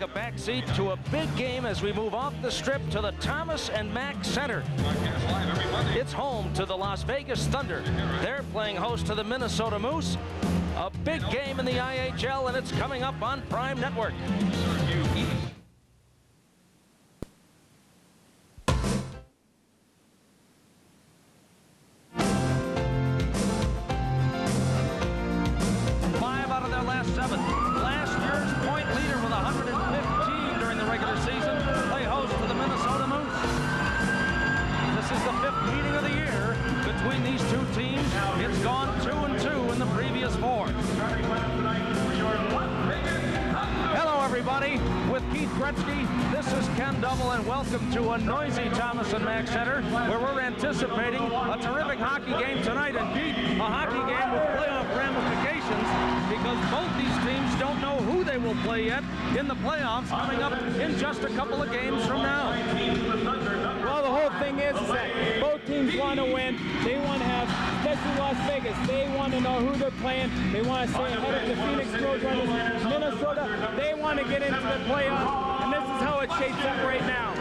A backseat to a big game as we move off the strip to the Thomas and Mack Center. It's home to the Las Vegas Thunder. They're playing host to the Minnesota Moose. A big game in the IHL, and it's coming up on Prime Network. This is Ken Double, and welcome to a noisy Thomas and Mack Center, where we're anticipating a terrific hockey game tonight, and Pete, a hockey game with playoff ramifications, because both these teams don't know who they will play yet in the playoffs coming up in just a couple of games from now. Well, the whole thing is that both teams want to win. They want to have, especially Las Vegas, they want to know who they're playing. They want to stay ahead of the Phoenix Roadrunners. Minnesota, they want to get into the playoffs. And this is how it shapes up right now.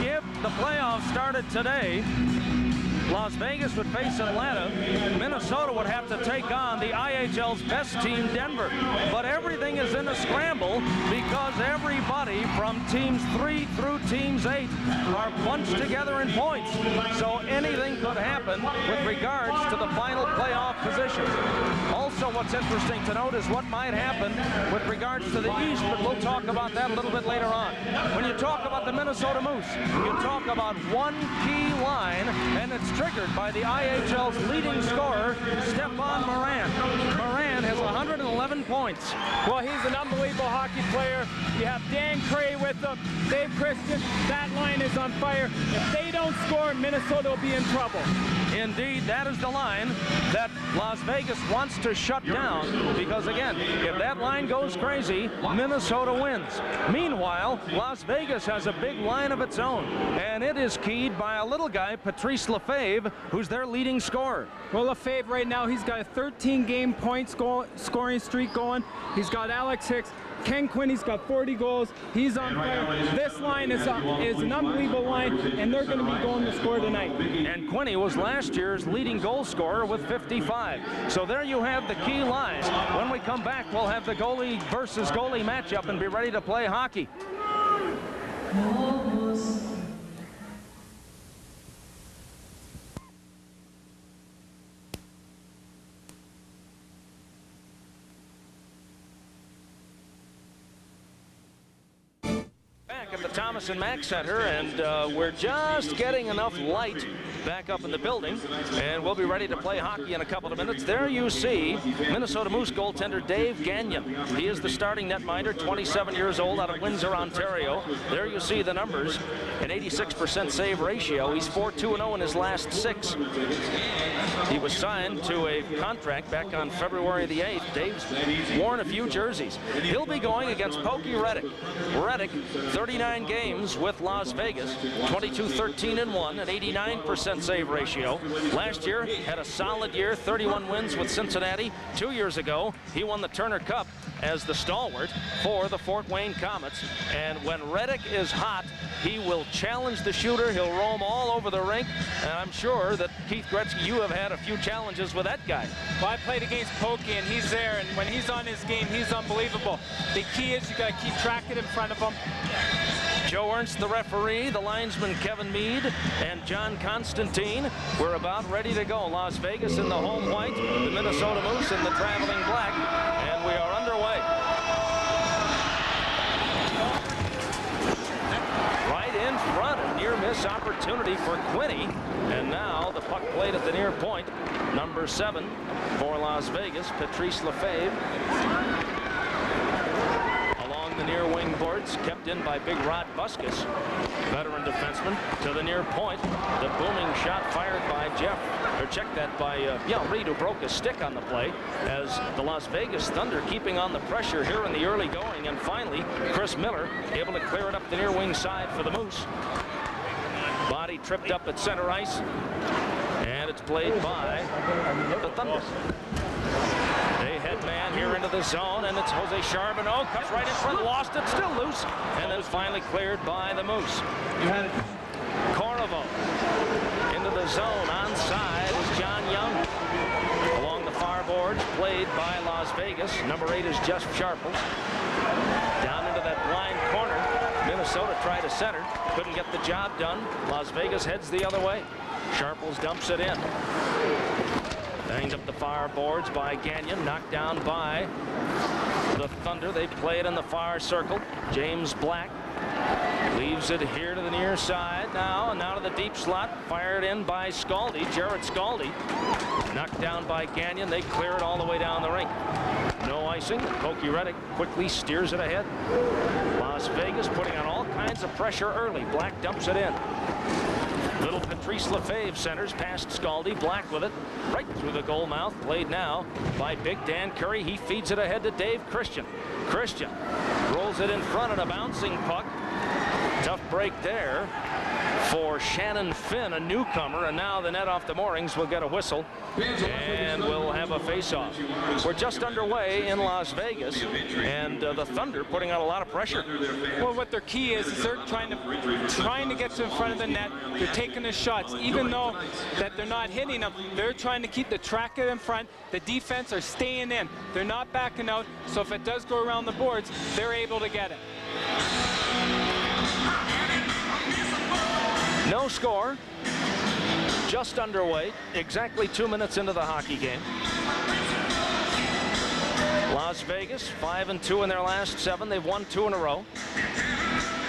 If the playoffs started today, Las Vegas would face Atlanta. Minnesota would have to take on the IHL's best team, Denver. But everything is in a scramble because everybody from teams 3 through teams 8 are bunched together in points. So anything could happen with regards to the final playoff position. Also, what's interesting to note is what might happen with regards to the East, but we'll talk about that a little bit later on. When you talk about the Minnesota Moose, you talk about one key line, and it's triggered by the IHL's leading scorer, Stefan Moran. Moran has 111 points. Well, he's an unbelievable hockey player. You have Dan Cray with him, Dave Christian. That line is on fire. If they don't score, Minnesota will be in trouble. Indeed, that is the line that Las Vegas wants to shut down, because again, if that line goes crazy, Minnesota wins. Meanwhile, Las Vegas has a big line of its own, and it is keyed by a little guy, Patrice Lefebvre, who's their leading scorer. Well, Lefebvre right now, he's got a 13-game point scoring streak going. He's got Alex Hicks. Ken Quinney's got 40 goals. He's on fire. This line is an unbelievable line, and they're going to be going to score tonight. And Quinney was last year's leading goal scorer with 55. So there you have the key lines. When we come back, we'll have the goalie versus goalie matchup and be ready to play hockey. At the Thomas and Mack Center, and we're just getting enough light back up in the building, and we'll be ready to play hockey in a couple of minutes. There you see Minnesota Moose goaltender Dave Gagnon. He is the starting netminder, 27 years old, out of Windsor, Ontario. There you see the numbers, an 86% save ratio. He's 4-2-0 in his last 6. He was signed to a contract back on February the 8th. Dave's worn a few jerseys. He'll be going against Pokey Reddick. Reddick, 39 games with Las Vegas, 22-13-1, an 89% save ratio. Last year, had a solid year, 31 wins with Cincinnati. 2 years ago, he won the Turner Cup as the stalwart for the Fort Wayne Comets. And when Reddick is hot, he will challenge the shooter. He'll roam all over the rink. And I'm sure that, Keith Gretzky, you have had a few challenges with that guy. Well, I played against Pokey, and he's there. And when he's on his game, he's unbelievable. The key is you got to keep track of it in front of him. Joe Ernst, the referee, the linesman Kevin Mead, and John Constantine. We're about ready to go. Las Vegas in the home white, the Minnesota Moose in the traveling black, and we are underway. Right in front, a near-miss opportunity for Quinney, and now the puck played at the near point. Number 7 for Las Vegas, Patrice Lefebvre. The near wing boards kept in by Big Rod Buskus, veteran defenseman, to the near point. The booming shot fired by checked that by Reed, who broke a stick on the play, as the Las Vegas Thunder keeping on the pressure here in the early going. And finally, Chris Miller able to clear it up the near wing side for the Moose. Body tripped up at center ice, and it's played by the Thunder. They head man here into the zone, and it's Jose Charbonneau. Cuts right in front, lost it, still loose, and then finally cleared by the Moose. Corriveau into the zone. Onside is John Young. Along the far boards, played by Las Vegas. Number 8 is Jeff Sharples. Down into that blind corner. Minnesota tried to center, couldn't get the job done. Las Vegas heads the other way. Sharples dumps it in. Banged up the far boards by Gagnon, knocked down by the Thunder. They play it in the far circle. James Black leaves it here to the near side now, and now to the deep slot. Fired in by Scaldi, Jared Scaldi. Knocked down by Gagnon. They clear it all the way down the rink. No icing. Koki Reddick quickly steers it ahead. Las Vegas putting on all kinds of pressure early. Black dumps it in. Little Patrice Lefebvre centers past Scaldi. Black with it right through the goal mouth. Played now by Big Dan Curry. He feeds it ahead to Dave Christian. Christian rolls it in front of a bouncing puck. Tough break there for Shannon Finn, a newcomer, and now the net off the moorings will get a whistle, and we'll have a face-off. We're just underway in Las Vegas, and the Thunder putting out a lot of pressure. Well, what their key is they're trying to get to in front of the net. They're taking the shots, even though that they're not hitting them. They're trying to keep the track in front. The defense are staying in. They're not backing out. So if it does go around the boards, they're able to get it. No score, just underway, exactly 2 minutes into the hockey game. Las Vegas 5-2 in their last 7. They've won 2 in a row.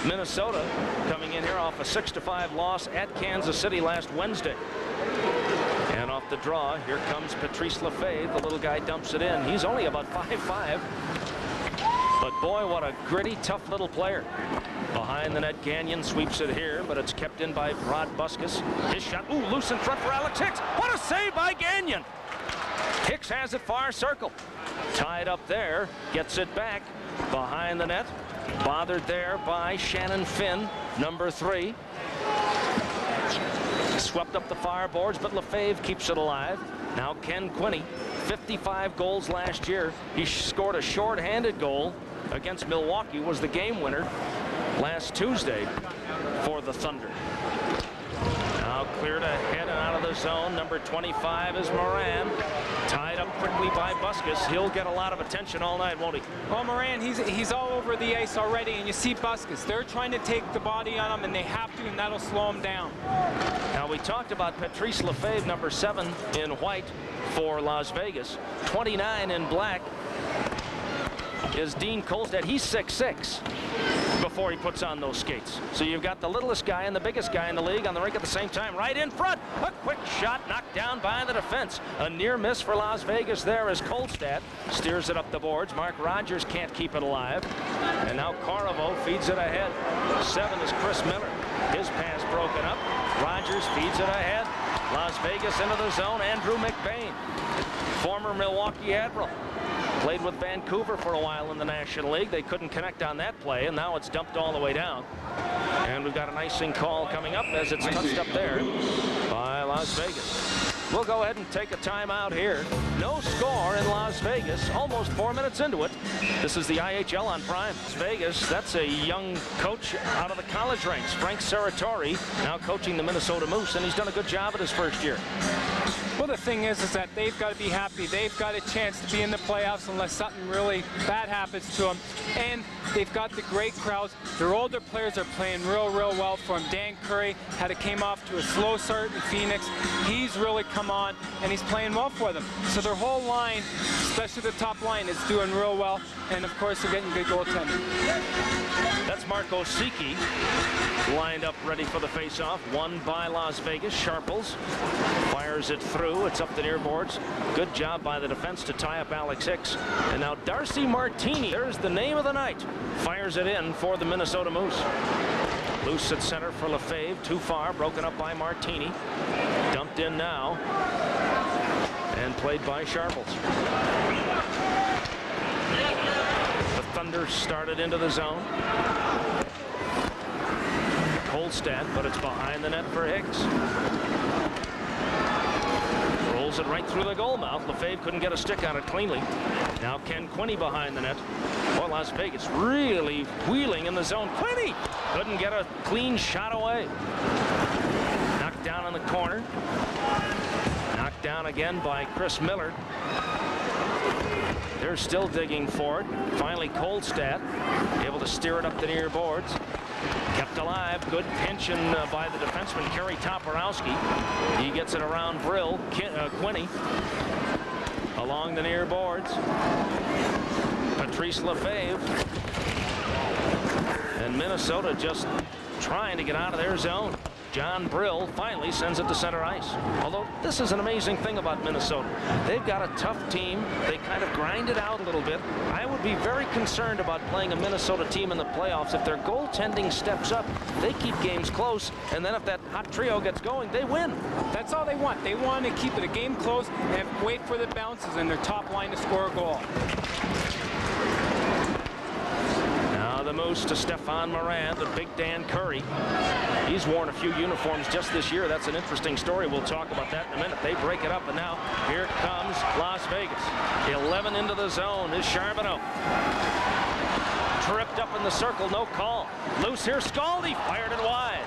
Minnesota coming in here off a 6-5 loss at Kansas City last Wednesday. And off the draw, here comes Patrice Lefebvre. The little guy dumps it in. He's only about 5'5". But boy, what a gritty, tough little player. Behind the net, Gagnon sweeps it here, but it's kept in by Rod Buskus. His shot, ooh, loose in front for Alex Hicks. What a save by Gagnon. Hicks has it far circle. Tied up there, gets it back behind the net. Bothered there by Shannon Finn, number 3. Swept up the far boards, but Lefebvre keeps it alive. Now Ken Quinney, 55 goals last year. He scored a short-handed goal against Milwaukee, was the game winner last Tuesday for the Thunder. Now cleared ahead and out of the zone. Number 25 is Moran. Tied up quickly by Buskus. He'll get a lot of attention all night, won't he? Well, Moran, he's all over the ice already, and you see Buskus. They're trying to take the body on him, and they have to, and that'll slow him down. Now we talked about Patrice Lefebvre, number 7 in white for Las Vegas. 29 in black is Dean Kolstad. He's 6'6". before he puts on those skates. So you've got the littlest guy and the biggest guy in the league on the rink at the same time. Right in front, a quick shot knocked down by the defense. A near miss for Las Vegas there as Kolstad steers it up the boards. Mark Rogers can't keep it alive. And now Corriveau feeds it ahead. 7 is Chris Miller. His pass broken up. Rogers feeds it ahead. Las Vegas into the zone. Andrew McBain, former Milwaukee Admiral. Played with Vancouver for a while in the National League. They couldn't connect on that play, and now it's dumped all the way down. And we've got an icing call coming up as it's touched up there by Las Vegas. We'll go ahead and take a timeout here. No score in Las Vegas, almost 4 minutes into it. This is the IHL on Prime. Las Vegas, that's a young coach out of the college ranks. Frank Serratori, now coaching the Minnesota Moose, and he's done a good job at his first year. Well, the thing is that they've got to be happy. They've got a chance to be in the playoffs unless something really bad happens to them. And they've got the great crowds. Their older players are playing real well for them. Dan Curry came off to a slow start in Phoenix. He's really come on, and he's playing well for them. So their whole line, especially the top line, is doing real well. And, of course, they're getting good goaltending. That's Marco Siki lined up ready for the faceoff. Won by Las Vegas. Sharples fires it through. It's up the near boards. Good job by the defense to tie up Alex Hicks. And now Darcy Martini, there's the name of the night, fires it in for the Minnesota Moose. Loose at center for Lefebvre. Too far. Broken up by Martini. Dumped in now. And played by Sharples. The Thunder started into the zone. Kolstad, but it's behind the net for Hicks. Rolls it it right through the goal mouth. Lefebvre couldn't get a stick on it cleanly. Now Ken Quinney behind the net. Well, Las Vegas really wheeling in the zone. Quinney couldn't get a clean shot away. Knocked down in the corner. Knocked down again by Chris Miller. They're still digging for it. Finally, Kolstad able to steer it up the near boards. Kept alive. Good pinching by the defenseman, Kerry Toporowski. He gets it around Brill. Quinney along the near boards. Patrice Lefebvre. And Minnesota just trying to get out of their zone. John Brill finally sends it to center ice. Although this is an amazing thing about Minnesota. They've got a tough team. They kind of grind it out a little bit. I would be very concerned about playing a Minnesota team in the playoffs. If their goaltending steps up, they keep games close. And then if that hot trio gets going, they win. That's all they want. They want to keep the game close and wait for the bounces in their top line to score a goal. The Moose to Stefan Moran, to Big Dan Curry. He's worn a few uniforms just this year. That's an interesting story. We'll talk about that in a minute. They break it up, and now here comes Las Vegas. 11 into the zone is Charbonneau. Tripped up in the circle, no call. Loose here, Scaldi fired it wide.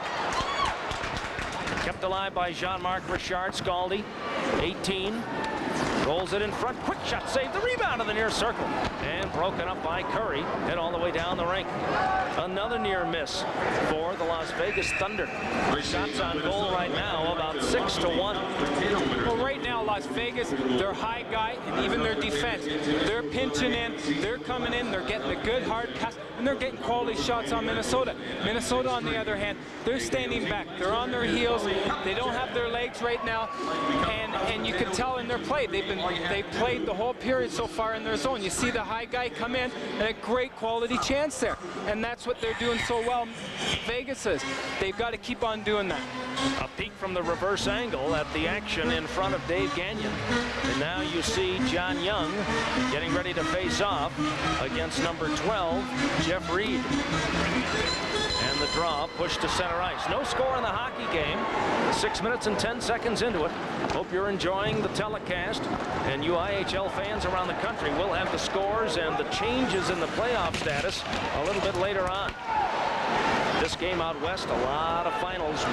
Kept alive by Jean-Marc Richard. Scaldi, 18. Rolls it in front. Quick shot save. The rebound in the near circle. And broken up by Curry. Hit all the way down the rink. Another near miss for the Las Vegas Thunder. Shots on goal right now about 6-1. Well, right now, Las Vegas, their high guy and even their defense, they're pinching in. They're coming in. They're getting a good hard pass. And they're getting quality shots on Minnesota. Minnesota, on the other hand, they're standing back. They're on their heels. They don't have their legs right now. And you can tell in their play, they played the whole period so far in their zone. You see the high guy come in and a great quality chance there. And that's what they're doing so well. Vegas is. They've got to keep on doing that. A peek from the reverse angle at the action in front of Dave Gagnon. And now you see John Young getting ready to face off against number 12, Jeff Reed. And the draw pushed to center ice. No score in the hockey game. 6 minutes and 10 seconds into it. Hope you're enjoying the telecast. And you IHL fans around the country will have the scores and the changes in the playoff status a little bit later on. This game out west, a lot of finals.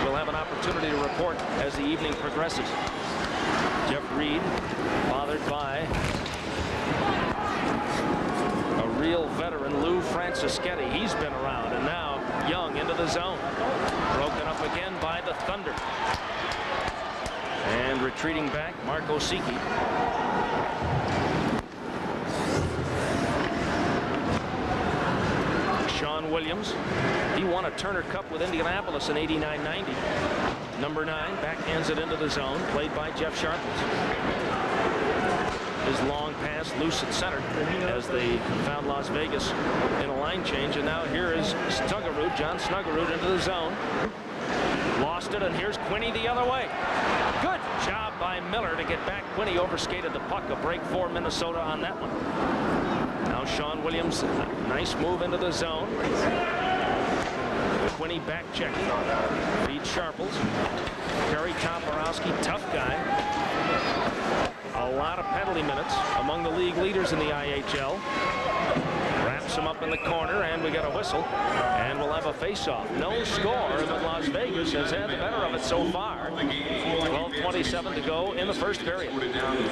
We'll have an opportunity to report as the evening progresses. Jeff Reed, bothered by a real veteran, Lou Francischetti. He's been around, and now Young into the zone. Broken up again by the Thunder. And retreating back, Mark Osiki. Sean Williams. He won a Turner Cup with Indianapolis in '89-90. Number 9 backhands it into the zone, played by Jeff Sharples. His long pass loose at center as they found Las Vegas in a line change. And now here is Snuggerud, John Snuggerud into the zone. Lost it, and here's Quinney the other way. Good job by Miller to get back. Quinney overskated the puck. A break for Minnesota on that one. Now Sean Williams, nice move into the zone. Quinney back check. Feeds Sharples. Kerry Toporowski, tough guy. A lot of penalty minutes among the league leaders in the IHL. Wraps him up in the corner, and we got a whistle, and we'll have a face-off. No score, but Las Vegas has had the better of it so far. 12:27 to go in the first period.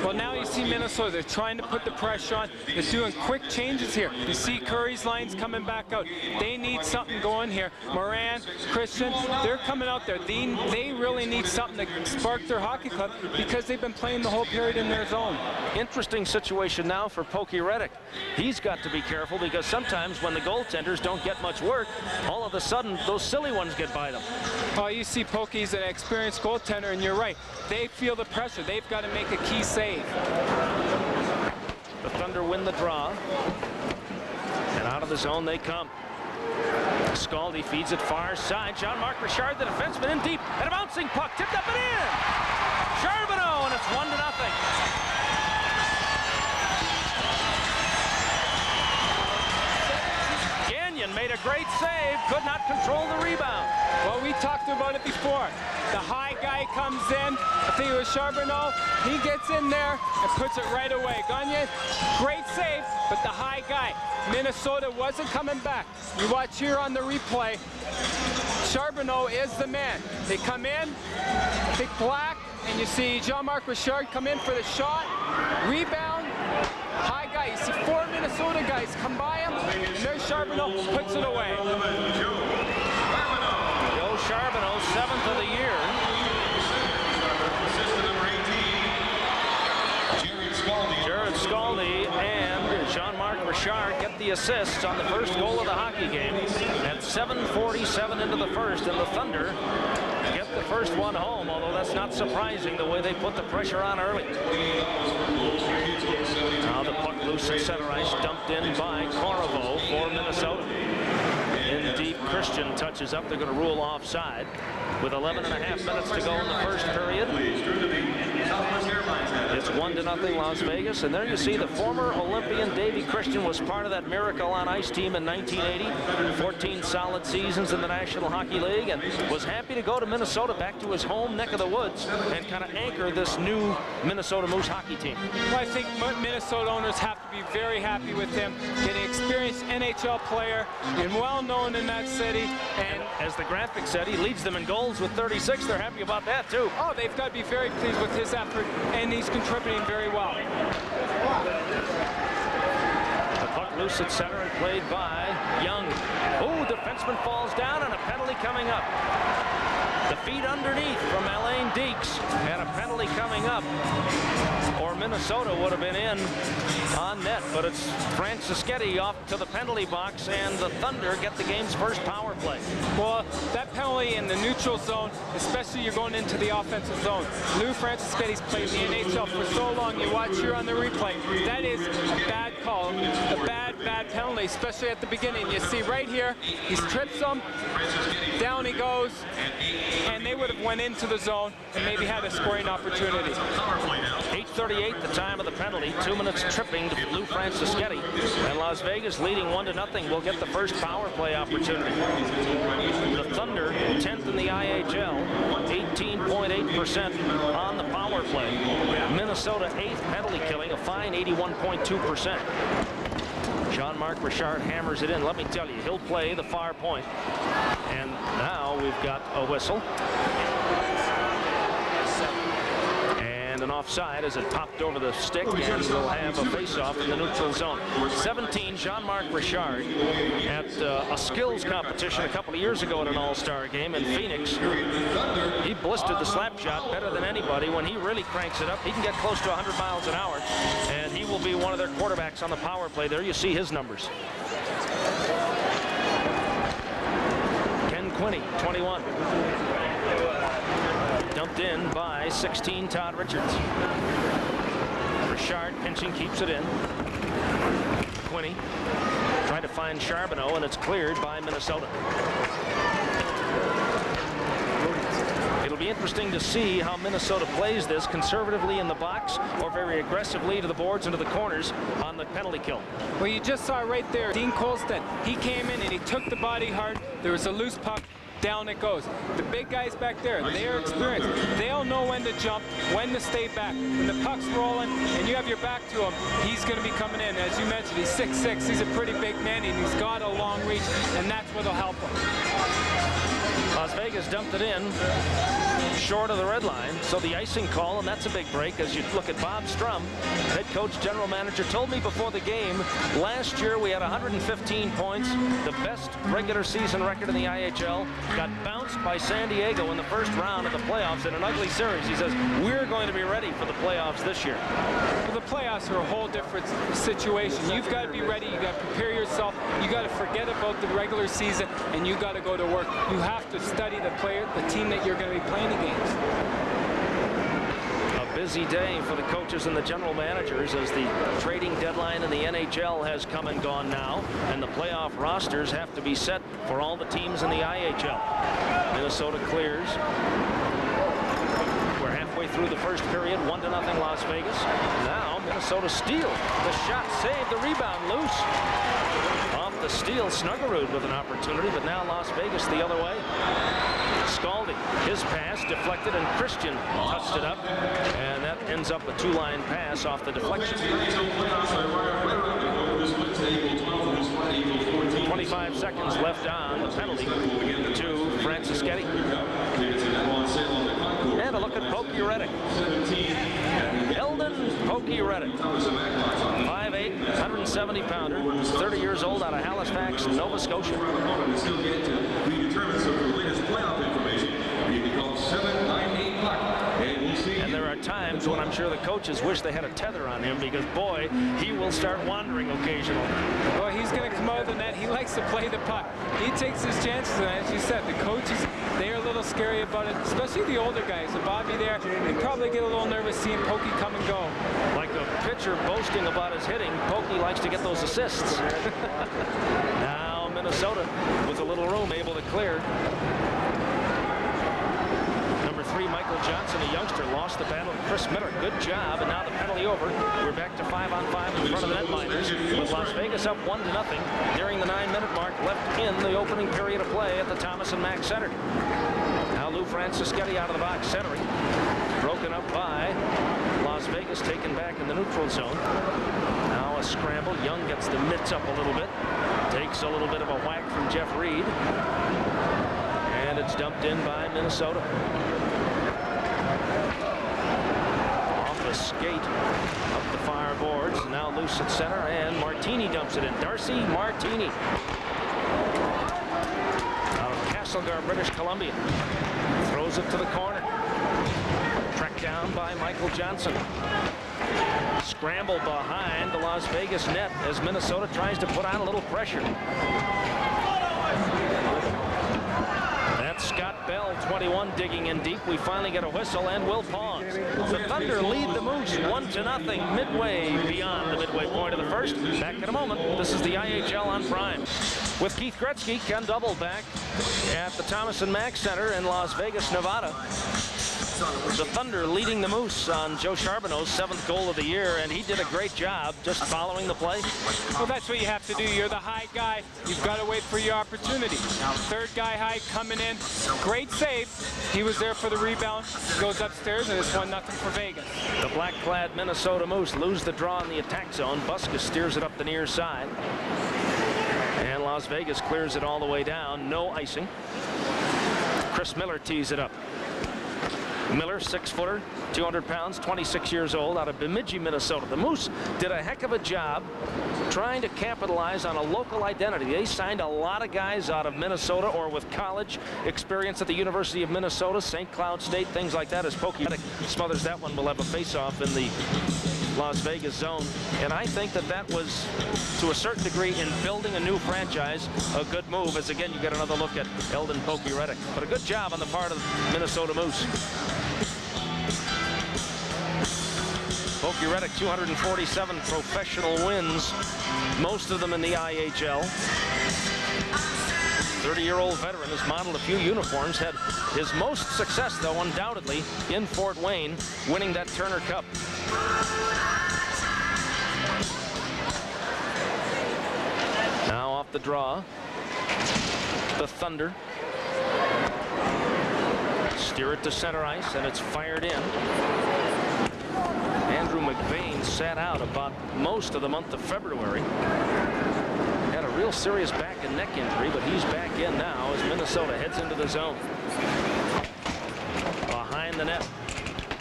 Well, now you see Minnesota. They're trying to put the pressure on. They're doing quick changes here. You see Curry's lines coming back out. They need something going here. Moran, Christian, they're coming out there. They really need something to spark their hockey club because they've been playing the whole period in their zone. Interesting situation now for Pokey Reddick. He's got to be careful because sometimes when the goaltenders don't get much work, all of a sudden those silly ones get by them. Oh, you see Pokey's an experienced goaltender, and you're right. They feel the pressure. They've got to make a key save. The Thunder win the draw. And out of the zone they come. Scaldi feeds it far side. Jean-Marc Richard, the defenseman, in deep. And a bouncing puck tipped up and in. Charbonneau, and it's 1-0. and made a great save. Could not control the rebound. Well, we talked about it before. The high guy comes in. I think it was Charbonneau. He gets in there and puts it right away. Gagne, great save, but the high guy. Minnesota wasn't coming back. You watch here on the replay. Charbonneau is the man. They come in, big black, and you see Jean-Marc Richard come in for the shot, rebound, high guy. You see 4 Minnesota guys come by him, and there's Charbonneau, puts it away. Joe Charbonneau, 7th of the year. Jared Scaldi and Jean-Marc Richard get the assists on the first goal of the hockey game at 7:47 into the first, and the Thunder get the first one home, although that's not surprising the way they put the pressure on early. Now the puck loose at center ice, dumped in by Corriveau for Minnesota. In deep, Christian touches up. They're going to rule offside with 11.5 minutes to go in the first period. It's 1-0 Las Vegas, and there you see the former Olympian Davy Christian was part of that Miracle on Ice team in 1980, 14 solid seasons in the National Hockey League, and was happy to go to Minnesota, back to his home neck of the woods, and kind of anchor this new Minnesota Moose hockey team. Well, I think Minnesota owners have to be very happy with him, getting experienced NHL player and well known in that city. And as the graphic said, he leads them in goals with 36. They're happy about that too. Oh, they've got to be very pleased with his effort, and he's contributing very well. The puck loose at center and played by Young. Oh, defenseman falls down, and a penalty coming up. The feet underneath from Alain Deeks, and a penalty coming up, or Minnesota would have been in on net, but it's Francischetti off to the penalty box, and the Thunder get the game's first power play. Well, that penalty in the neutral zone, especially you're going into the offensive zone. Lou Francischetti's played in the NHL for so long. You watch here on the replay. That is a bad call, a bad penalty, especially at the beginning. You see right here, he strips him, down he goes, and they would have went into the zone and maybe had a scoring opportunity. 8:38, the time of the penalty. 2 minutes tripping to Lou Francischetti, and Las Vegas leading 1-0 will get the first power play opportunity. The Thunder, 10th in the IHL, 18.8% on the power play. Minnesota 8th penalty killing, a fine 81.2%. Jean-Marc Richard hammers it in. Let me tell you, he'll play the far point. And now we've got a whistle. And an offside as it popped over the stick, and we'll have a face-off in the neutral zone. 17, Jean-Marc Richard at a skills competition a couple of years ago at an all-star game in Phoenix. He blistered the slap shot better than anybody. When he really cranks it up, he can get close to 100 miles an hour, and he will be one of their quarterbacks on the power play. There you see his numbers. Ken Quinney, 21. Dumped in by 16, Todd Richards. Richard pinching, keeps it in. Quinney trying to find Charbonneau, and it's cleared by Minnesota. It'll be interesting to see how Minnesota plays this, conservatively in the box or very aggressively to the boards and to the corners on the penalty kill. Well, you just saw right there, Dean Colston. He came in and he took the body hard. There was a loose puck. Down it goes. The big guys back there, they're experienced. They'll know when to jump, when to stay back. When the puck's rolling and you have your back to him, he's going to be coming in. As you mentioned, he's 6'6". He's a pretty big man, and he's got a long reach, and that's what'll help him. Las Vegas dumped it in short of the red line, so the icing call, and that's a big break as you look at Bob Strum, head coach, general manager, told me before the game, last year we had 115 points, the best regular season record in the IHL, got bounced by San Diego in the first round of the playoffs in an ugly series. He says, we're going to be ready for the playoffs this year. Well, the playoffs are a whole different situation. You've got to be ready, you got to prepare yourself, you got to forget about the regular season, and you got to go to work. You have to study the team that you're going to be playing against. A busy day for the coaches and the general managers as the trading deadline in the NHL has come and gone now, and the playoff rosters have to be set for all the teams in the IHL. Minnesota clears. We're halfway through the first period, 1-0 Las Vegas. Now Minnesota steals. The shot saved, the rebound loose. Off the steal. Snuggerud with an opportunity, but now Las Vegas the other way. Scaldi, his pass deflected, and Christian touched it up, and that ends up a two-line pass off the deflection. 25 seconds left on the penalty to Francischetti. And a look at Pokey Reddick. Eldon Pokey Reddick, 5'8", 170-pounder, 30 years old, out of Halifax, Nova Scotia. And there are times when I'm sure the coaches wish they had a tether on him, because boy, he will start wandering occasionally. Well, he's going to come out of the net. He likes to play the puck. He takes his chances, and as you said, the coaches, they're a little scary about it, especially the older guys. So Bobby there, they probably get a little nervous seeing Pokey come and go. Like a pitcher boasting about his hitting, Pokey likes to get those assists. Now Minnesota with a little room able to clear. Number 3, Michael Johnson, a youngster, lost the battle to Chris Miller. Good job, and now the penalty over. We're back to 5-on-5 in front of the netminders, with Las Vegas up 1-0 nearing the 9-minute mark left in the opening period of play at the Thomas and Mack Center. Now Lou Francischetti out of the box centering. Broken up by Las Vegas, taken back in the neutral zone. Now a scramble. Young gets the mitts up a little bit. Takes a little bit of a whack from Jeff Reed. And it's dumped in by Minnesota. Off the skate, up the far boards. Now loose at center, and Martini dumps it in. Darcy Martini out of Castlegar, British Columbia. Throws it to the corner. Tracked down by Michael Johnson. Scramble behind the Las Vegas net as Minnesota tries to put on a little pressure. That's Scott Bell, 21, digging in deep. We finally get a whistle, and we'll pause. The Thunder lead the Moose 1-0 midway beyond the midway point of the first. Back in a moment. This is the IHL on Prime. With Keith Gretzky, Ken Double back at the Thomas and Mack Center in Las Vegas, Nevada. The Thunder leading the Moose on Joe Charbonneau's 7th goal of the year, and he did a great job just following the play. Well, that's what you have to do. You're the high guy. You've got to wait for your opportunity. Third guy high coming in. Great save. He was there for the rebound. Goes upstairs, and it's 1-0 for Vegas. The black-clad Minnesota Moose lose the draw in the attack zone. Busquets steers it up the near side. And Las Vegas clears it all the way down. No icing. Chris Miller tees it up. Miller, 6-footer, 200 pounds, 26 years old, out of Bemidji, Minnesota. The Moose did a heck of a job trying to capitalize on a local identity. They signed a lot of guys out of Minnesota or with college experience at the University of Minnesota, St. Cloud State, things like that. As Pokey smothers that one, we'll have a face-off in the Las Vegas zone. And I think that that was, to a certain degree, in building a new franchise, a good move, as again you get another look at Eldon Pokey Reddick. But a good job on the part of Minnesota Moose. Pokey Reddick, 247 professional wins, most of them in the IHL. 30-year-old veteran has modeled a few uniforms, had his most success, though, undoubtedly, in Fort Wayne, winning that Turner Cup. Now off the draw, the Thunder steer it to center ice, and it's fired in. Andrew McBain sat out about most of the month of February. Had a real serious back and neck injury, but he's back in now as Minnesota heads into the zone. Behind the net,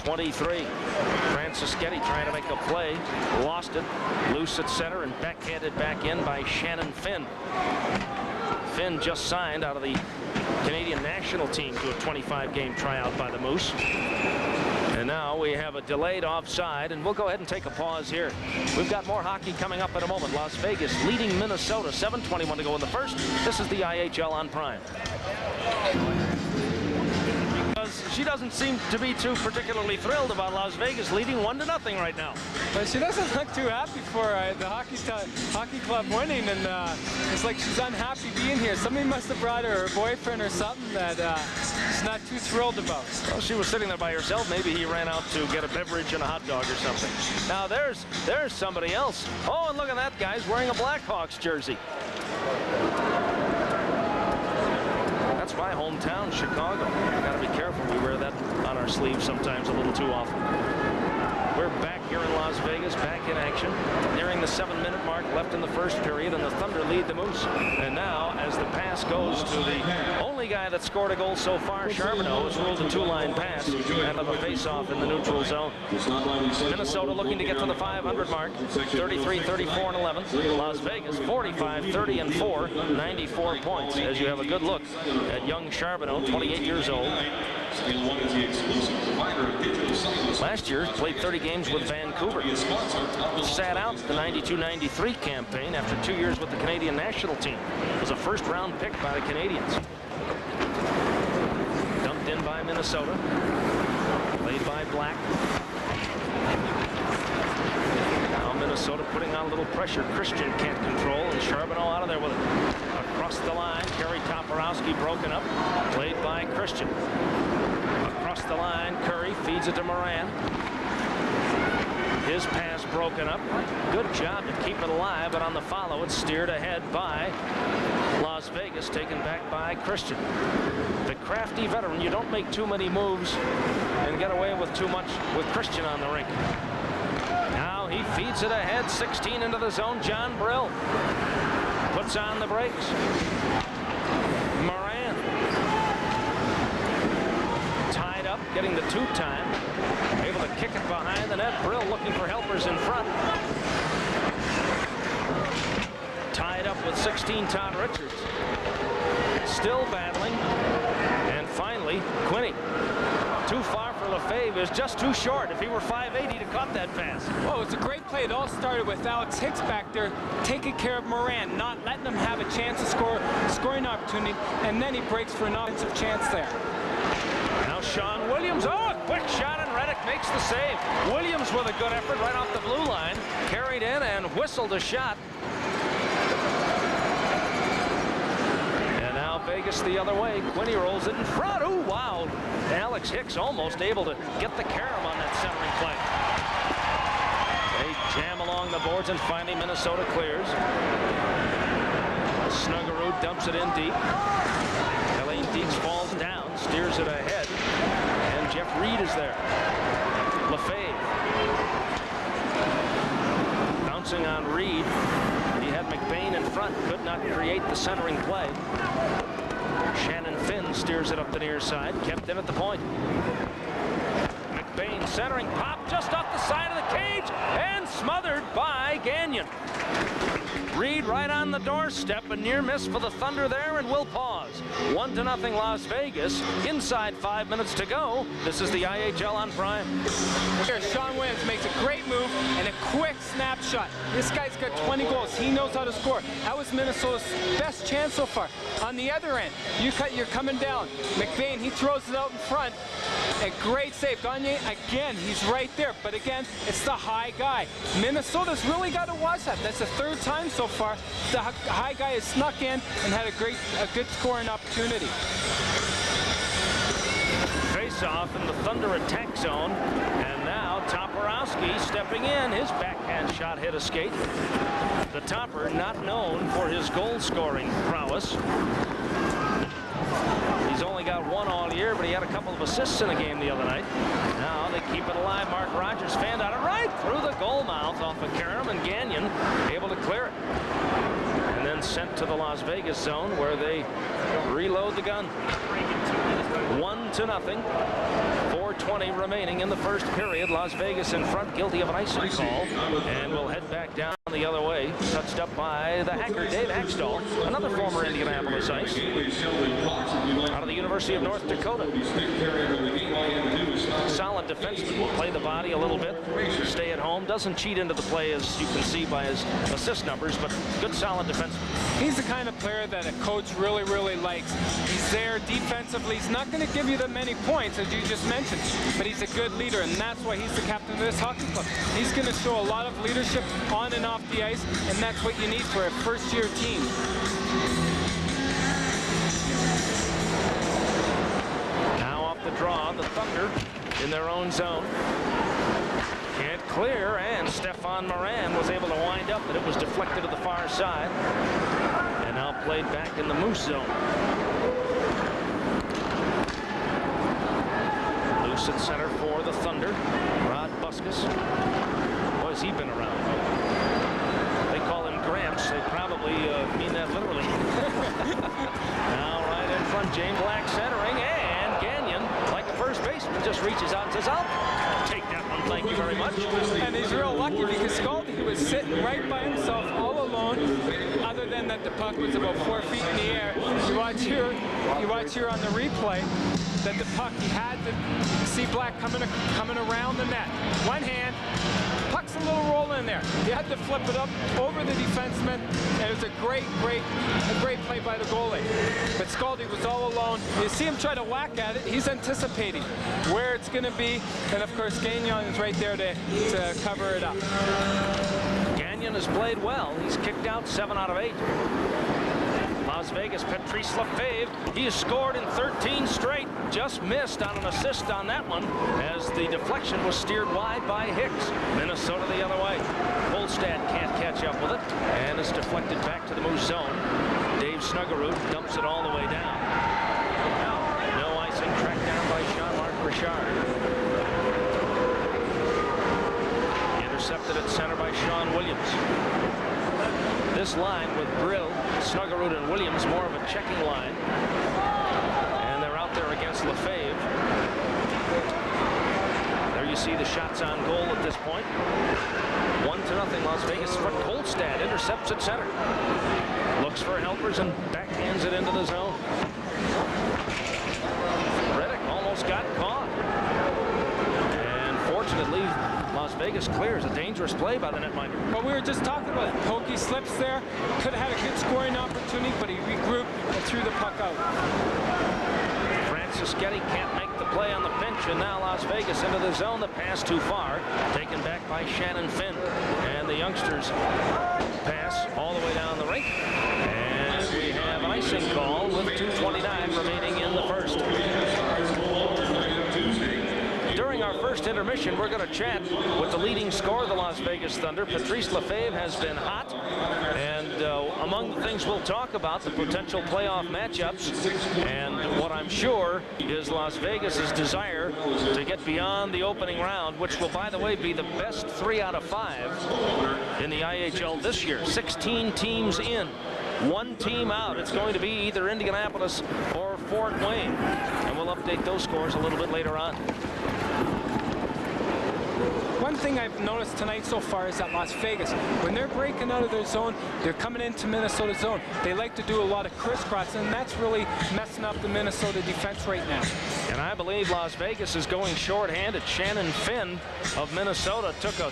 23. Francischetti trying to make a play, lost it. Loose at center and backhanded back in by Shannon Finn. Finn just signed out of the Canadian national team to a 25-game tryout by the Moose. And now we have a delayed offside, and we'll go ahead and take a pause here. We've got more hockey coming up in a moment. Las Vegas leading Minnesota, 7:21 to go in the first. This is the IHL on Prime. She doesn't seem to be too particularly thrilled about Las Vegas leading 1-0 right now. But she doesn't look too happy for the hockey club winning, and it's like she's unhappy being here. Somebody must have brought her boyfriend or something that she's not too thrilled about. Well, she was sitting there by herself. Maybe he ran out to get a beverage and a hot dog or something. Now there's somebody else. Oh, and look at that guy. He's wearing a Blackhawks jersey. That's my hometown, Chicago. Got to be careful. We wear that on our sleeves sometimes a little too often. We're back here in Las Vegas, back in action. Nearing the 7-minute mark left in the first period, and the Thunder lead the Moose. And now, as the pass goes to the only guy that scored a goal so far, Charbonneau, has ruled a two-line pass and of a face-off in the neutral zone. Minnesota looking to get to the 500 mark, 33, 34, and 11. Las Vegas, 45, 30, and 4, 94 points. As you have a good look at young Charbonneau, 28 years old. Last year, played 30 games with Vancouver. Sat out the 92-93 campaign after 2 years with the Canadian national team. Was a first-round pick by the Canadians. Dumped in by Minnesota. Played by Black. Now Minnesota putting on a little pressure. Christian can't control, and Charbonneau out of there with it. Across the line, Kerry Toporowski broken up. Played by Christian. Across the line, Curry feeds it to Moran. His pass broken up. Good job to keep it alive, but on the follow, it's steered ahead by Las Vegas, taken back by Christian. The crafty veteran, you don't make too many moves and get away with too much with Christian on the rink. Now he feeds it ahead, 16 into the zone. John Brill puts on the brakes. Moran tied up, getting the two-time, able to kick it behind the net. Brill looking for helpers in front. Tied up with 16, Todd Richards. Still battling. And finally, Quinney. Too far for Lefebvre. Is just too short. If he were 5'8", he'd have caught that pass. Oh, it's a great play. It all started with Alex Hicks back there taking care of Moran, not letting him have a chance to score, scoring opportunity, and then he breaks for an offensive chance there. Now Sean Williams. Oh, a quick shot, and Reddick makes the save. Williams with a good effort right off the blue line. Carried in and whistled a shot. And now Vegas the other way. Quinney rolls it in front. Oh, wow. Alex Hicks almost able to get the carom on that centering play. They jam along the boards, and finally Minnesota clears. Snuggerud dumps it in deep. Elaine Deeks falls down, steers it ahead, and Jeff Reed is there. Lefebvre bouncing on Reed. He had McBain in front, could not create the centering play. Shannon Finn steers it up the near side, kept in at the point. McBain centering, pop just off the side of the cage, and smothered by Gagnon. Reed right on the doorstep, a near miss for the Thunder there, and we'll pause. 1-0 Las Vegas. Inside 5 minutes to go. This is the IHL on Prime. Here, Sean Williams makes a great move and a quick snapshot. This guy's got 20 goals. He knows how to score. That was Minnesota's best chance so far. On the other end, you're coming down. McBain, he throws it out in front. A great save. Gagnon, again, he's right there. But again, it's the high guy. Minnesota's really got to watch that. That's the third time so far. The high guy has snuck in and had a good scoring opportunity. Face-off in the Thunder attack zone. And now Toporowski stepping in. His backhand shot hit a skate. The Topper not known for his goal-scoring prowess. He's only got one all year, but he had a couple of assists in a game the other night. Now they keep it alive. Mark Rogers fanned out it right through the goal mouth off of Karam, and Gagnon able to clear it. And then sent to the Las Vegas zone where they reload the gun. 1-0. 4:20 remaining in the first period. Las Vegas in front, guilty of an icing call, and will head back down the other way. Touched up by the hacker, Dave Haxtell, another former Indianapolis Ice, out of the University of North Dakota. Solid defenseman, will play the body a little bit, stay at home, doesn't cheat into the play as you can see by his assist numbers, but good solid defenseman. He's the kind of player that a coach really, really likes. He's there defensively. He's not going to give you that many points, as you just mentioned, but he's a good leader, and that's why he's the captain of this hockey club. He's going to show a lot of leadership on and off the ice, and that's what you need for a first-year team. Now off the draw, the Thunder in their own zone. Can't clear, and Stefan Moran was able to wind up, but it was deflected to the far side. And now played back in the Moose zone. Loose at center for the Thunder. Rod Buskus. Boy, has he been around. They call him Gramps. They probably mean that literally. Now right in front, James Black centering, and Gagnon, like a first baseman, just reaches out and says, "I'll take that one, thank you very much." And he's real lucky because Scaldi was sitting right by himself all alone, other than that the puck was about 4 feet in the air. You watch here on the replay that the puck, he had to see Black coming around the net. One hand, puck's a little roll in there. He had to flip it up over the defenseman, and it was a great play by the goalie. But Scaldi was all alone. You see him try to whack at it. He's anticipating where it's going to be, and of course Gagnon is right there to cover it up. Gagnon has played well. He's kicked out 7 out of 8. Las Vegas, Patrice Lefebvre. He has scored in 13 straight. Just missed on an assist on that one as the deflection was steered wide by Hicks. Minnesota the other way. Holstad can't catch up with it, and it's deflected back to the Moose zone. Dave Snuggerud dumps it all the way down. No icing, tracked down by Jean-Marc Richard. Intercepted at center by Sean Williams. This line with Brill, Snuggerud, and Williams, more of a checking line. And they're out there against Lefebvre. There you see the shots on goal at this point. 1-0 Las Vegas. Front Kolstad intercepts at center. Looks for helpers and backhands it into the zone. Reddick almost got caught. And fortunately, Las Vegas clears. A dangerous play by the netminder. But we were just talking about it. Pokey slips there. Could have had a good scoring opportunity, but he regrouped and threw the puck out. Francis Getty can't make the play on the pinch, and now Las Vegas into the zone. The pass too far. Taken back by Shannon Finn. And the youngsters pass all the way down the rink. And we have an icing call with 2:29 remaining in the first. During our first intermission, we're going to chat with the leading scorer of the Las Vegas Thunder. Patrice Lefebvre has been hot, and among the things we'll talk about, the potential playoff matchups, and what I'm sure is Las Vegas's desire to get beyond the opening round, which will, by the way, be the best 3 out of 5 in the IHL this year. 16 teams in, 1 team out. It's going to be either Indianapolis or Fort Wayne, and we'll update those scores a little bit later on. One thing I've noticed tonight so far is that Las Vegas, when they're breaking out of their zone, they're coming into Minnesota zone. They like to do a lot of crisscross, and that's really messing up the Minnesota defense right now. And I believe Las Vegas is going shorthanded. Shannon Finn of Minnesota took a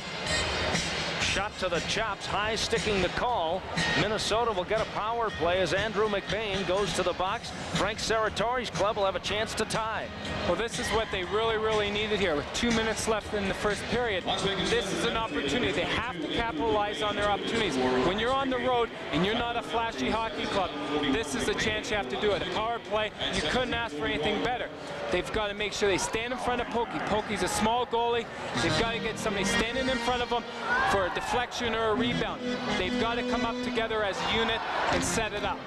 shot to the chops, high sticking the call. Minnesota will get a power play as Andrew McBain goes to the box. Frank Serratori's club will have a chance to tie. Well, this is what they really needed here. With 2 minutes left in the first period, this is an opportunity. They have to capitalize on their opportunities. When you're on the road and you're not a flashy hockey club, this is a chance you have to do it. A power play, you couldn't ask for anything better. They've got to make sure they stand in front of Pokey. Pokey's a small goalie. They've got to get somebody standing in front of them for a deflection or a rebound. They've got to come up together as a unit and set it up.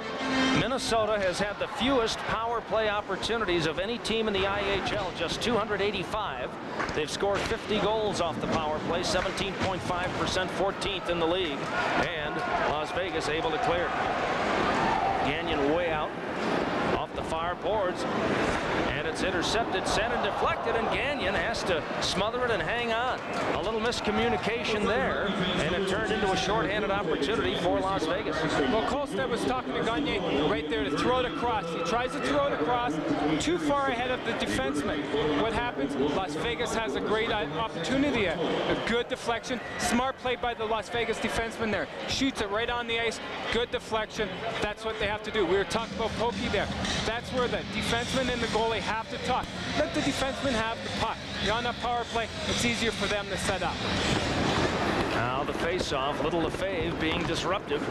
Minnesota has had the fewest power play opportunities of any team in the IHL, just 285. They've scored 50 goals off the power play, 17.5%, 14th in the league, and Las Vegas able to clear. Gagnon way out off the far boards, and it's intercepted, sent, and deflected, and Gagnon has to smother it and hang on. A little miscommunication there, and it turned into a shorthanded opportunity for Las Vegas. Well, Kolstad was talking to Gagnon right there to throw it across. He tries to throw it across too far ahead of the defenseman. What happens? Las Vegas has a great opportunity, a good deflection. Smart play by the Las Vegas defenseman there. Shoots it right on the ice. Good deflection. That's what they have to do. We were talking about Pokey there. That's where the defenseman and the goalie have to talk. Let the defenseman have the puck. You're on that power play, it's easier for them to set up. Now the face-off, little Lefebvre being disruptive,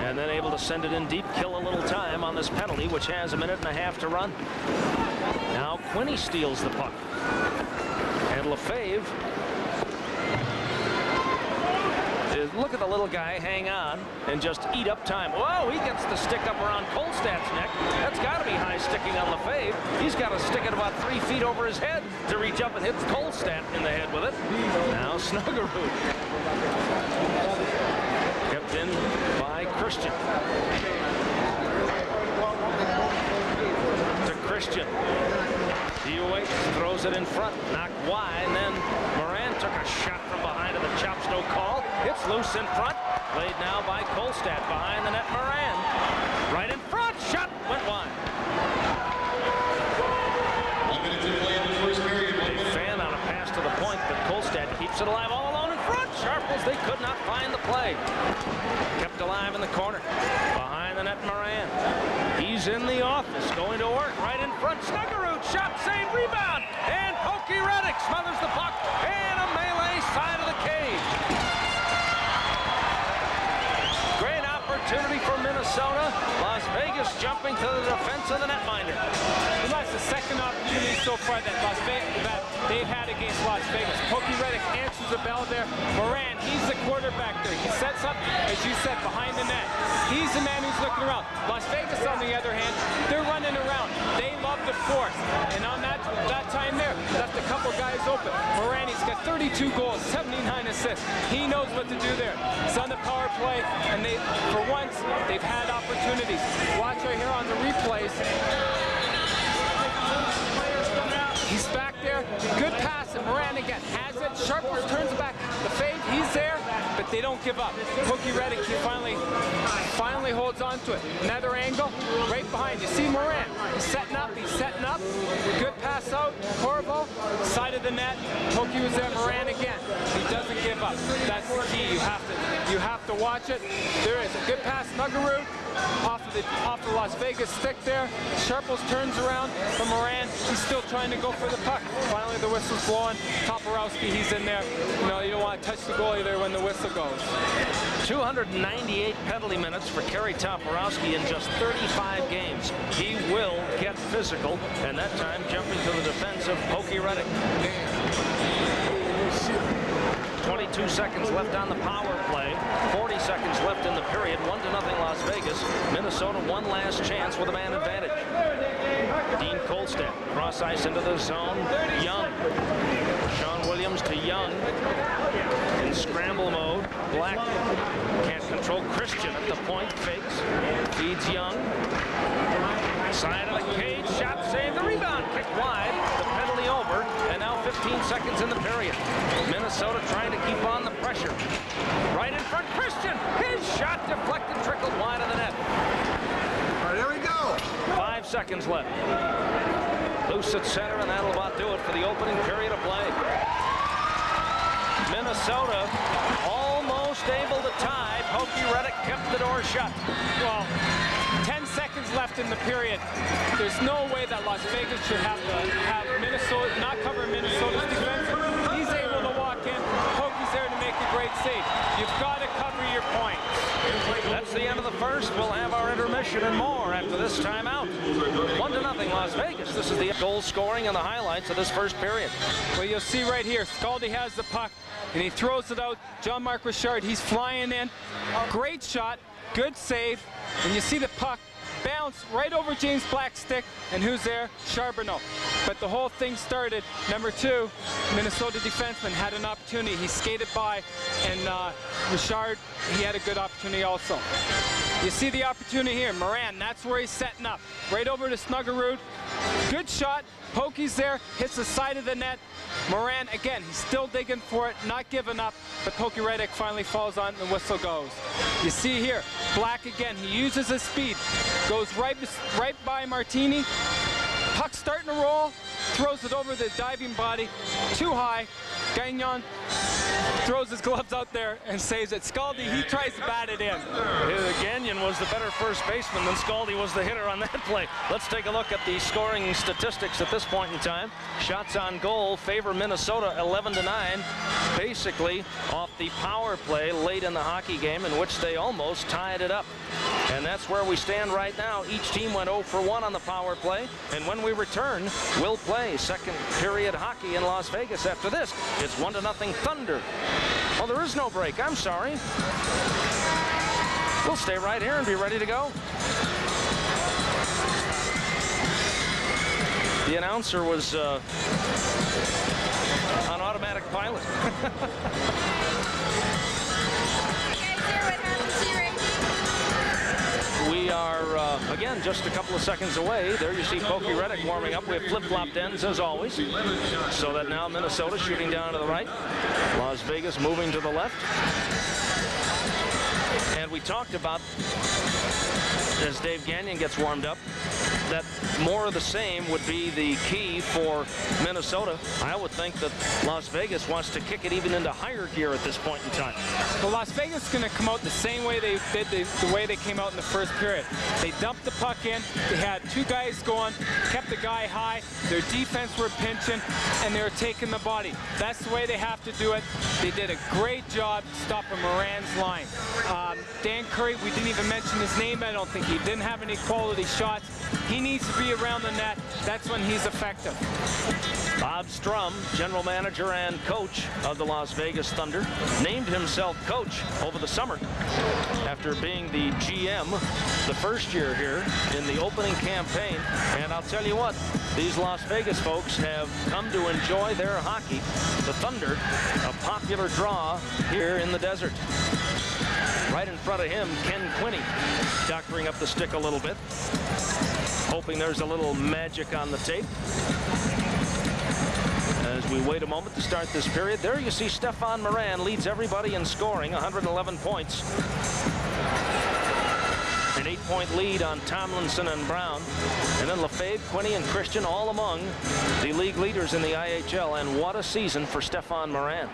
and then able to send it in deep, kill a little time on this penalty, which has a minute and a half to run. Now Quinney steals the puck, and Lefebvre look at the little guy hang on and just eat up time. Whoa, he gets the stick up around Kolstad's neck. That's got to be high sticking on the fade. He's got to stick it about 3 feet over his head to reach up and hit Kolstad in the head with it. Now Snuggerud. Kept in by Christian. To Christian. He waits, throws it in front, knocked wide, and then Moran took a shot from behind of the chops, no call. It's loose in front, played now by Kolstad. Behind the net, Moran. Right in front, shot, went wide. A fan on a pass to the point, but Kolstad keeps it alive all alone in front. Sharples, they could not find the play. Kept alive in the corner. Behind the net, Moran. He's in the office, going to work right in front. Snuggerud, shot, save, rebound, and Pokey Reddick smothers the puck, and a melee side of the cage. Great opportunity for Minnesota. Las Vegas jumping to the defense of the netminder. Well, that's the second opportunity so far that they've had against Las Vegas. Pokey Reddick answers the bell there. Moran, he's the quarterback there. He sets up, as you said, behind the net. He's the man who's looking around. Las Vegas, on the other hand, they're running around. They love to force. And on that time there, left a couple guys open. Moran, he's got 32 goals, 79 assists. He knows what to do there. It's on the power play, and for once, they've had opportunities. Watch right here on the replays. He's back there. Good pass, and Moran again has it. Sharples turns back. The fade, he's there, but they don't give up. Pokey Reddick, he finally holds on to it. Another angle, right behind. You see Moran. He's setting up. Good pass out. Corvo, side of the net. Pokey was there. Moran again. He doesn't give up. That's the key. You have to watch it. There is a good pass. Snuggerud off the Las Vegas stick there. Sharples turns around for Moran. He's still trying to go for the puck. Finally, the whistle's blowing. Toporowski, he's in there. You know, you don't want to touch the goalie there when the whistle goes. 298 penalty minutes for Kerry Toporowski in just 35 games. He will get physical, and that time jumping to the defense of Pokey Reddick. 22 seconds left on the power play. 40 seconds left in the period. 1-0 Las Vegas. Minnesota one last chance with a man advantage. Dean Kolstad cross ice into the zone. Young. Sean Williams to Young. In scramble mode. Black can't control Christian at the point. Fakes. Feeds Young. Side of the cage. Shot saved. The rebound kicked wide. The penalty over. And now 15 seconds in the period. Minnesota trying to keep on the pressure. Right in front, Christian. His shot deflected, trickled wide of the net. All right, here we go. 5 seconds left. Loose at center, and that'll about do it for the opening period of play. Minnesota almost able to tie. Pokey Reddick kept the door shut. Well, 10 seconds left in the period. There's no way that Las Vegas should have Minnesota, not cover Minnesota's defense. He's able to walk in. Pokey's there to make a great save. You've got to cover your points. That's the end of the first. We'll have our intermission and more after this timeout. 1-0 Las Vegas. This is the goal scoring and the highlights of this first period. Well, you'll see right here, Scaldi has the puck, and he throws it out. Jean-Marc Richard, he's flying in. Great shot, good save, and you see the puck bounce right over James Black's stick, and who's there? Charbonneau. But the whole thing started, number 2, Minnesota defenseman had an opportunity. He skated by, and Richard, he had a good opportunity also. You see the opportunity here. Moran, that's where he's setting up. Right over to Snuggerud. Good shot. Pokey's there, hits the side of the net. Moran, again, he's still digging for it, not giving up, but Pokey Reddick finally falls on, and the whistle goes. You see here, Black again, he uses his speed, goes right by Martini. Puck starting to roll, throws it over the diving body, too high. Gagnon throws his gloves out there and saves it. Scaldi, he tries to bat it in. Gagnon was the better first baseman than Scaldi was the hitter on that play. Let's take a look at the scoring statistics at this point in time. Shots on goal favor Minnesota 11-9, basically off the power play late in the hockey game in which they almost tied it up. And that's where we stand right now. Each team went 0 for 1 on the power play. And when we return, we'll play second period hockey in Las Vegas. After this, it's 1-0 Thunder. Oh, there is no break. I'm sorry. We'll stay right here and be ready to go. The announcer was on automatic pilot. We are, again, just a couple of seconds away. There you see Pokey Reddick warming up. We have flip-flopped ends, as always. So that now Minnesota shooting down to the right. Las Vegas moving to the left. And we talked about, as Dave Gagnon gets warmed up, that more of the same would be the key for Minnesota. I would think that Las Vegas wants to kick it even into higher gear at this point in time. Well, Las Vegas is going to come out the same way they did the way they came out in the first period. They dumped the puck in. They had two guys going, kept the guy high. Their defense were pinching, and they were taking the body. That's the way they have to do it. They did a great job stopping Moran's line. Dan Curry, we didn't even mention his name, I don't think. He didn't have any quality shots. He needs to be around the net. That's when he's effective. Bob Strum, general manager and coach of the Las Vegas Thunder, named himself coach over the summer after being the GM the first year here in the opening campaign. And I'll tell you what, these Las Vegas folks have come to enjoy their hockey. The Thunder, a popular draw here in the desert. Right in front of him, Ken Quinney, doctoring up the stick a little bit, hoping there's a little magic on the tape. As we wait a moment to start this period, there you see Stefan Moran leads everybody in scoring, 111 points. An 8-point lead on Tomlinson and Brown. And then Lefebvre, Quinney, and Christian all among the league leaders in the IHL. And what a season for Stefan Moran.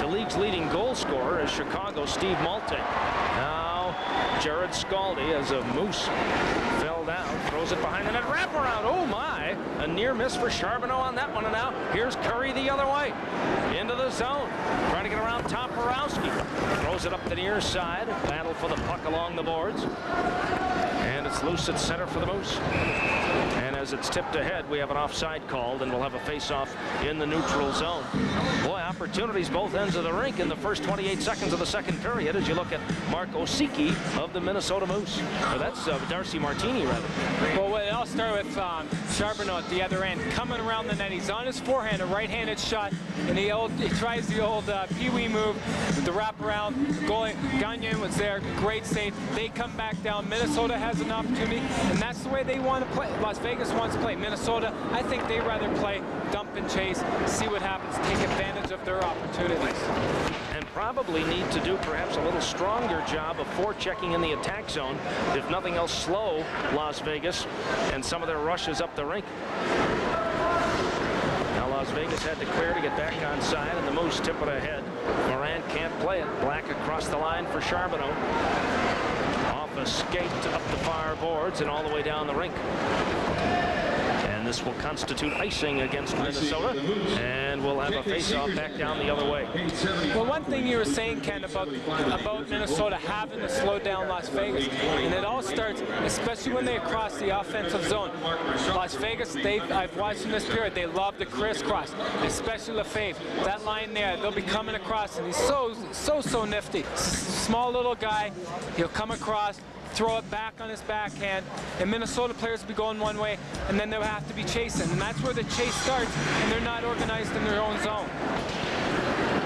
The league's leading goal scorer is Chicago's Steve Malte. Now Jared Scaldi, as a Moose fell down, throws it behind the net, wraparound. Oh my, a near miss for Charbonneau on that one. And now here's Curry the other way into the zone, trying to get around Toporowski. Throws it up the near side, battle for the puck along the boards, and it's loose at center for the Moose. And as it's tipped ahead, we have an offside called, and we'll have a face-off in the neutral zone. Boy, opportunities both ends of the rink in the first 28 seconds of the second period as you look at Mark Osiki of the Minnesota Moose. Or that's Darcy Martini, rather. Well, it all started with Charbonneau at the other end, coming around the net. He's on his forehand, a right-handed shot, and he tries the old pee-wee move with the wraparound. Goalie Gagnon was there, great save. They come back down. Minnesota has an opportunity, and that's the way they want to play. Las Vegas wants to play. Minnesota, I think they rather play dump and chase, see what happens, take advantage of their opportunities. And probably need to do perhaps a little stronger job of forechecking in the attack zone, if nothing else slow Las Vegas and some of their rushes up the rink. Now Las Vegas had to clear to get back on side, and the Moose tip it ahead. Moran can't play it. Black across the line for Charbonneau. Off a skate up the far boards and all the way down the rink. And this will constitute icing against Minnesota, and we'll have a face-off back down the other way. Well, one thing you were saying, Ken, about Minnesota having to slow down Las Vegas, and it all starts, especially when they cross the offensive zone. Las Vegas, I've watched in this period, they love the crisscross, especially Lefebvre. That line there, they'll be coming across, and he's so nifty. Small little guy, he'll come across, throw it back on his backhand, and Minnesota players will be going one way, and then they'll have to be chasing, and that's where the chase starts, and they're not organized in their own zone.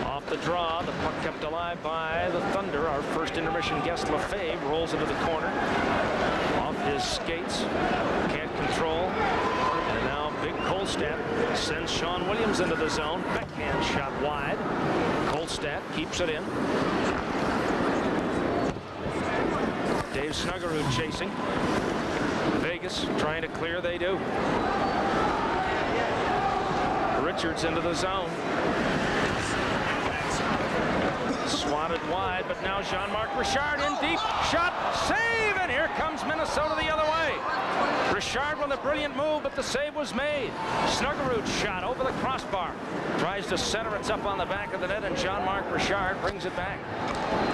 Off the draw, the puck kept alive by the Thunder. Our first intermission guest, Lefebvre, rolls into the corner. Off his skates, can't control, and now Big Kolstad sends Sean Williams into the zone. Backhand shot wide. Kolstad keeps it in. Dave Snuggerud chasing. Vegas trying to clear, they do. Richards into the zone. Swatted wide, but now Jean-Marc Richard in deep. Shot, save, and here comes Minnesota the other way. Richard with a brilliant move, but the save was made. Snuggerud shot over the crossbar. Tries to center, it's up on the back of the net, and Jean-Marc Richard brings it back.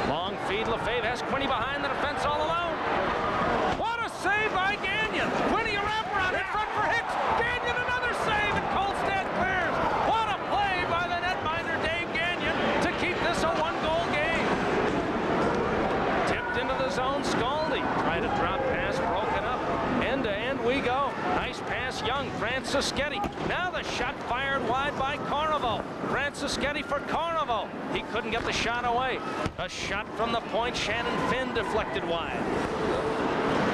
Long feed, Lefebvre has Quinney behind the defense all alone. What a save by Gagnon! Quinney a wraparound in front for Hicks. Gagnon another save, and Kolstad clears. What a play by the netminder Dave Gagnon to keep this a one-goal game. Tipped into the zone, Scaldi tried to drop pass, broken up. End to end we go. Nice pass, Young. Francischetti. Now the shot fired wide by Carnival. Francischetti for Carnival. He couldn't get the shot away. A shot from the point. Shannon Finn deflected wide.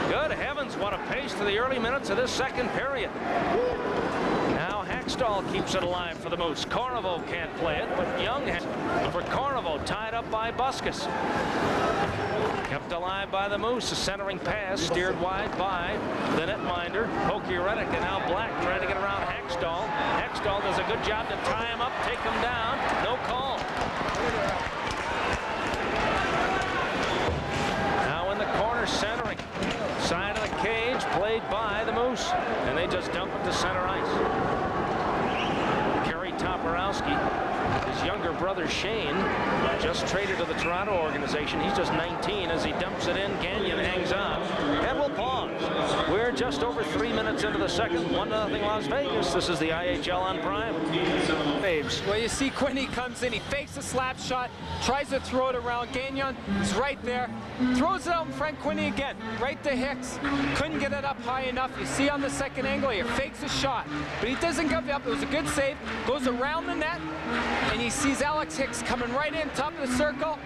Good heavens, what a pace to the early minutes of this second period. Now Hackstall keeps it alive for the Moose. Carnival can't play it, but Young has for Carnival, tied up by Busquets. Kept alive by the Moose. A centering pass steered wide by the netminder, Pokieretic, and now Black trying to get around Hackstall. Hackstall does a good job to tie him up, take him down. No call. Now in the corner, centering. Side of the cage, played by the Moose, and they just dump it to center ice. Kerry Toporowski, his younger brother Shane, just traded to the Toronto organization. He's just 19 as he dumps it in. Gagnon hangs on, and we'll pause. We're just over 3 minutes into the second. 1-0 Las Vegas. This is the IHL on Prime. Babes. Well, you see Quinney comes in, he fakes a slap shot, tries to throw it around. Gagnon is right there, throws it out in front. Quinney again, right to Hicks. Couldn't get it up high enough. You see on the second angle here, fakes a shot, but he doesn't give up. It was a good save, goes around the net, and he sees Alex Hicks coming right in, top of the circle.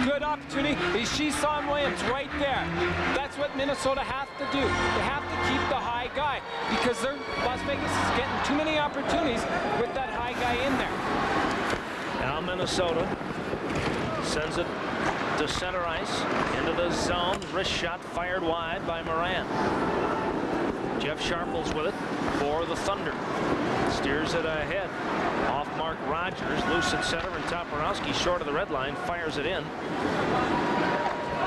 Good opportunity. He sees Sean Williams right there. That's what Minnesota has to do. They have to keep the high guy because Las Vegas is getting too many opportunities with that high guy in there. Now Minnesota sends it to center ice into the zone. Wrist shot fired wide by Moran. Jeff Sharples with it for the Thunder. Steers it ahead. Off Mark Rogers, loose at center, and Toporowski short of the red line, fires it in.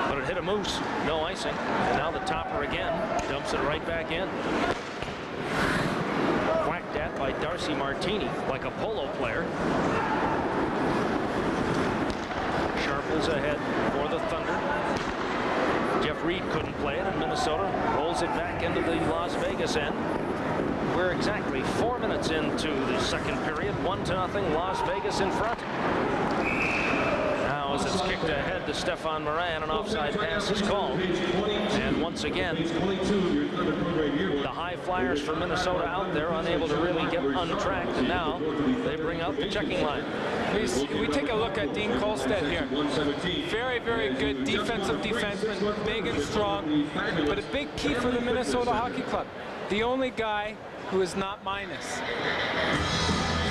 But it hit a Moose, no icing. And now the Topper again, dumps it right back in. Whacked at by Darcy Martini, like a polo player. Sharples ahead for the Thunder. Jeff Reed couldn't play it, and Minnesota rolls it back into the Las Vegas end. We're exactly 4 minutes into the second period. 1-0 Las Vegas in front. Now as it's kicked ahead to Stefan Moran, an offside pass is called. And once again, the high flyers for Minnesota out there, unable to really get untracked. And now they bring out the checking line. We take a look at Dean Kolstad here. Very, very good defensive defenseman, big and strong, but a big key for the Minnesota Hockey Club. The only guy who is not minus.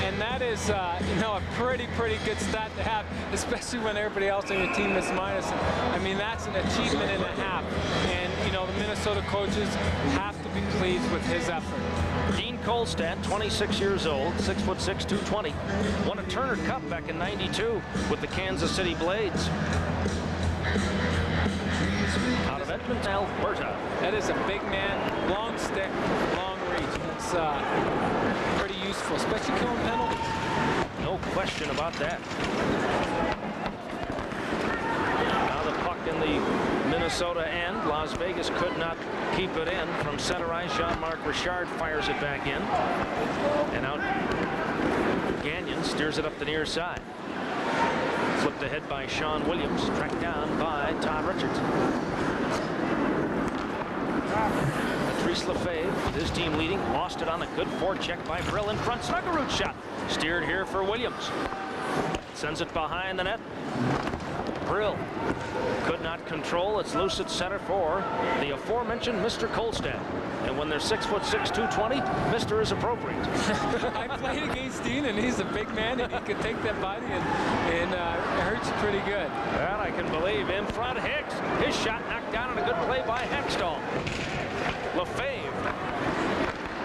And that is, you know, a pretty good stat to have, especially when everybody else on your team is minus. I mean, that's an achievement and a half. And, you know, the Minnesota coaches have to be pleased with his effort. Dean Kolstad, 26 years old, 6'6", 220. Won a Turner Cup back in '92 with the Kansas City Blades. Out of Edmonton, Alberta. That is a big man, long stick, long reach. It's pretty useful, especially killing penalties. No question about that. Now the puck in the Minnesota end. Las Vegas could not keep it in from center ice. Jean-Marc Richard fires it back in. And out Gagnon steers it up the near side. Flipped ahead by Sean Williams. Tracked down by Todd Richards. Patrice Lefebvre, with his team leading, lost it on a good forecheck by Brill in front. Snuggerud shot. Steered here for Williams. Sends it behind the net. Brill could not control. It's loose at center for the aforementioned Mr. Kolstad. And when they're 6'6", 220, Mr. is appropriate. I played against Dean, and he's a big man, and he can take that body, and it hurts pretty good. That I can believe. In front, Hicks. His shot knocked down on a good play by Hextall. Lefebvre.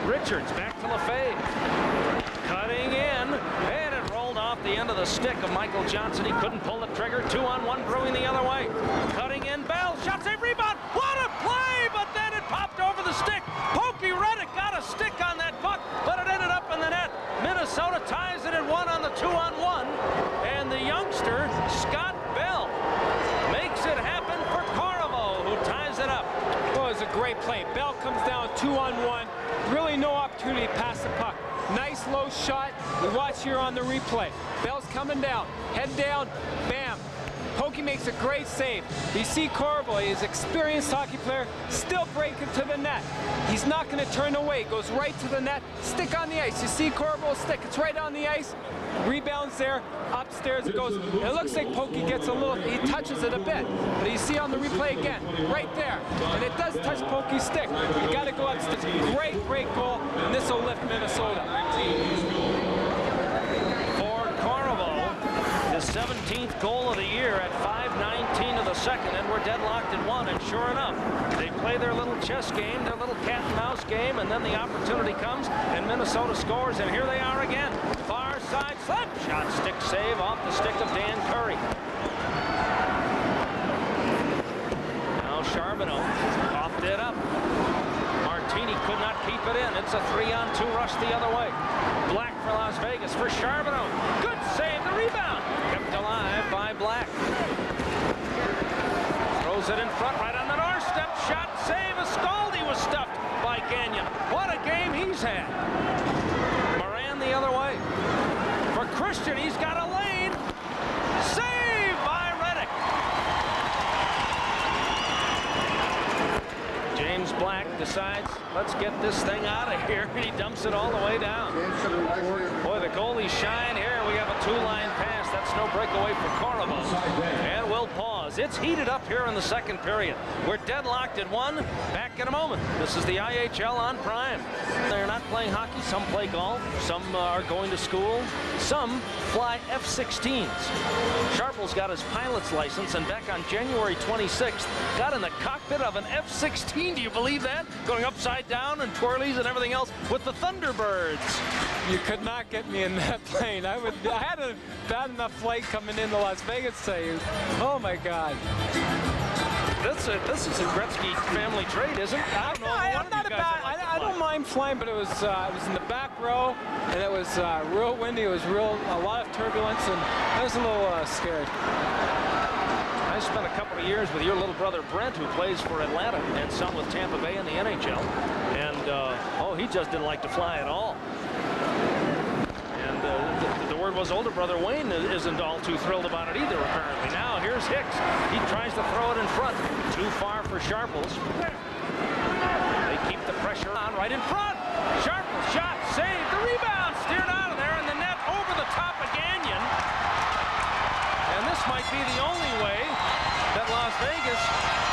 Richards back to Lefebvre. Cutting in, and it rolled off the end of the stick of Michael Johnson. He couldn't pull the trigger. 2-on-1 brewing the other way. Cutting in, Bell. Shot save, rebound. What a play! But then it popped over the stick. Poke play. Bell comes down 2-on-1. Really no opportunity to pass the puck. Nice low shot. We watch here on the replay. Bell's coming down. Head down. Bam. Pokey makes a great save. You see Corbo, he's an experienced hockey player, still breaking to the net. He's not going to turn away. Goes right to the net. Stick on the ice. You see Corbo's stick. It's right on the ice. Rebounds there. Upstairs it goes. It looks like Pokey gets a little, he touches it a bit. But you see on the replay again, right there. And it does touch Pokey's stick. You got to go upstairs. Great, great goal. And this will lift Minnesota. For Corvo, his 17th goal of the year at 5:19 of the second, and we're deadlocked at 1. And sure enough, they play their little chess game, their little cat and mouse game, and then the opportunity comes, and Minnesota scores, and here they are again. Far side slap shot, stick save off the stick of Dan Curry. Now Charbonneau coughed it up. Martini could not keep it in. It's a 3-on-2 rush the other way. Black for Las Vegas for Charbonneau. Good save, the rebound. Kept alive by Black. Throws it in front, right on the doorstep. Shot, save. Ascaldi was stuffed by Gagnon. What a game he's had. Moran the other way. For Christian, he's got a lane. Save by Reddick. James Black decides, let's get this thing out of here. And he dumps it all the way down. Boy, the goalie's shine here. We have a two-line pass. That's no breakaway for Corvo. And we'll pause. It's heated up here in the second period. We're deadlocked at 1. Back in a moment. This is the IHL on Prime. They're not playing hockey. Some play golf. Some are going to school. Some fly F-16s. Sharple's got his pilot's license, and back on January 26th, got in the cockpit of an F-16. Do you believe that? Going upside down and twirlies and everything else with the Thunderbirds. You could not get me in that plane. I had a bad enough flight coming into Las Vegas today. Oh my God. This is a Gretzky family trait, isn't it? I don't mind flying, but it was in the back row, and it was real windy. It was a lot of turbulence, and I was a little scared. I spent a couple of years with your little brother Brent, who plays for Atlanta, and some with Tampa Bay in the NHL. And he just didn't like to fly at all. And the word was older brother Wayne isn't all too thrilled about it either, apparently. Now here's Hicks. He tries to throw it in front. Too far for Sharples. They keep the pressure on right in front. Sharples shot, saved, the rebound, steered out of there, and the net over the top of Gagnon. And this might be the only way that Las Vegas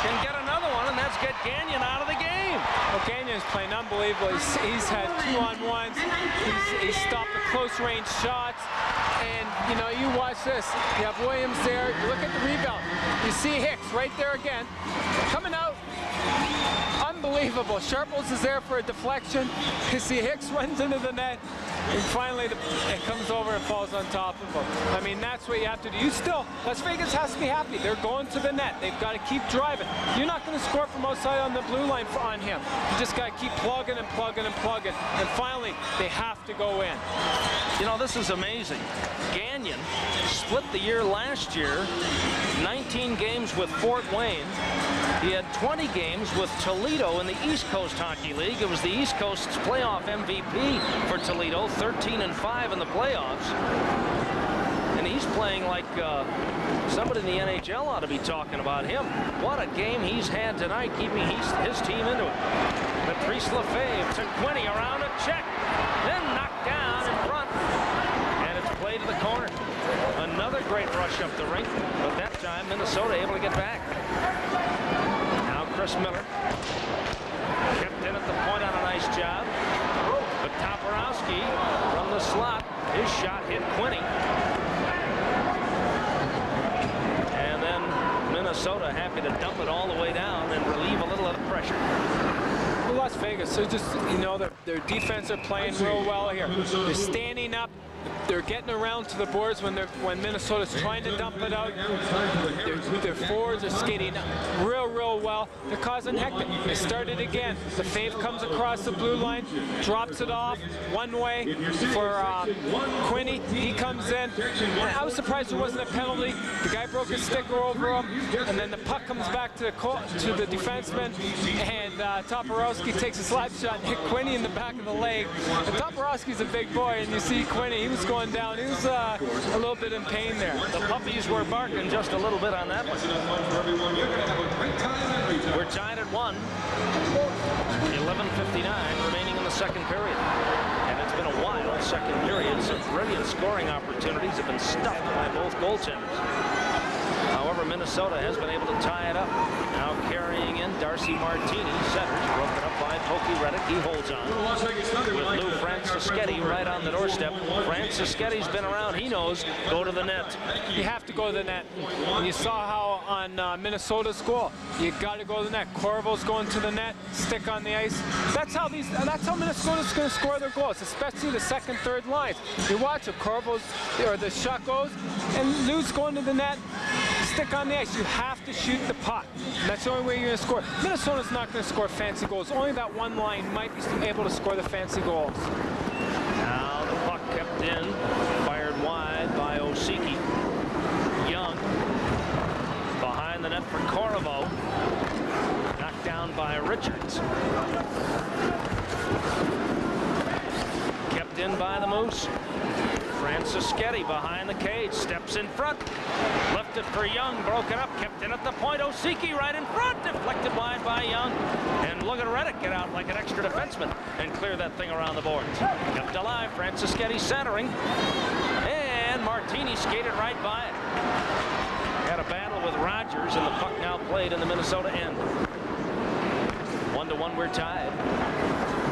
can get another one, and that's get Gagnon out of the game. Well, Gagnon's playing unbelievable. He's had 2-on-1s. He's stopped the close-range shots. And, you know, you watch this. You have Williams there. You look at the rebound. You see Hicks right there again. Coming out. Unbelievable. Sharples is there for a deflection. You see Hicks runs into the net. And finally, it comes over and falls on top of him. I mean, that's what you have to do. Las Vegas has to be happy. They're going to the net. They've got to keep driving. You're not going to score from outside on the blue line on him. You just got to keep plugging and plugging and plugging. And finally, they have to go in. You know, this is amazing. Gagnon split the year last year, 19 games with Fort Wayne. He had 20 games with Toledo in the East Coast Hockey League. It was the East Coast's playoff MVP for Toledo, 13-5 in the playoffs. And he's playing like somebody in the NHL ought to be talking about him. What a game he's had tonight, keeping his team into it. Patrice Lefebvre to Quinney around a check, then knocked down in front. And it's played to the corner. Another great rush up the rink, but that time Minnesota able to get back. Now Chris Miller kept in at the point on a nice job. But Toporowski from the slot, his shot hit Quinney. And then Minnesota happy to dump it all the way down and relieve a little of the pressure. Las Vegas, they're just, you know, their defense are playing real well here. They're standing up. they're getting around to the boards when Minnesota's trying to dump it out. Their forwards are skating real well. They're causing hectic. They started again. The fave comes across the blue line, drops it off one way for Quinney. He comes in. I was surprised there wasn't a penalty. The guy broke his sticker over him, and then the puck comes back to the defenseman, and Toporowski takes a slap shot and hit Quinney in the back of the leg. And Toporowski's a big boy, and you see Quinney, he was going down. He was a little bit in pain there. The puppies were barking just a little bit on that one. We're tied at 1. 11:59 remaining in the second period. And it's been a wild second period. Some brilliant scoring opportunities have been stuffed by both goaltenders. However, Minnesota has been able to tie it up. Now carrying in Darcy Martini, centers, broken up by Pokey Reddick. He holds on with Lou Francischetti right on the doorstep. Francischetti's been around. He knows, go to the net. You have to go to the net. And you saw how on Minnesota's goal, you got to go to the net. Corvo's going to the net, stick on the ice. That's how Minnesota's going to score their goals, especially the second, third lines. You watch it, Corvo's, or the shot goes, and Lou's going to the net. Stick on the ice. You have to shoot the puck. That's the only way you're going to score. Minnesota's not going to score fancy goals. Only that one line might be able to score the fancy goals. Now the puck kept in, fired wide by Osiki. Young behind the net for Corvo. Knocked down by Richards. Kept in by the Moose. Francischetti behind the cage, steps in front, lifted for Young, broken up, kept in at the point. Osiki right in front, deflected wide by Young. And look at Reddick get out like an extra defenseman and clear that thing around the boards. Kept alive, Francischetti centering, and Martini skated right by it. Had a battle with Rogers, and the puck now played in the Minnesota end. 1-1, we're tied.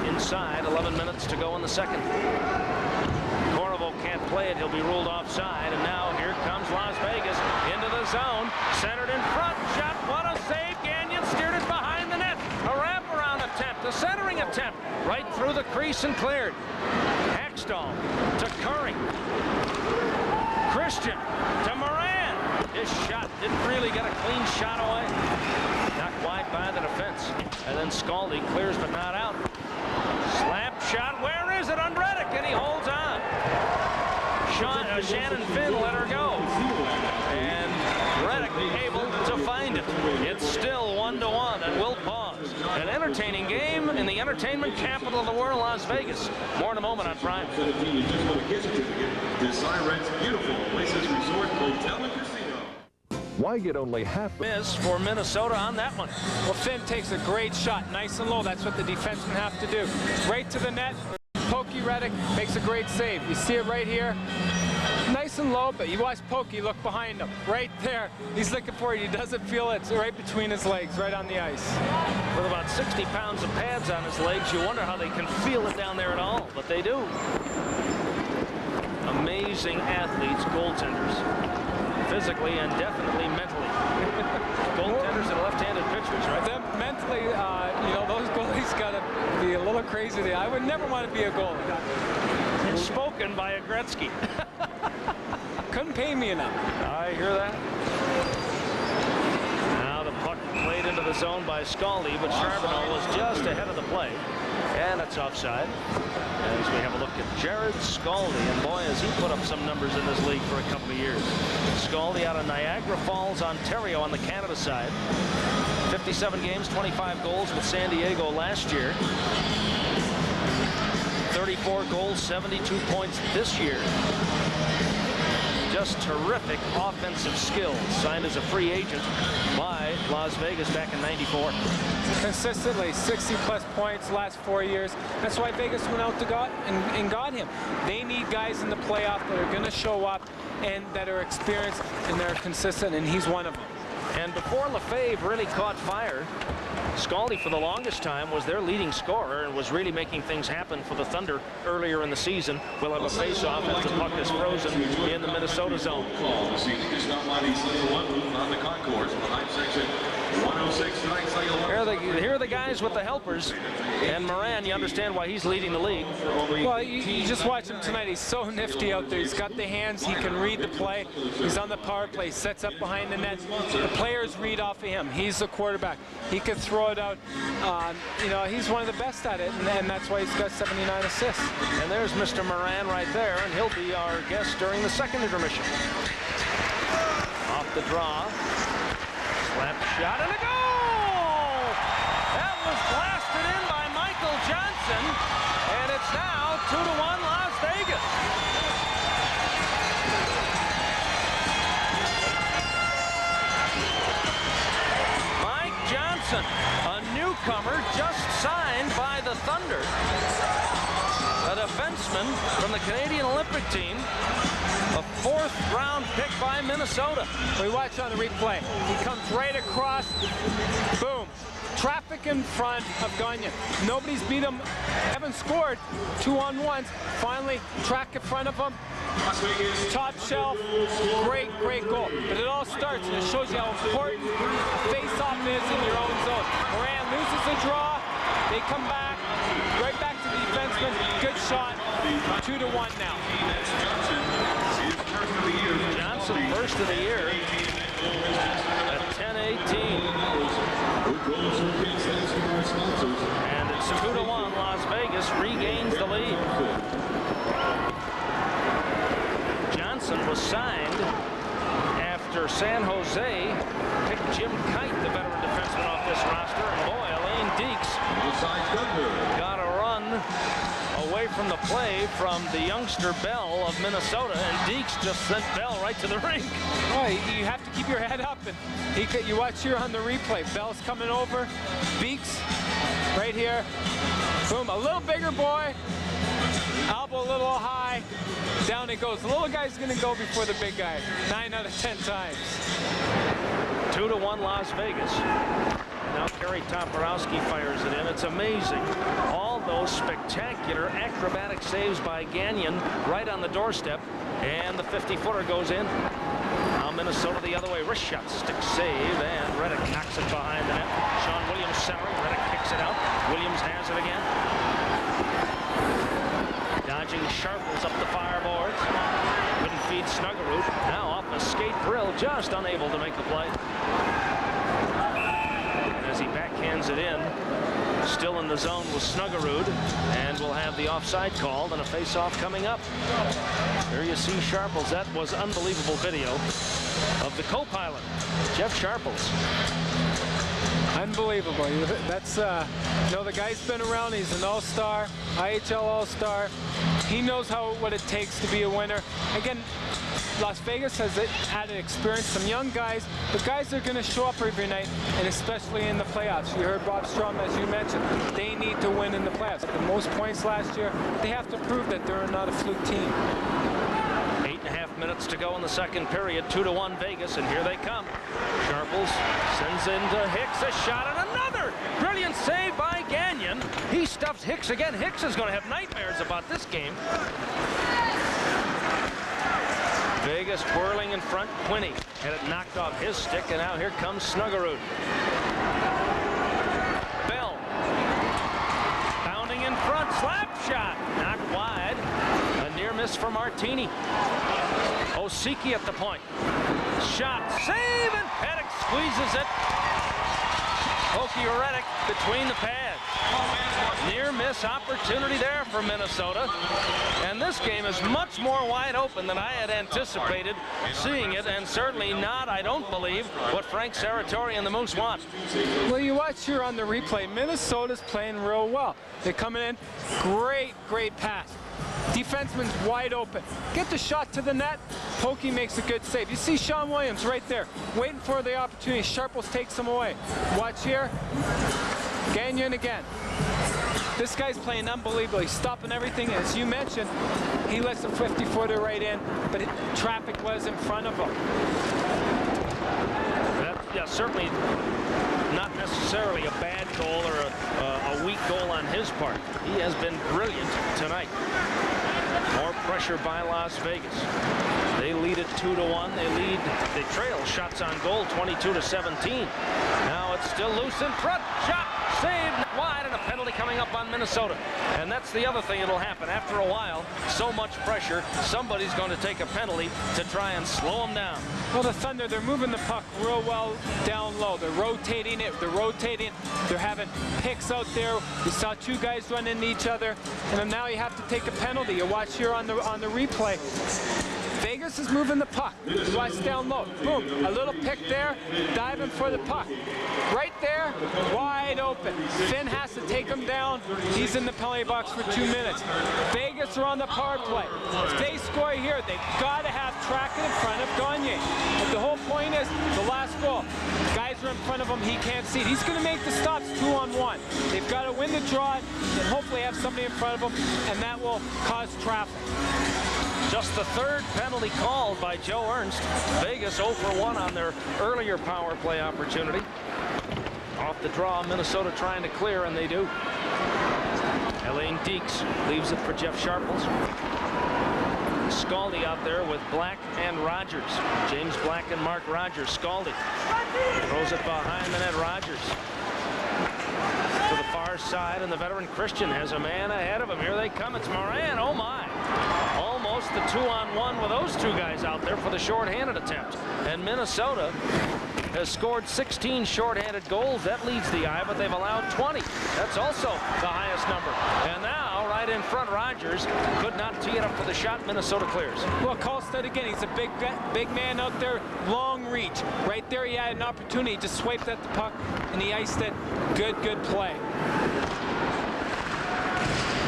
Inside, 11 minutes to go in the second. Corvo can't play it. He'll be ruled offside. And now here comes Las Vegas into the zone. Centered in front. Shot. What a save. Gagnon steered it behind the net. A wraparound attempt. A centering attempt. Right through the crease and cleared. Hackstall to Curry. Christian to Moran. His shot didn't really get a clean shot away. Knocked wide by the defense. And then Scaldi clears but not out. Slap shot. Where is it on Reddick? And he holds on. Shannon Finn let her go. And Reddick able to find it. It's still 1-1, and we'll pause. An entertaining game in the entertainment capital of the world, Las Vegas. More in a moment on Prime. Why get only half? Miss for Minnesota on that one. Well, Finn takes a great shot, nice and low. That's what the defensemen have to do. Right to the net. Pokey Reddick makes a great save. You see it right here. Nice and low, but you watch Pokey look behind him. Right there. He's looking for it. He doesn't feel it. It's right between his legs, right on the ice. With about 60 pounds of pads on his legs, you wonder how they can feel it down there at all, but they do. Amazing athletes, goaltenders. Physically and definitely mentally. Goaltenders and left-handed pitchers, right? Them mentally, you know, those goalies got to be a little crazy. I would never want to be a goalie. Spoken by a Gretzky. Couldn't pay me enough. I hear that. Now the puck played into the zone by Scaldi, but Charbonneau was just ahead of the play. And it's offside. As we have a look at Jared Scaldi, and boy, has he put up some numbers in this league for a couple of years. Scaldi out of Niagara Falls, Ontario on the Canada side. 57 games, 25 goals with San Diego last year. 34 goals, 72 points this year. Just terrific offensive skills. Signed as a free agent by Las Vegas back in '94. Consistently 60-plus points last 4 years. That's why Vegas went out to got him. They need guys in the playoff that are going to show up and that are experienced and they're consistent, and he's one of them. And before Lefebvre really caught fire, Scaldi for the longest time was their leading scorer and was really making things happen for the Thunder earlier in the season. We'll have a face-off as the puck is frozen in the Minnesota zone. Here are the guys with the helpers. And Moran, you understand why he's leading the league. Well, you just watch him tonight. He's so nifty out there. He's got the hands. He can read the play. He's on the power play. Sets up behind the net. The players read off of him. He's the quarterback. He can throw it out. You know, he's one of the best at it, and that's why he's got 79 assists. And there's Mr. Moran right there, and he'll be our guest during the second intermission. Off the draw. Slap shot and a goal! That was blasted in by Michael Johnson, and it's now 2-1 Las Vegas. Mike Johnson, a newcomer just signed by the Thunder. A defenseman from the Canadian Olympic team, a 4th-round pick by Minnesota. We watch on the replay. He comes right across, boom. Traffic in front of Gagnon. Nobody's beat him. Haven't scored 2-on-1s. Finally, track in front of him. Top shelf. Great, great goal. But it all starts, and it shows you how important face-off is in your own zone. Moran loses the draw. They come back. Right back to the defenseman. Good shot. 2-1 now. Johnson, first of the year at 10-18. And it's 2-1. Las Vegas regains the lead. Johnson was signed after San Jose picked Jim Kite, the veteran defenseman, off this roster. And boy, Elaine Deeks got a run away from the play from the youngster Bell of Minnesota, and Deeks just sent Bell right to the rink. Oh, you have to keep your head up, and you watch here on the replay. Bell's coming over, Beeks right here, boom, a little bigger boy, elbow a little high, down it goes. The little guy's gonna go before the big guy, 9 out of 10 times. 2-1 Las Vegas. Now Kerry Toporowski fires it in. It's amazing. All those spectacular acrobatic saves by Gagnon right on the doorstep. And the 50-footer goes in. Now Minnesota the other way. Wrist shot, stick save, and Reddick knocks it behind the net. Sean Williams centering. Reddick kicks it out. Williams has it again. Dodging Sharples up the fireboards. Couldn't feed Snuggerud. Now off the skate drill, just unable to make the play. As he backhands it in, still in the zone with Snuggerud, and we'll have the offside called and a face-off coming up. There you see Sharples. That was unbelievable video of the co-pilot, Jeff Sharples. Unbelievable. That's, you know, the guy's been around. He's an all-star, IHL all-star. He knows what it takes to be a winner. Again, Las Vegas has added experience, some young guys, but guys are going to show up every night, and especially in the playoffs. You heard Bob Strom, as you mentioned, they need to win in the playoffs. The most points last year, they have to prove that they're not a fluke team. 8.5 minutes to go in the second period. 2-1 Vegas, and here they come. Sharples sends into Hicks, a shot, and another brilliant save by Gagnon. He stuffs Hicks again. Hicks is going to have nightmares about this game. Vegas twirling in front. Quinney had it knocked off his stick, and now here comes Snuggerud. Bell pounding in front, slap shot, knocked wide. A near miss for Martini. Osiki at the point. Shot, save, and Pettick squeezes it. Oki Reddick between the pads. Near miss opportunity there for Minnesota. And this game is much more wide open than I had anticipated seeing it, and certainly not, I don't believe, what Frank Serratori and the Moose want. Well, you watch here on the replay, Minnesota's playing real well. They're coming in, great pass. Defenseman's wide open. Get the shot to the net. Pokey makes a good save. You see Sean Williams right there, waiting for the opportunity. Sharples takes him away. Watch here. Gagnon again. This guy's playing unbelievably. He's stopping everything. As you mentioned, he lets the 50-footer right in, but traffic was in front of him. Yeah, certainly not necessarily a bad goal or a weak goal on his part. He has been brilliant tonight. More pressure by Las Vegas. They lead it 2-1. They trail shots on goal 22-17. Now it's still loose in front. Shot saved wide, and a penalty coming up on Minnesota. And that's the other thing that'll happen. After a while, so much pressure, somebody's going to take a penalty to try and slow them down. Well, the Thunder, they're moving the puck real well down low. They're rotating it. They're rotating. They're having picks out there. We saw two guys run into each other, and then now you have to take a penalty. You watch here on the replay. Vegas is moving the puck. You watch down low. Boom. A little pick there. Diving for the puck. Right there. Wide open. Finn has to take him down. He's in the penalty box for 2 minutes. Vegas are on the power play. If they score here, they've got to have Trackett in front of Gagne. But the whole point is the last goal. Guys are in front of him. He can't see it. He's going to make the stops 2-on-1. They've got to win the draw and hopefully have somebody in front of them, and that will cause traffic. Just the third penalty called by Joe Ernst. Vegas 0 for 1 on their earlier power play opportunity. Off the draw, Minnesota trying to clear, and they do. Elaine Deeks leaves it for Jeff Sharples. Scaldi out there with Black and Rogers. James Black and Mark Rogers. Scaldi throws it behind the net. Rogers to the far side, and the veteran Christian has a man ahead of him. Here they come. It's Moran. Oh my. Almost the 2-on-1 with those two guys out there for the shorthanded attempt. And Minnesota has scored 16 shorthanded goals. That leads the eye, but they've allowed 20. That's also the highest number. And now, right in front, Rogers could not tee it up for the shot. Minnesota clears. Well, Karlstedt again, he's a big man out there, long reach. Right there, he had an opportunity to swipe at the puck, and he iced it. Good play.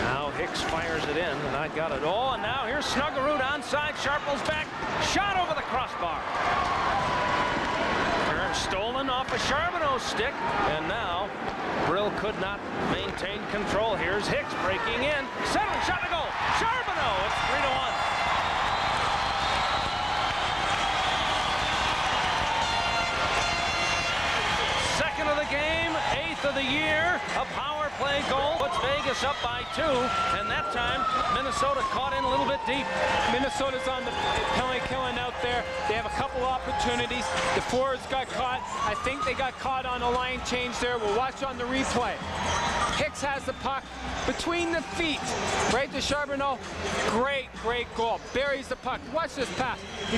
Now Hicks fires it in, and I got it. Oh, and now here's Snuggerud onside. Sharples back. Shot over the crossbar. Stolen off of Charbonneau's stick, and now Brill could not maintain control. Here's Hicks breaking in. Centering shot to goal. Charbonneau. It's 3-1. Second of the game, 8th of the year. A power play goal puts Vegas up by 2, and that time Minnesota caught in a little bit deep. Minnesota's on the penalty killing out there. They have a couple opportunities. The forwards got caught. I think they got caught on a line change there. We'll watch on the replay. Hicks has the puck between the feet. Right to Charbonneau. Great goal. Buries the puck. Watch this pass. He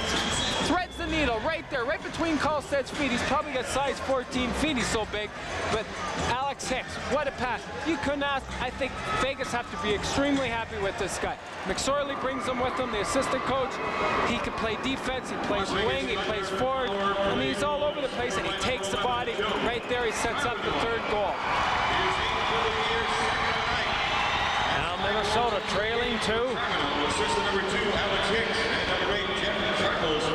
threads the needle right there, right between Karlstedt's feet. He's probably got size 14 feet. He's so big. But Alex Hicks, what a pass. You couldn't ask. I think Vegas have to be extremely happy with this guy. McSorley brings him with him, the assistant coach. He can play defense. He plays wing. He plays forward. I mean, he's all over the place, and he takes the body. Right there, he sets up the third goal. Now Minnesota trailing 2. Assistant number 2, Alex Hicks, and number 8, Jeff Sharples.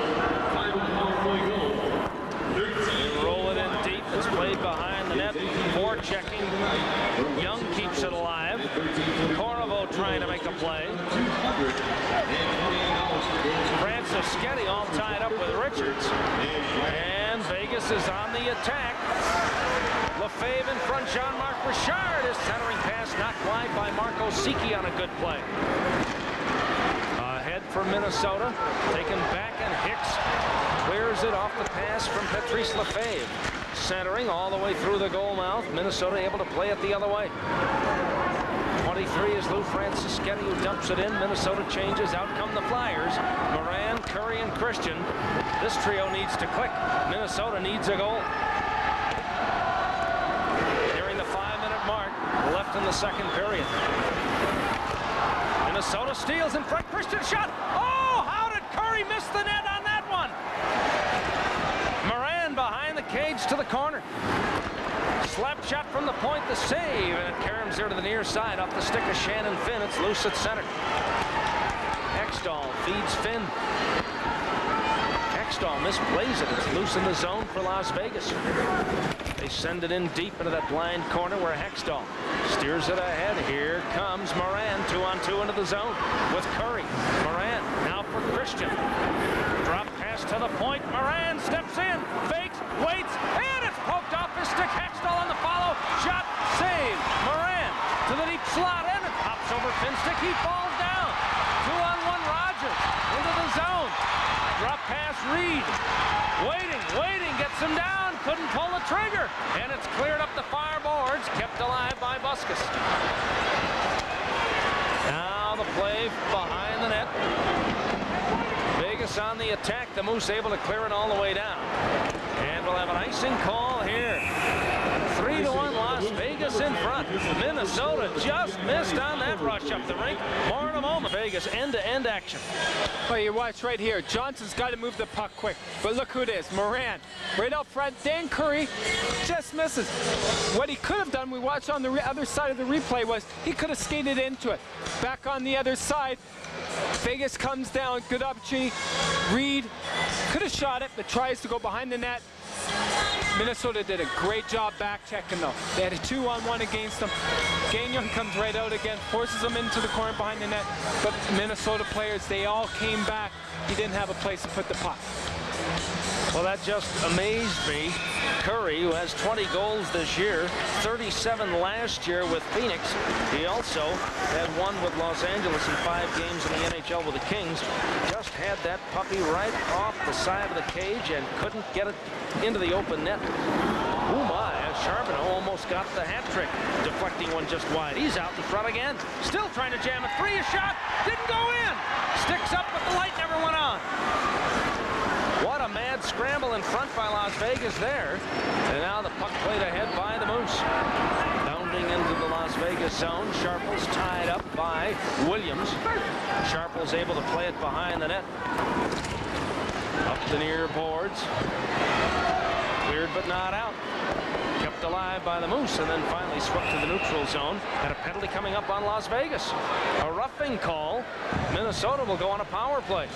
Roll it in deep. It's played behind the net. Forechecking. Young keeps it alive. Corvo trying to make a play. Francis all tied up with Richards. And Vegas is on the attack. Lefebvre in front. Jean-Marc Richard is centering pass, knocked wide by Marco Siki on a good play. Ahead for Minnesota, taken back, and Hicks clears it off the pass from Patrice Lefebvre. Centering all the way through the goal mouth. Minnesota able to play it the other way. 23 is Lou Francischetti, who dumps it in. Minnesota changes. Out come the Flyers. Moran, Curry, and Christian. This trio needs to click. Minnesota needs a goal. Nearing the 5-minute mark, left in the second period. Minnesota steals in front. Christian shot. Oh, how did Curry miss the net on that one? Moran behind the cage to the corner. Slap shot from the point, the save, and it caroms there to the near side off the stick of Shannon Finn. It's loose at center. Ekstall feeds Finn. Ekstall misplays it. It's loose in the zone for Las Vegas. They send it in deep into that blind corner where Hextall steers it ahead. Here comes Moran, 2-on-2 into the zone with Curry. Moran now for Christian. Drop pass to the point. Moran steps in, fakes, waits, and it's poked off his stick. Hextall on the follow. Shot, save. Moran to the deep slot, and it pops over Finn's stick. He falls down. 2-on-1. Rogers into the zone. Drop pass, Reed. Waiting, gets him down. Couldn't pull the trigger. And it's cleared up the far boards, kept alive by Buskus. Now the play behind the net. Vegas on the attack. The Moose able to clear it all the way down. And we'll have an icing call here. 3-1 Las Vegas in front. Minnesota just missed on that rush up the rink. More in a moment. Vegas end-to-end action. Well, you watch right here. Johnson's got to move the puck quick. But look who it is. Moran. Right out front. Dan Curry just misses. What he could have done, we watched on the other side of the replay, was he could have skated into it. Back on the other side. Vegas comes down. Good opportunity. Reed could have shot it, but tries to go behind the net. Minnesota did a great job back checking though. They had a 2-on-1 against them. Gagnon comes right out again, forces them into the corner behind the net. But Minnesota players, they all came back. He didn't have a place to put the puck. Well, that just amazed me. Curry, who has 20 goals this year, 37 last year with Phoenix. He also had one with Los Angeles in 5 games in the NHL with the Kings. Just had that puppy right off the side of the cage and couldn't get it into the open net. Oh my, Charbonneau almost got the hat trick, deflecting one just wide. He's out in front again, still trying to jam it free. A shot, didn't go in. Sticks up, but the light never went on. What a mad scramble in front by Las Vegas there. And now the puck played ahead by the Moose. Bounding into the Las Vegas zone. Sharples tied up by Williams. Sharples able to play it behind the net. Up the near boards. Cleared but not out. Kept alive by the Moose and then finally swept to the neutral zone. And a penalty coming up on Las Vegas. A roughing call. Minnesota will go on a power play.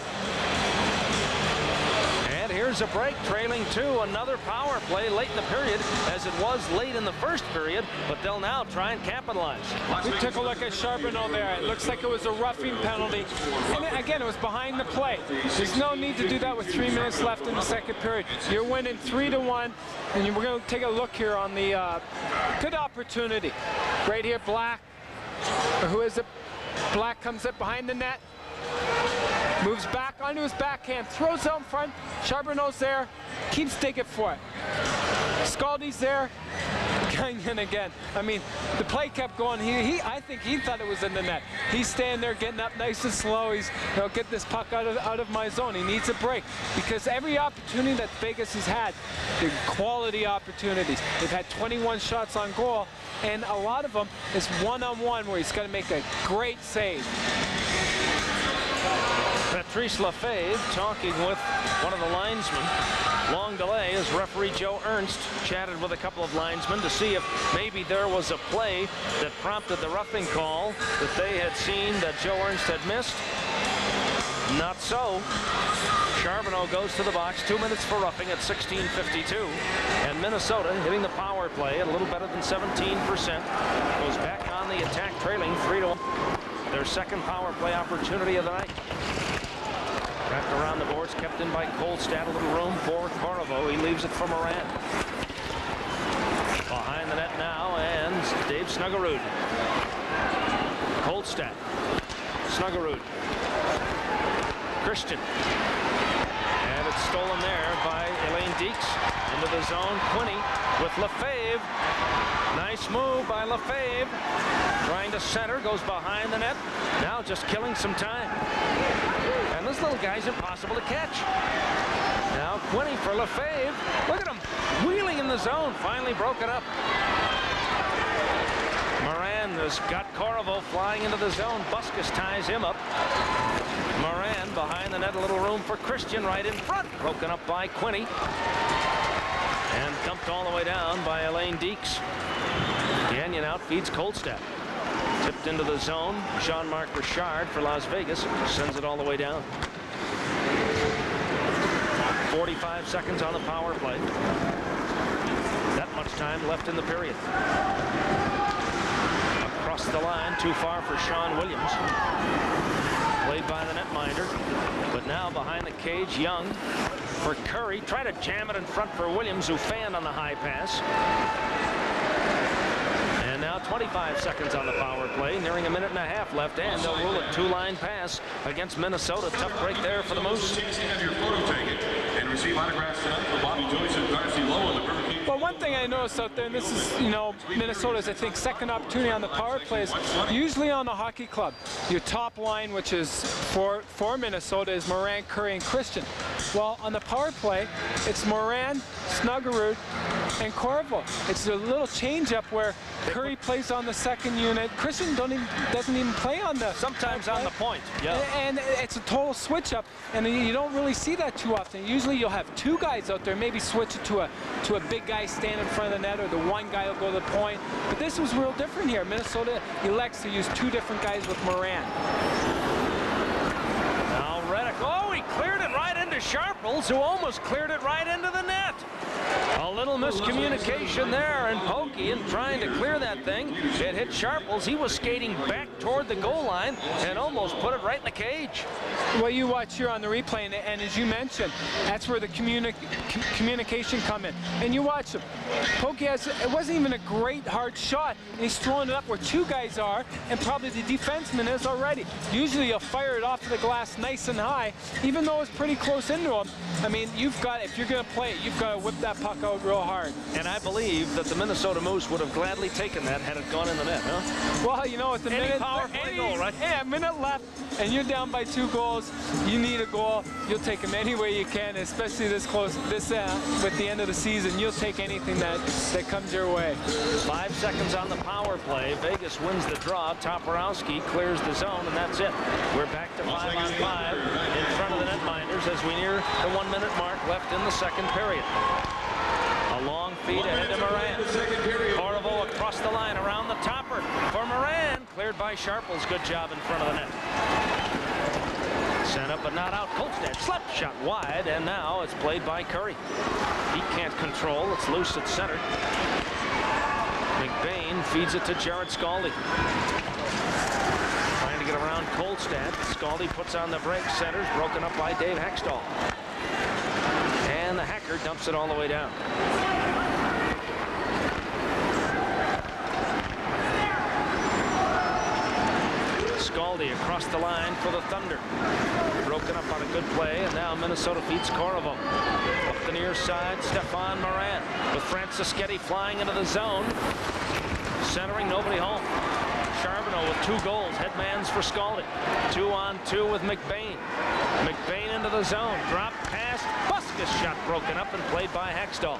And here's a break, trailing 2. Another power play late in the period, as it was late in the first period, but they'll now try and capitalize. We took a look at Charbonneau there. It looks like it was a roughing penalty. And again, it was behind the play. There's no need to do that with 3 minutes left in the second period. You're winning 3-1, and we're going to take a look here on the good opportunity. Right here, Black. Or who is it? Black comes up behind the net. Moves back onto his backhand, throws out in front. Charbonneau's there, keeps digging for it. Scaldi's there. Gagnon again. I mean, the play kept going. I think he thought it was in the net. He's standing there getting up nice and slow. He's, get this puck out of my zone. He needs a break because every opportunity that Vegas has had, they're quality opportunities. They've had 21 shots on goal, and a lot of them is one-on-one where he's got to make a great save. Patrice Lefebvre talking with one of the linesmen. Long delay as referee Joe Ernst chatted with a couple of linesmen to see if maybe there was a play that prompted the roughing call that they had seen that Joe Ernst had missed. Not so. Charbonneau goes to the box, 2 minutes for roughing at 16:52. And Minnesota hitting the power play at a little better than 17%. Goes back on the attack, trailing 3-1. Their second power play opportunity of the night. Wrapped around the boards, kept in by Kolstad. A little room for Corvo. He leaves it for Moran. Behind the net now, and Dave Snuggerud. Kolstad. Snuggerud. Christian. And it's stolen there by Elaine Deeks. Into the zone, Quinney with Lefebvre. Nice move by Lefebvre. Trying to center, goes behind the net. Now just killing some time. And this little guy's impossible to catch. Now Quinney for Lefebvre. Look at him wheeling in the zone. Finally broken up. Moran has got Corvo flying into the zone. Buskus ties him up. Moran behind the net. A little room for Christian right in front. Broken up by Quinney. And dumped all the way down by Elaine Deeks. Gagnon out, feeds Kolstad. Tipped into the zone. Jean-Marc Richard for Las Vegas sends it all the way down. 45 seconds on the power play. That much time left in the period. Across the line, too far for Sean Williams. Played by the netminder. But now behind the cage, Young for Curry. Try to jam it in front for Williams, who fanned on the high pass. And now, 25 seconds on the power play, nearing a minute and a half left, and they'll rule a two-line pass against Minnesota. Tough break there for the Moose. Have your photo taken and receive autographs tonight for Bobby Joyce and Darcy Lowe in the River King. Well, one thing I noticed out there, and this is, you know, Minnesota's, I think, second opportunity on the power plays. Usually on the hockey club, your top line, which is for Minnesota, is Moran, Curry, and Christian. Well, on the power play, it's Moran, Snuggerud, and Corvo. It's a little change-up where Curry plays on the second unit. Christian doesn't even play on the sometimes on the point. Yeah. And it's a total switch-up, and you don't really see that too often. Usually you'll have two guys out there, maybe switch it to a big guy stand in front of the net, or the one guy will go to the point. But this was real different here. Minnesota elects to use two different guys with Moran. Now Reddick, oh, he cleared it right into Sharples, who almost cleared it right into the net. A little miscommunication there, and Pokey, in trying to clear that thing, it hit Sharples. He was skating back toward the goal line and almost put it right in the cage. Well, you watch here on the replay, and as you mentioned, that's where the communication come in. And you watch him. Pokey it wasn't even a great hard shot, and he's throwing it up where two guys are, and probably the defenseman is already. Usually you'll fire it off the glass nice and high, even though it's pretty close into him. I mean, you've got, if you're going to play it, you've got to whip that puck out real hard. And I believe that the Minnesota Moose would have gladly taken that had it gone in the net, huh? Well, you know, at the minute, power play goal, right? Yeah, a minute left, and you're down by 2 goals. You need a goal. You'll take them any way you can, especially this close. With the end of the season, you'll take anything that comes your way. 5 seconds on the power play. Vegas wins the draw. Toporowski clears the zone, and that's it. We're back to 5-on-5 in front of the netminders as we near the 1 minute mark left in the second period. A long feed ahead to Moran. Corvo across the line around the topper for Moran. Cleared by Sharples. Good job in front of the net. Sent up but not out. Kolstad slap shot wide, and now it's played by Curry. He can't control. It's loose at center. McBain feeds it to Jared Scaldi. Trying to get around Kolstad. Scaldi puts on the break. Centers broken up by Dave Hextall. And the Hacker dumps it all the way down. Scaldi across the line for the Thunder. Broken up on a good play, and now Minnesota feeds Corvo. Up the near side, Stefan Moran with Francischetti flying into the zone. Centering, nobody home. Charbonneau with 2 goals. Headmans for Scaldi. 2-on-2 with McBain. McBain into the zone. Drop pass. Buskus shot broken up and played by Hextall.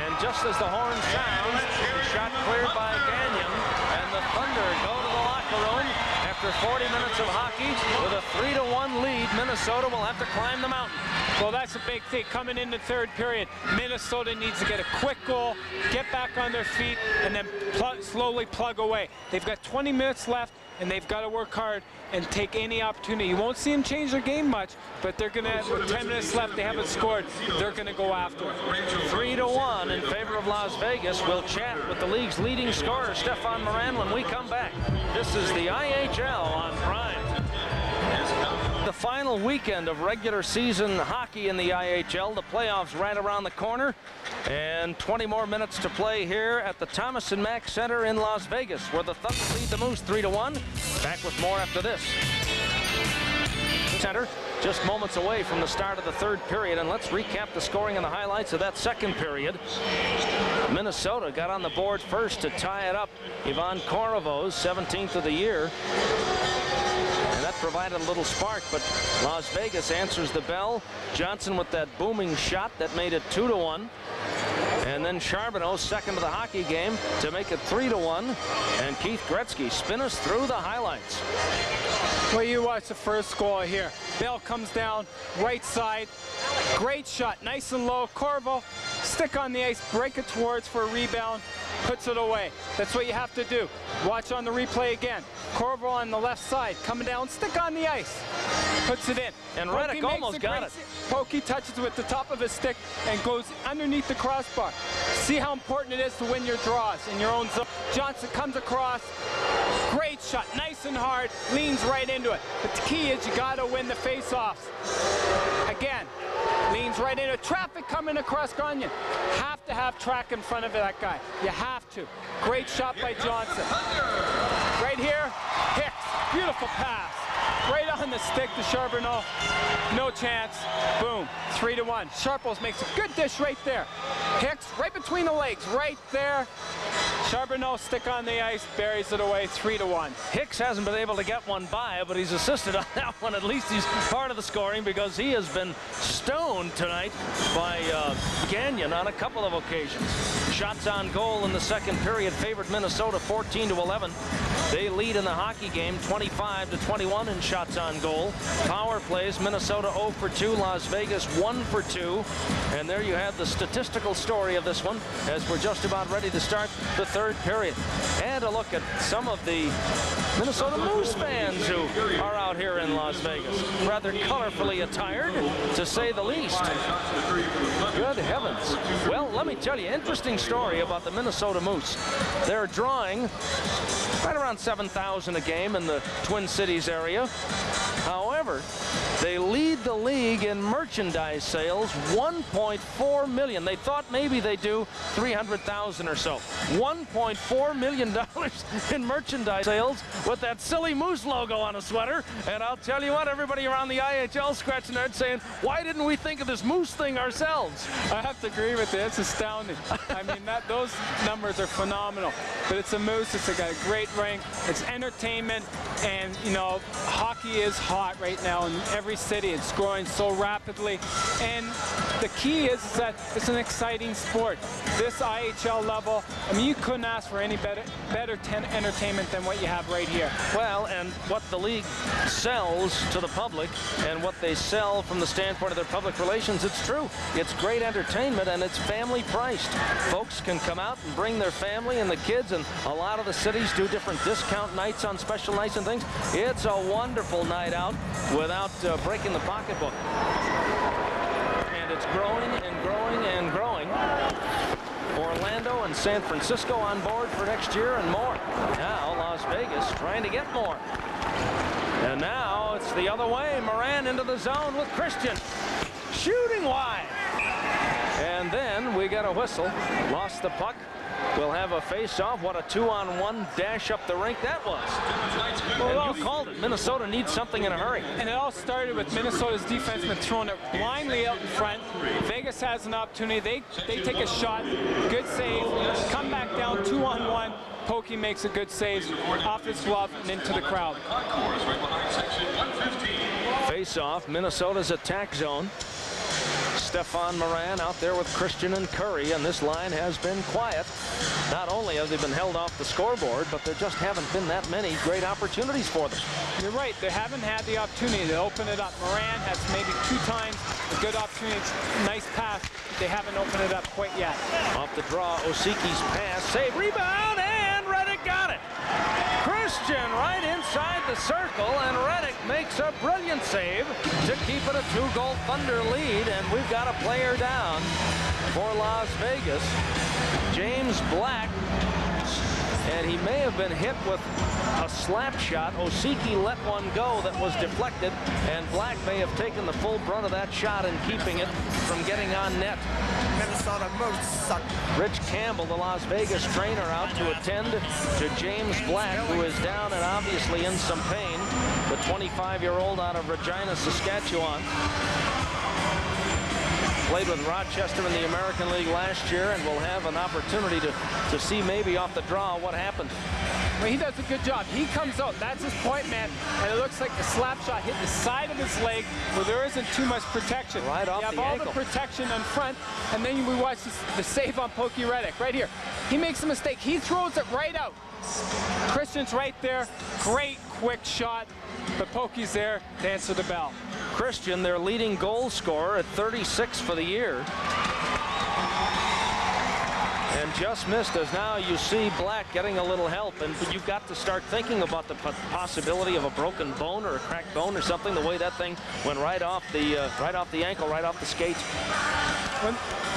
And just as the horn sounds, the shot cleared by Gagnon, and the Thunder go to the locker room after 40 minutes of hockey with a 3-1 lead. Minnesota will have to climb the mountain. Well, that's a big thing coming into third period. Minnesota needs to get a quick goal, get back on their feet, and then slowly plug away. They've got 20 minutes left, and they've got to work hard and take any opportunity. You won't see them change their game much, but they're going to have 10 minutes left. They haven't scored. They're going to go after it. 3-1 in favor of Las Vegas. We'll chat with the league's leading scorer, Stefan Moran, when we come back. This is the IHL on Prime. The final weekend of regular season hockey in the IHL. The playoffs right around the corner. And 20 more minutes to play here at the Thomas & Mack Center in Las Vegas, where the Thunder lead the Moose 3-1. Back with more after this. Center, just moments away from the start of the third period, and let's recap the scoring and the highlights of that second period. Minnesota got on the board first to tie it up. Ivan Korovo's 17th of the year. And that provided a little spark, but Las Vegas answers the bell. Johnson with that booming shot that made it 2-1. And then Charbonneau second of the hockey game to make it 3-1. And Keith Gretzky spin us through the highlights. Well, you watch the first goal here. Bell comes down, right side. Great shot, nice and low. Corvo, stick on the ice, break it towards for a rebound, puts it away. That's what you have to do. Watch on the replay again. Corvo on the left side, coming down, stick on the ice, puts it in. And Reddick almost got it. Pokey touches with the top of his stick and goes underneath the crossbar. See how important it is to win your draws in your own zone. Johnson comes across, great shot, nice and hard, leans right into it. But the key is you got to win the face-offs. Again, Leans right into traffic coming across Gagnon. Have to have track in front of that guy. You have to. Great shot by Johnson. Right here, Hicks. Beautiful pass. Right on the stick to Charbonneau. No chance. Boom. 3-1. Sharples makes a good dish right there. Hicks right between the legs. Right there. Charbonneau stick on the ice. Buries it away. 3-1. Hicks hasn't been able to get one by, but he's assisted on that one. At least he's part of the scoring because he has been stoned tonight by Gagnon on a couple of occasions. Shots on goal in the second period favored Minnesota 14-11. They lead in the hockey game 25-21 in shots on goal. Power plays, Minnesota 0 for 2, Las Vegas 1 for 2. And there you have the statistical story of this one as we're just about ready to start the third period. And a look at some of the Minnesota Moose fans who are out here in Las Vegas. Rather colorfully attired, to say the least. Good heavens. Well, let me tell you, interesting story about the Minnesota Moose. They're drawing right around 7,000 a game in the Twin Cities area. However, they lead the league in merchandise sales, 1.4 million. They thought maybe they do 300,000 or so. $1.4 million in merchandise sales with that silly Moose logo on a sweater. And I'll tell you what, everybody around the IHL scratching their head saying, why didn't we think of this Moose thing ourselves? I have to agree with you. It's astounding. I mean, those numbers are phenomenal. But it's a Moose. It's got a great rink. It's entertainment. And, you know, hockey is hot right now in every city. It's growing so rapidly. And the key is that it's an exciting sport. This IHL level, I mean, you couldn't ask for any better entertainment than what you have right here. Well, and what the league sells to the public and what they sell from the standpoint of their public relations, it's true. It's great entertainment and it's family priced. Folks can come out and bring their family and the kids, and a lot of the cities do different discount nights on special nights and things. It's a wonderful night out without breaking the pocketbook. And it's growing and growing and growing. Orlando and San Francisco on board for next year and more. Now Las Vegas trying to get more. And now it's the other way. Moran into the zone with Christian. Shooting wide. And then we got a whistle. Lost the puck. We'll have a face-off. What a 2-on-1 dash up the rink that was. Well, and you called it. Minnesota needs something in a hurry. And it all started with Minnesota's defenseman throwing it blindly out in front. Vegas has an opportunity. They take a shot. Good save. Come back down 2-on-1. Pokey makes a good save off his glove and into the crowd. Face-off. Minnesota's attack zone. Stefan Moran out there with Christian and Curry, and this line has been quiet. Not only have they been held off the scoreboard, but there just haven't been that many great opportunities for them. You're right. They haven't had the opportunity to open it up. Moran has maybe 2 times a good opportunity. Nice pass. They haven't opened it up quite yet. Off the draw, Osiki's pass. Save, rebound, and Reddick got it. Christian right inside the circle, and Reddick makes a brilliant save to keep it a 2-goal Thunder lead, and we've got a player down for Las Vegas. James Black, and he may have been hit with a slap shot. Osiki let one go that was deflected, and Black may have taken the full brunt of that shot and keeping it from getting on net. Minnesota Moose suck. Rich Campbell, the Las Vegas trainer, out to attend to James Black, who is down and obviously in some pain. The 25-year-old out of Regina, Saskatchewan. Played with Rochester in the American League last year, and will have an opportunity to see maybe off the draw what happened. Well, he does a good job. He comes out. That's his point man. And it looks like the slap shot hit the side of his leg where there isn't too much protection. Right off the ankle. You have all the protection in front, and then we watch the save on Pokey Reddick right here. He makes a mistake. He throws it right out. Christian's right there. Great quick shot. But Pokey's there to answer the bell. Christian, their leading goal scorer at 36 for the year. And just missed, as now you see Black getting a little help, and you've got to start thinking about the possibility of a broken bone or a cracked bone or something, the way that thing went right off the ankle, right off the skate.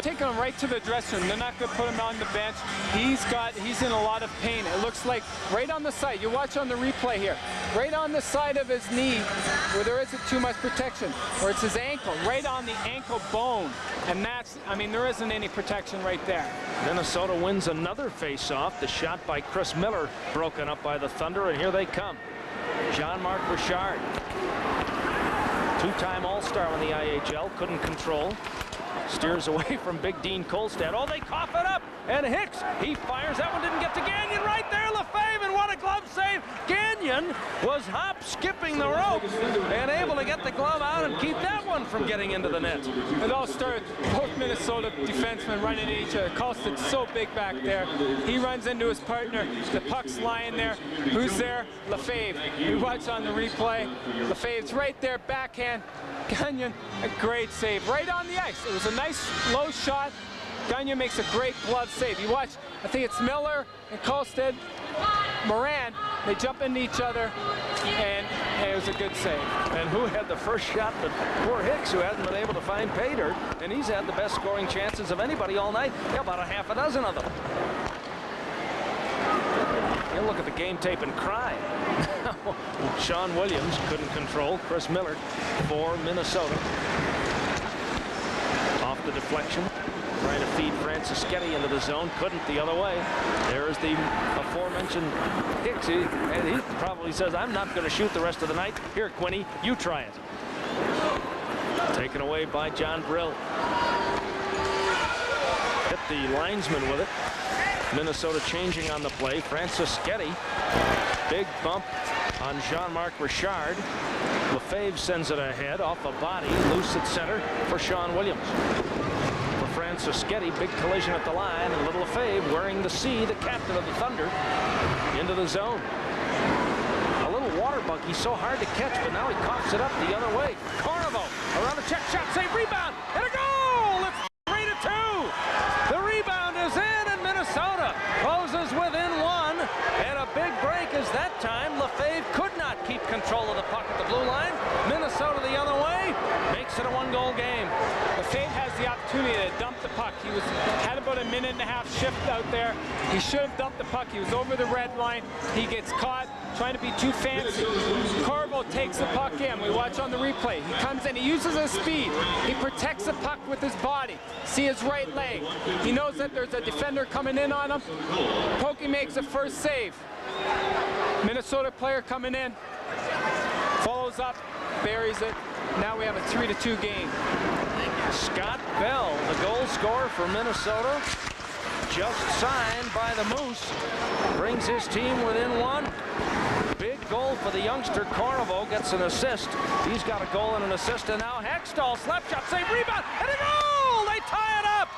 taking him right to the dressing room. They're not going to put him on the bench. He's in a lot of pain. It looks like right on the side. You watch on the replay here. Right on the side of his knee where there isn't too much protection, or it's his ankle, right on the ankle bone. And that's, I mean, there isn't any protection right there. Minnesota wins another face-off. The shot by Chris Miller broken up by the Thunder, and here they come. Jean-Marc Richard, two-time All-Star in the IHL, couldn't control. Steers away from Big Dean Kolstad. Oh, they cough it up, and Hicks, he fires. That one didn't get to Gagnon. Right there, Lefebvre, and what a glove save. Gagnon was skipping the ropes and able to get the glove out and keep that one from getting into the net. It all started, both Minnesota defensemen running into each other. Kolstad's so big back there. He runs into his partner. The puck's lying there. Who's there? Lefebvre. We watch on the replay. Lefebvre's right there, backhand. Gagnon, a great save right on the ice. It was a nice low shot. Gagnon makes a great glove save. You watch, I think it's Miller and Kolstad, Moran, they jump into each other, and it was a good save. And who had the first shot? But poor Hicks, who hasn't been able to find pay dirt, and he's had the best scoring chances of anybody all night. Yeah, about a half a dozen of them. He'll look at the game tape and cry. Sean Williams couldn't control. Chris Miller for Minnesota. Off the deflection. Trying to feed Franciscetti into the zone. Couldn't the other way. There's the aforementioned Hicks. And he probably says, I'm not going to shoot the rest of the night. Here, Quinny, you try it. Taken away by John Brill. Hit the linesman with it. Minnesota changing on the play. Franciscetti, big bump on Jean-Marc Richard. Lefebvre sends it ahead off a body, loose at center for Sean Williams. For Franciscetti, big collision at the line, and little Lefebvre wearing the C, the captain of the Thunder, into the zone. A little water bug, he's so hard to catch, but now he coughs it up the other way. Corvo around the check shot, save, rebound, and a goal! It's 3-2. The rebound is in, and Minnesota closes within one, and a big break is that time. Lefebvre could not keep control of the puck at the blue line. Minnesota the other way, makes it a one-goal game. Lefebvre has the opportunity to dump the puck. He had about a minute and a half shift out there. He should have dumped the puck. He was over the red line. He gets caught trying to be too fancy. Corvo takes the puck in. We watch on the replay. He comes in. He uses his speed. He protects the puck with his body. See his right leg. He knows that there's a defender coming in on him. Pokey makes the first save. Minnesota player coming in. Follows up. Buries it. Now we have a 3-2 game. Scott Bell, the goal scorer for Minnesota, just signed by the Moose, brings his team within one. Big goal for the youngster. Corvo gets an assist. He's got a goal and an assist, and now Hextall, slap shot, save, rebound, and a goal! They tie it up!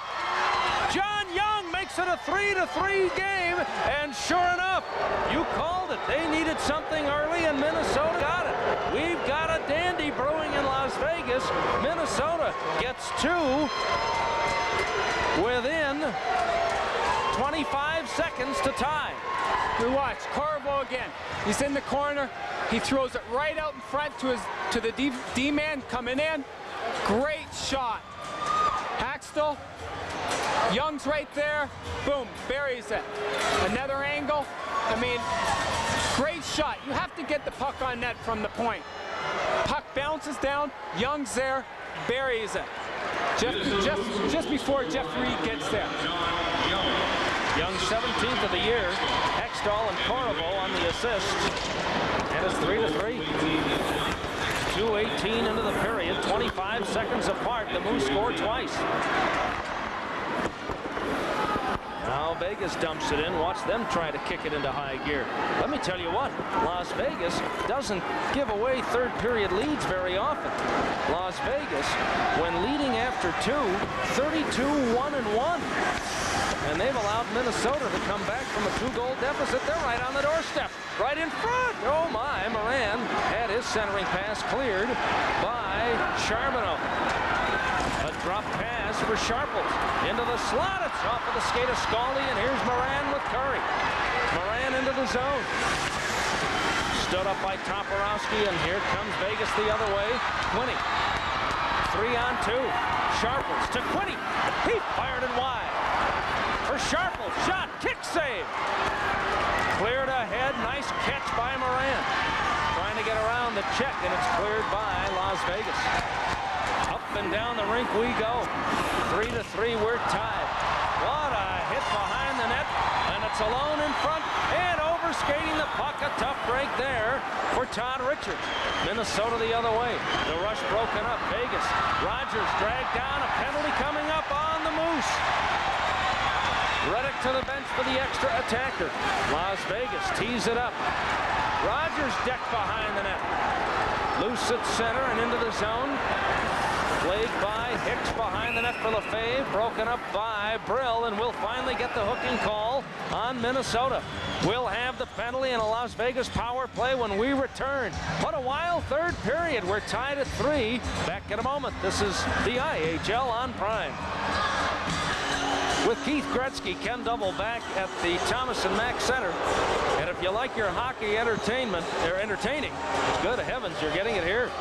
John Young makes it a 3-3 game, and sure enough, you called it. They needed something early, and Minnesota got it. We've got a dandy brewing in Las Vegas. Minnesota gets two within 25 seconds to tie. We watch Corvo again. He's in the corner. He throws it right out in front to the D-man coming in. Great shot. Haxtell. Young's right there. Boom, buries it. Another angle. I mean, great shot. You have to get the puck on net from the point. Puck bounces down. Young's there. Buries it. Just before Jeff Reed gets there. Young 17th of the year. Hextall and Corvo on the assist. And it's 3-3. 2:18 into the period. 25 seconds apart. The Moose scored twice. Now Vegas dumps it in. Watch them try to kick it into high gear. Let me tell you what, Las Vegas doesn't give away third period leads very often. Las Vegas, when leading after two, 32-1-1. And they've allowed Minnesota to come back from a two-goal deficit. They're right on the doorstep, right in front. Oh my, Moran had his centering pass cleared by Charbonneau. A drop pass for Sharples. Into the slot. It's off of the skate of Scaldi, and here's Moran with Curry. Moran into the zone. Stood up by Toporowski, and here comes Vegas the other way. Winning. 3-on-2. Sharples to Quinney. He fired it wide. For Sharples, shot, kick save. Cleared ahead, nice catch by Moran. Trying to get around the check, and it's cleared by Las Vegas. Up and down the rink we go. 3-3, we're tied. What a hit behind the net, and it's alone in front, and overskating the puck, a tough break there for Todd Richards. Minnesota the other way. The rush broken up. Vegas. Rogers dragged down, a penalty coming up on the Moose. Reddick to the bench for the extra attacker. Las Vegas tees it up. Rogers decked behind the net. Loose at center and into the zone. Played by Hicks behind the net for Lefebvre. Broken up by Brill, and we'll finally get the hooking call on Minnesota. We'll have the penalty and a Las Vegas power play when we return. What a wild third period. We're tied at 3. Back in a moment. This is the IHL on Prime. With Keith Gretzky, Ken Double back at the Thomas and Mack Center. And if you like your hockey entertainment, or entertaining, good heavens, you're getting it here.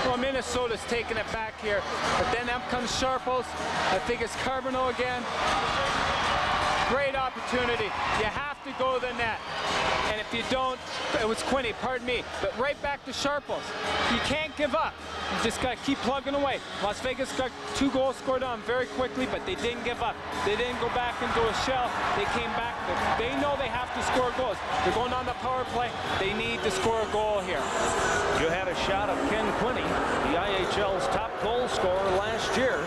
Well, Minnesota's taking it back here, but then up comes Sharples. I think it's Carbonneau again. Great opportunity. You have to go to the net. And if you don't, it was Quinney, pardon me, but right back to Sharples. You can't give up. You just got to keep plugging away. Las Vegas got 2 goals scored on very quickly, but they didn't give up. They didn't go back into a shell. They came back. They know they have to score goals. They're going on the power play. They need to score a goal here. You had a shot of Ken Quinney, the IHL's top goal scorer last year.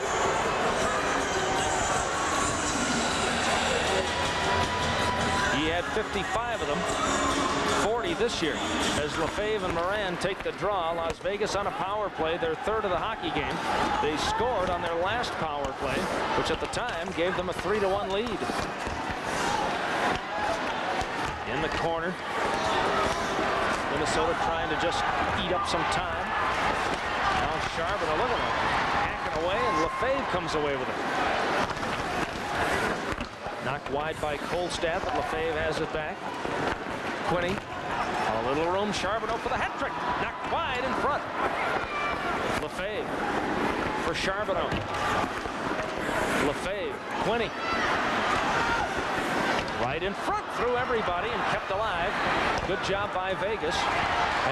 He had 55 of them, 40 this year. As Lefebvre and Moran take the draw, Las Vegas on a power play, their third of the hockey game. They scored on their last power play, which at the time gave them a 3-1 lead. In the corner, Minnesota trying to just eat up some time. Now Charbonneau, look at him, hacking away, and Lefebvre comes away with it. Knocked wide by Kolstad, but Lefebvre has it back. Quinney, a little room. Charbonneau for the hat trick. Knocked wide in front. Lefebvre for Charbonneau. Lefebvre, Quinney. Right in front, through everybody and kept alive. Good job by Vegas.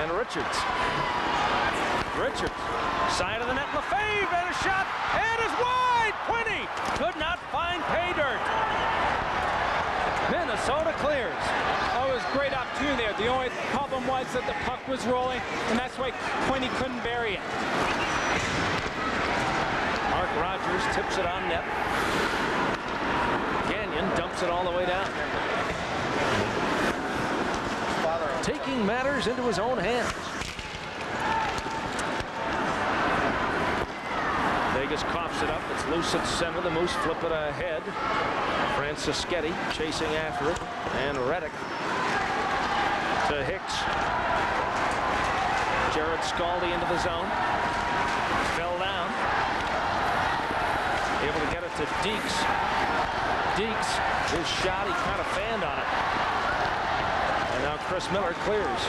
And Richards. Richards, side of the net. Lefebvre and a shot, and is wide. Quinney could not find pay dirt. Minnesota clears. Oh, it was a great opportunity there. The only problem was that the puck was rolling, and that's why Quinney couldn't bury it. Mark Rogers tips it on net. Gagnon dumps it all the way down. Taking matters into his own hands. Vegas coughs it up. It's loose at center. The Moose flip it ahead. Francischetti chasing after it. And Reddick to Hicks. Jared Scaldi into the zone. Fell down. Able to get it to Deeks. Deeks, his shot, he kind of fanned on it. And now Chris Miller clears.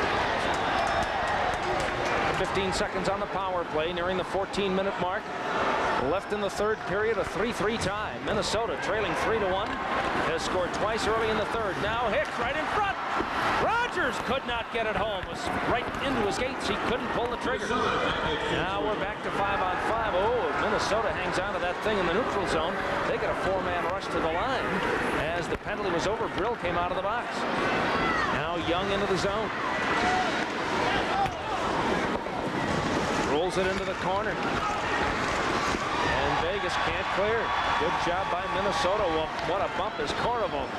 15 seconds on the power play, nearing the 14-minute mark. Left in the third period, a 3-3 tie. Minnesota trailing 3-1. Has scored twice early in the third. Now Hicks right in front. Rogers could not get it home. Was right into his gates. He couldn't pull the trigger. Now we're back to 5-on-5. Oh, Minnesota hangs on to that thing in the neutral zone. They get a 4-man rush to the line. As the penalty was over, Brill came out of the box. Now Young into the zone. Rolls it into the corner. And Vegas can't clear. Good job by Minnesota. Well, what a bump is Corriveau.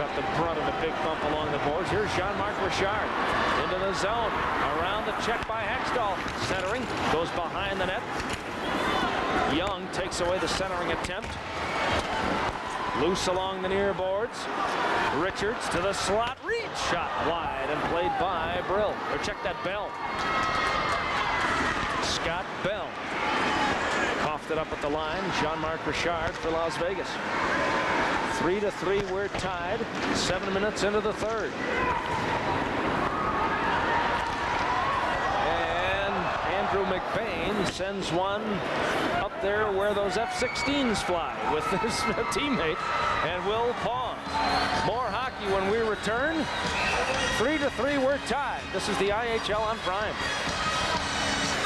Got the brunt of the big bump along the boards. Here's Jean-Marc Richard into the zone. Around the check by Hextall. Centering. Goes behind the net. Young takes away the centering attempt. Loose along the near boards. Richards to the slot. Reed shot wide and played by Brill. Or check that, Bell. Scott Bell coughed it up at the line. Jean-Marc Richard for Las Vegas. 3-3, we're tied. 7 minutes into the third. And Andrew McBain sends one up there where those F-16s fly with his teammate, and we'll pause. More hockey when we return. 3-3, we're tied. This is the IHL on Prime.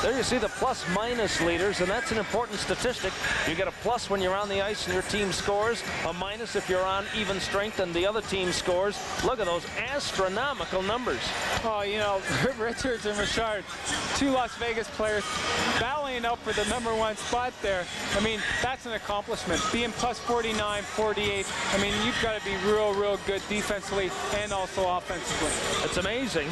There you see the plus-minus leaders, and that's an important statistic. You get a plus when you're on the ice and your team scores, a minus if you're on even strength and the other team scores. Look at those astronomical numbers. Oh, you know, Richards and Richard, two Las Vegas players battling out for the #1 spot there. I mean, that's an accomplishment. Being plus 49, 48, I mean, you've got to be real, real good defensively and also offensively. It's amazing.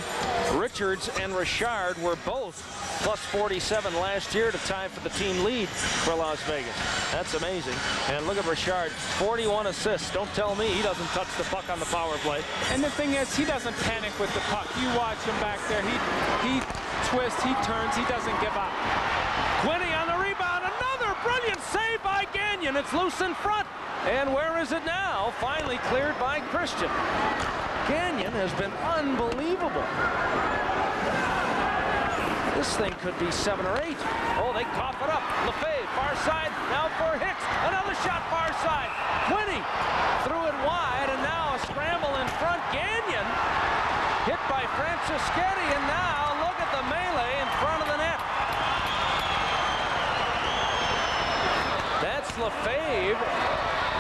Richards and Richard were both plus 47 last year to tie for the team lead for Las Vegas. That's amazing. And look at Richard, 41 assists. Don't tell me he doesn't touch the puck on the power play. And the thing is, he doesn't panic with the puck. You watch him back there. He twists, he turns, he doesn't give up. Quinney on the rebound. Another brilliant save by Gagnon. It's loose in front. And where is it now? Finally cleared by Christian. Gagnon has been unbelievable. This thing could be 7 or 8. Oh, they cough it up. Lefebvre, far side. Now for Hicks. Another shot far side. Quinney threw it wide, and now a scramble in front. Gagnon hit by Francischetti, and now look at the melee in front of the net. That's Lefebvre.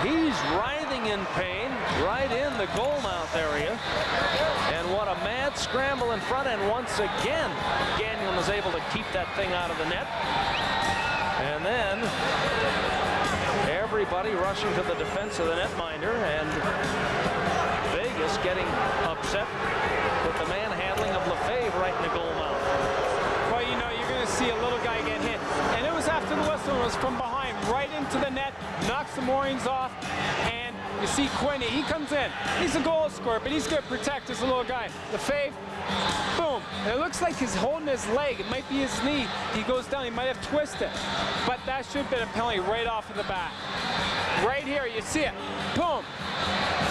He's writhing in pain right in the goal mouth area. And what a mad scramble in front, and once again, Gagnon was able to keep that thing out of the net. And then everybody rushing to the defense of the netminder, and Vegas getting upset with the manhandling of Lefebvre right in the goal mouth. Well, you know, you're going to see a little guy get hit. And it was after the whistle. It was from behind, right into the net, knocks the moorings off, and you see Quinney, he comes in. He's a goal scorer, but he's going to protect this little guy. Lefebvre, boom. And it looks like he's holding his leg. It might be his knee. He goes down. He might have twisted. But that should have been a penalty right off of the bat. Right here, you see it. Boom.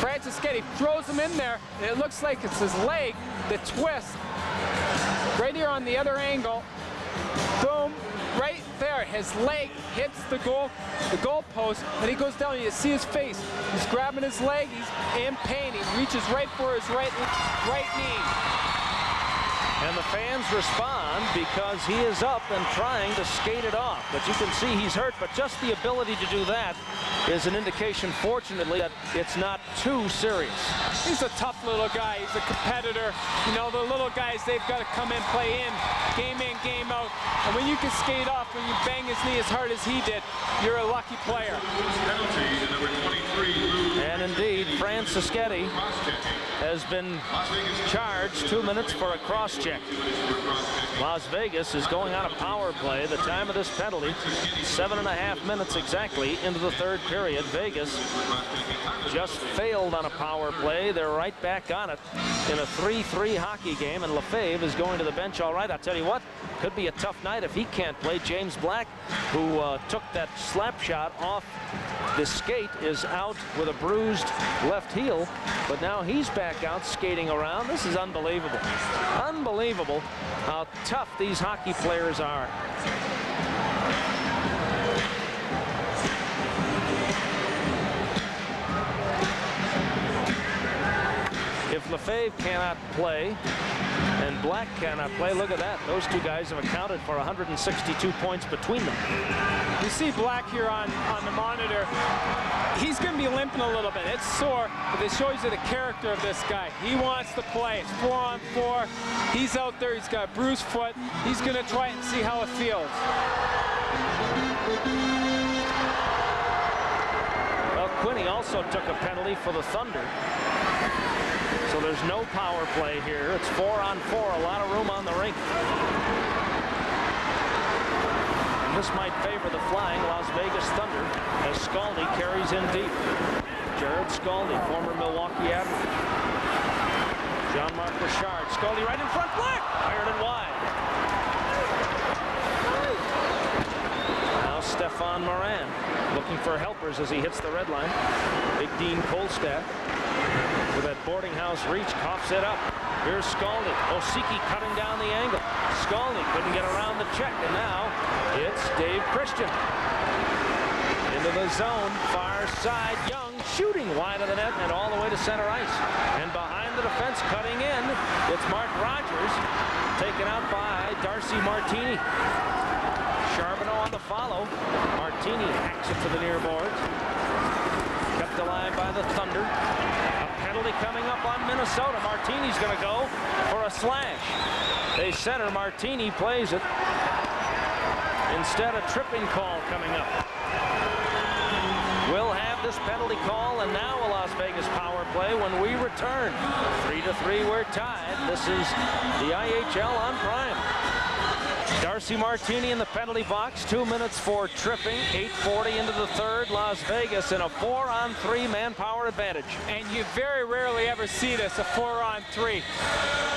Francischetti throws him in there, and it looks like it's his leg that twists. Right here on the other angle. Boom. Right there, his leg hits the goal post, and he goes down, and you see his face. He's grabbing his leg, he's in pain. He reaches right for his right knee. And the fans respond because he is up and trying to skate it off. But you can see he's hurt, but just the ability to do that is an indication, fortunately, that it's not too serious. He's a tough little guy. He's a competitor. You know, the little guys, they've got to come in, play in, game out. And when you can skate off, when you bang his knee as hard as he did, you're a lucky player. Penalty to number 23, And indeed, Francischetti has been charged 2 minutes for a cross-check. Las Vegas is going on a power play. The time of this penalty, 7.5 minutes exactly into the third period. Vegas just failed on a power play. They're right back on it in a 3-3 hockey game, and Lefebvre is going to the bench. All right, I'll tell you what, could be a tough night if he can't play. James Black, who took that slap shot off the skate, is out with a bruised left heel, but now he's back out skating around. This is unbelievable. Unbelievable how tough these hockey players are. If Lefebvre cannot play and Black cannot play, look at that. Those two guys have accounted for 162 points between them. You see Black here on the monitor. He's going to be limping a little bit. It's sore, but it shows you the character of this guy. He wants to play. It's 4-on-4. He's out there. He's got a bruised foot. He's going to try it and see how it feels. Well, Quinney also took a penalty for the Thunder. So there's no power play here. It's 4-on-4, a lot of room on the rink. And this might favor the flying Las Vegas Thunder as Scaldi carries in deep. Jared Scaldi, former Milwaukee Admiral. Jean-Marc Richard, Scaldi right in front, Black, fired it wide. Now Stefan Morin looking for helpers as he hits the red line. Big Dean Kolstad. With that boarding house reach, coughs it up. Here's Skalny. Osiki cutting down the angle. Skalny couldn't get around the check, and now it's Dave Christian. Into the zone, far side. Young shooting wide of the net and all the way to center ice. And behind the defense, cutting in, it's Mark Rogers, taken out by Darcy Martini. Charbonneau on the follow. Martini hacks it to the near boards. Kept alive by the Thunder. A penalty coming up on Minnesota. Martini's going to go for a slash. They center. Martini plays it. Instead, a tripping call coming up. We'll have this penalty call, and now a Las Vegas power play when we return. 3-3, we're tied. This is the IHL on Prime. Darcy Martini in the penalty box. 2 minutes for tripping. 8:40 into the third. Las Vegas in a 4-on-3 manpower advantage. And you very rarely ever see this, a 4-on-3.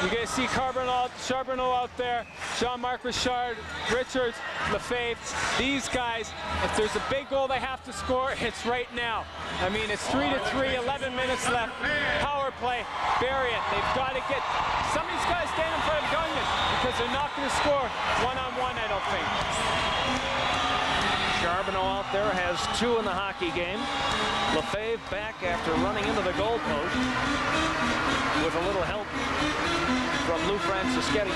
You're going to see Charbonneau out there, Jean-Marc Richard, Richards, Lefebvre. These guys, if there's a big goal they have to score, it's right now. I mean, it's 3-3, 11 minutes left. Power play, bury it. They've got to get some of these guys stand in front of Gagnon because they're not going to score one-on-one, I don't think. Charbonneau out there has 2 in the hockey game. Lefebvre back after running into the goalpost with a little help from Lou Francischetti.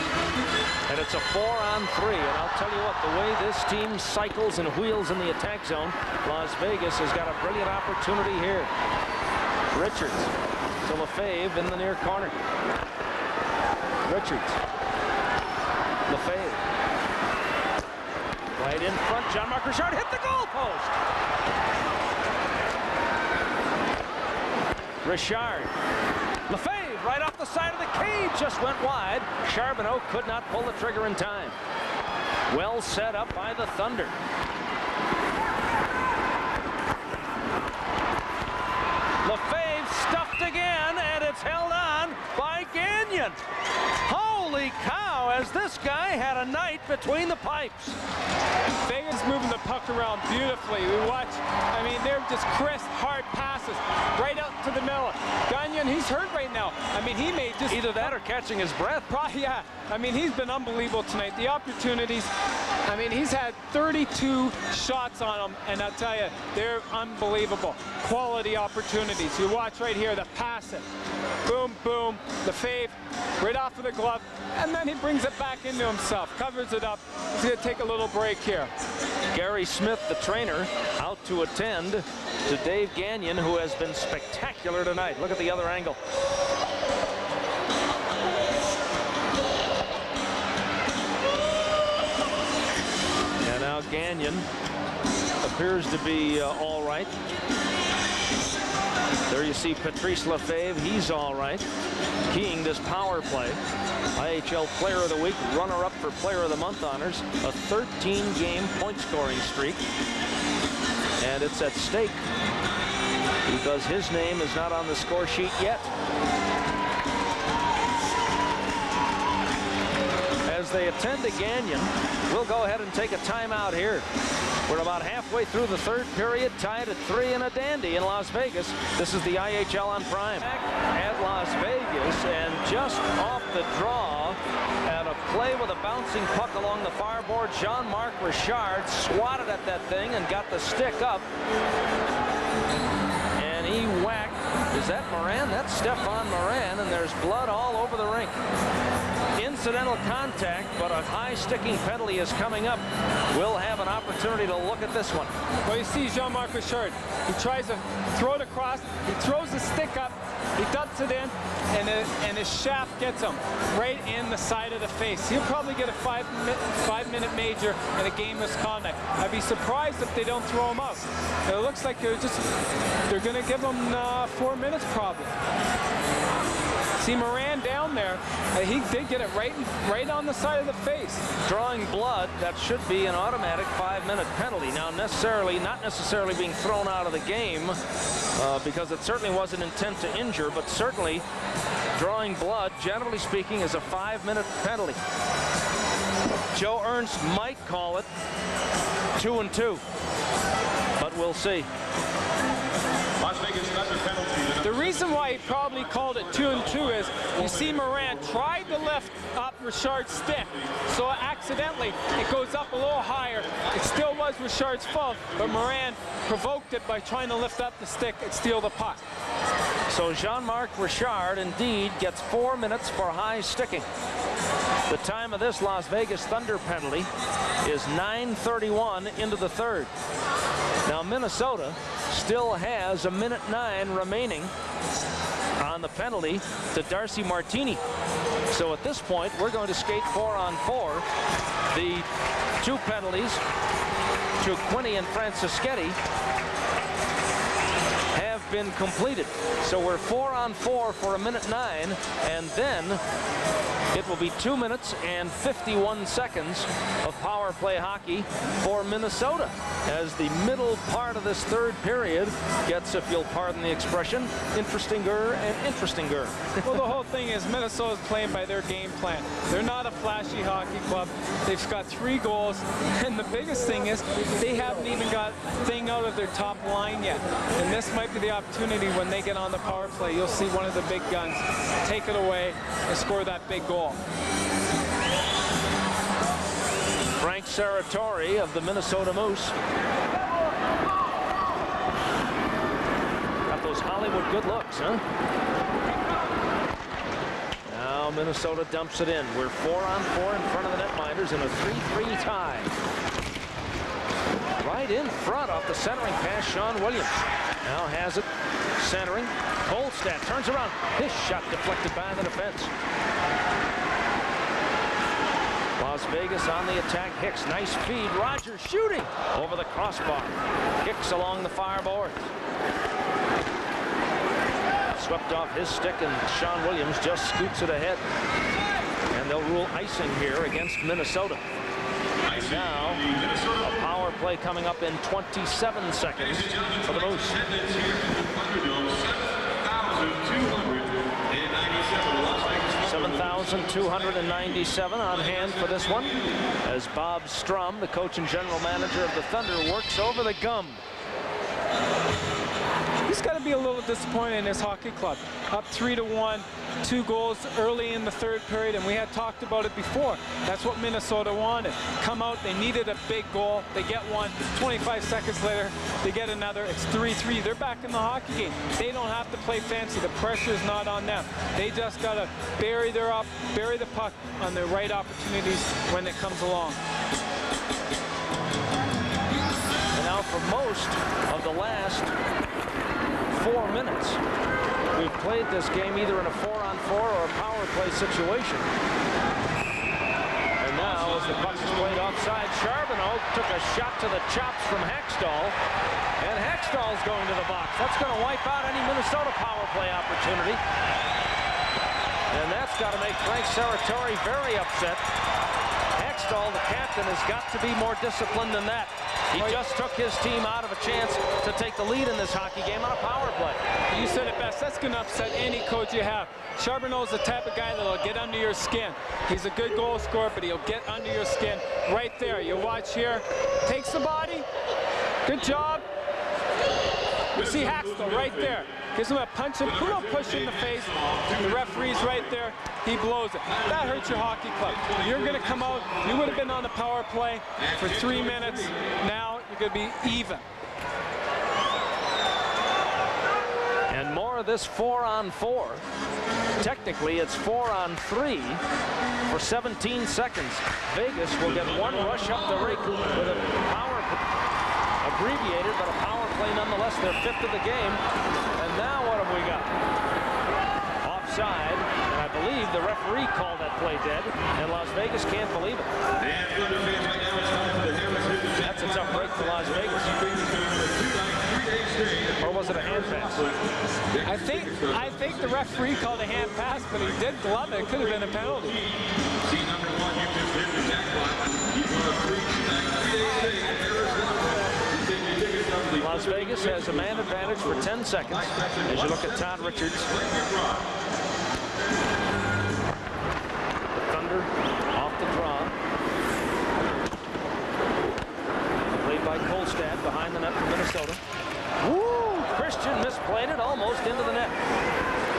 And it's a 4-on-3. And I'll tell you what, the way this team cycles and wheels in the attack zone, Las Vegas has got a brilliant opportunity here. Richards to Lefebvre in the near corner. Richards. Lefebvre. Right in front, Jean-Marc Richard hit the goalpost. Richard. Lefebvre right off the side of the cage, just went wide. Charbonneau could not pull the trigger in time. Well set up by the Thunder. Lefebvre stuffed again, and it's held on by Gagnon. Holy cow, has this guy had a night between the pipes. Vegas moving the puck around beautifully. We watch, I mean, they're just crisp, hard passes right out to the middle. Gagnon, he's hurt right now. I mean, he may just... Either that or catching his breath. Probably, yeah. I mean, he's been unbelievable tonight. The opportunities, I mean, he's had 32 shots on him, and I'll tell you, they're unbelievable. Quality opportunities. You watch right here, the passing. Boom, boom, Lefebvre, right off of the glove, and then he brings it back into himself, covers it up. He's going to take a little break here. Gary Smith, the trainer, out to attend to Dave Gagnon, who has been spectacular tonight. Look at the other angle. And now Gagnon appears to be all right. There you see Patrice Lefebvre. He's all right. Keying this power play. IHL Player of the Week, runner-up for Player of the Month honors. A 13-game point-scoring streak. And it's at stake because his name is not on the score sheet yet. As they attend to Gagnon, we'll go ahead and take a timeout here. We're about halfway through the third period, tied at 3 in a dandy in Las Vegas. This is the IHL on Prime. Back at Las Vegas, and just off the draw, and a play with a bouncing puck along the far board, Jean-Marc Richard swatted at that thing and got the stick up. And he whacked. Is that Morin? That's Stefan Morin, and there's blood all over the rink. Incidental contact, but a high sticking penalty is coming up. We'll have an opportunity to look at this one. Well, you see Jean-Marc Richard. He tries to throw it across. He throws the stick up. He dumps it in, and his shaft gets him right in the side of the face. He'll probably get a five-minute major and a game misconduct. I'd be surprised if they don't throw him out. It looks like they're going to give him 4 minutes probably. See Morin down there. He did get it right on the side of the face. Drawing blood, that should be an automatic 5-minute penalty. Now, not necessarily being thrown out of the game, because it certainly wasn't intent to injure, but certainly drawing blood, generally speaking, is a 5-minute penalty. Joe Ernst might call it 2-2. but we'll see. Las Vegas Thunder penalty. The reason why he probably called it 2-2 is you see Moran tried to lift up Richard's stick, so accidentally it goes up a little higher. It still was Richard's fault, but Moran provoked it by trying to lift up the stick and steal the puck. So Jean-Marc Richard indeed gets 4 minutes for high sticking. The time of this Las Vegas Thunder penalty is 9:31 into the third. Now Minnesota still has 1:09 remaining on the penalty to Darcy Martini. So at this point, we're going to skate 4-on-4. The 2 penalties to Quinney and Francischetti have been completed. So we're 4-on-4 for 1:09, and then it will be 2 minutes and 51 seconds of power play hockey for Minnesota as the middle part of this third period gets, if you'll pardon the expression, interestinger and interestinger. Well, the whole thing is Minnesota's playing by their game plan. They're not a flashy hockey club. They've got 3 goals, and the biggest thing is they haven't even got a thing out of their top line yet. And this might be the opportunity when they get on the power play. You'll see one of the big guns take it away and score that big goal. Frank Serratore of the Minnesota Moose. Got those Hollywood good looks, huh? Now Minnesota dumps it in. We're 4-on-4 in front of the netminders in a 3-3 tie. Right in front off the centering pass, Sean Williams. Now has it, centering. Kolstad turns around. His shot deflected by the defense. Las Vegas on the attack. Hicks, nice feed. Rogers shooting over the crossbar. Hicks along the fireboard. Swept off his stick, and Sean Williams just scoots it ahead. And they'll rule icing here against Minnesota. And now, a power play coming up in 27 seconds for the Moose. 7,297 on hand for this one as Bob Strum, the coach and general manager of the Thunder, works over the gum. He's got to be a little disappointed in his hockey club. Up 3-1, 2 goals early in the third period, and we had talked about it before. That's what Minnesota wanted. Come out, they needed a big goal. They get one. 25 seconds later, they get another. It's 3-3. They're back in the hockey game. They don't have to play fancy. The pressure is not on them. They just got to bury the puck on the right opportunities when it comes along. And now for most of the last 4 minutes, we've played this game either in a 4-on-4 or a power play situation. And now, as the puck is played offside, Charbonneau took a shot to the chops from Hextall, and Hextall's going to the box. That's going to wipe out any Minnesota power play opportunity. And that's got to make Frank Serratore very upset. Hextall, the captain, has got to be more disciplined than that. He just took his team out of a chance to take the lead in this hockey game on a power play. You said it best. That's going to upset any coach you have. Charbonneau's the type of guy that'll get under your skin. He's a good goal scorer, but he'll get under your skin right there. You watch here. Takes the body. Good job. You see Hextall right there. Gives him a punch and a little push in the face. The referee's right there. He blows it. That hurts your hockey club. You're going to come out. You would have been on the power play for 3 minutes. Now you're going to be even. And more of this 4-on-4. Technically, it's 4-on-3 for 17 seconds. Vegas will get one rush up the rink with a power abbreviated, but a power play nonetheless. Their 5th of the game. And now what have we got? Offside, and I believe the referee called that play dead, and Las Vegas can't believe it. That's a tough break for Las Vegas. Or was it a hand pass? I think the referee called a hand pass, but he did glove it. It could have been a penalty. Las Vegas has a man advantage for 10 seconds as you look at Todd Richards. The Thunder off the draw. Played by Kolstad. Kolstad behind the net for Minnesota. Woo! Christian misplayed it almost into the net.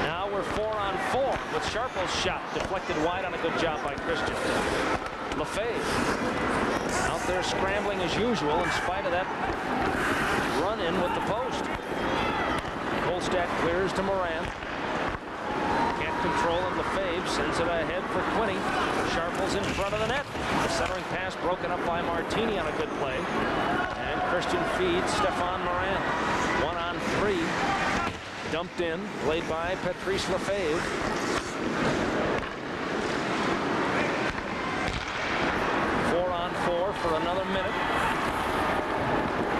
Now we're 4-on-4 with Sharple's shot deflected wide on a good job by Christian. Lefebvre out there scrambling as usual in spite of that run-in with the post. Kolstad clears to Moran. Can't control him. Lefebvre sends it ahead for Quinney. Sharple's in front of the net. The centering pass broken up by Martini on a good play. And Christian feeds Stefan Moran. 1-on-3. Dumped in, played by Patrice Lefebvre. 4-on-4 for another minute.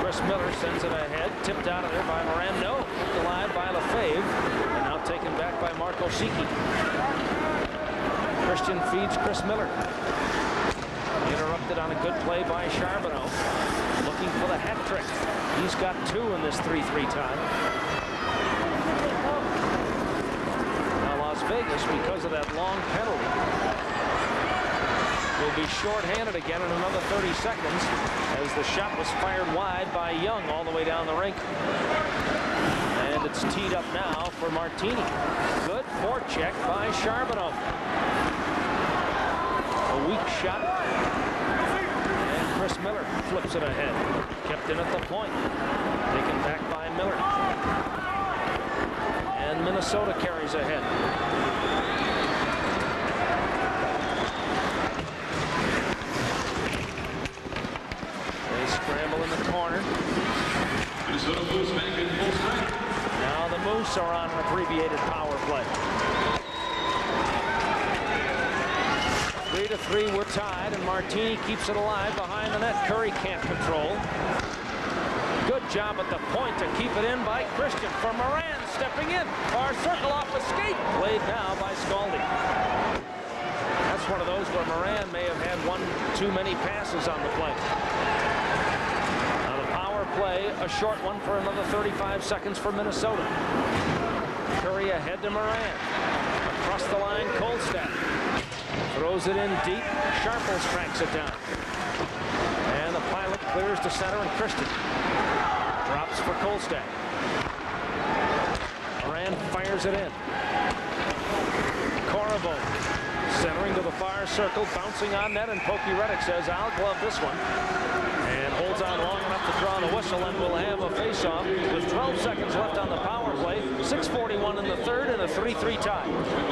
Chris Miller sends it ahead, tipped out of there by Moran. No, kept alive by Lefebvre, and now taken back by Marco Siki. Christian feeds Chris Miller. Interrupted on a good play by Charbonneau. Looking for the hat trick. He's got 2 in this 3-3 tie. Now Las Vegas, because of that long penalty, will be short-handed again in another 30 seconds as the shot was fired wide by Young all the way down the rink. And it's teed up now for Martini. Good forecheck by Charbonneau. A weak shot. And Chris Miller flips it ahead. Kept in at the point. Taken back by Miller. And Minnesota carries ahead. Scramble in the corner. Now the Moose are on an abbreviated power play. 3-3, we're tied, and Martini keeps it alive behind the net. Curry can't control. Good job at the point to keep it in by Christian. For Moran stepping in. Far circle off a skate. Played now by Scaldi. That's one of those where Moran may have had one too many passes on the play. Play, a short one for another 35 seconds for Minnesota. Curry ahead to Moran. Across the line, Kolstad. Throws it in deep. Sharples tracks it down. And the pilot clears to center, and Christian drops for Kolstad. Moran fires it in. Corriveau centering to the far circle, bouncing on net, and Pokey Reddick says, I'll glove this one. And holds on long enough to draw the whistle, and we'll have a face-off with 12 seconds left on the power play. 6:41 in the third, and a 3-3 tie.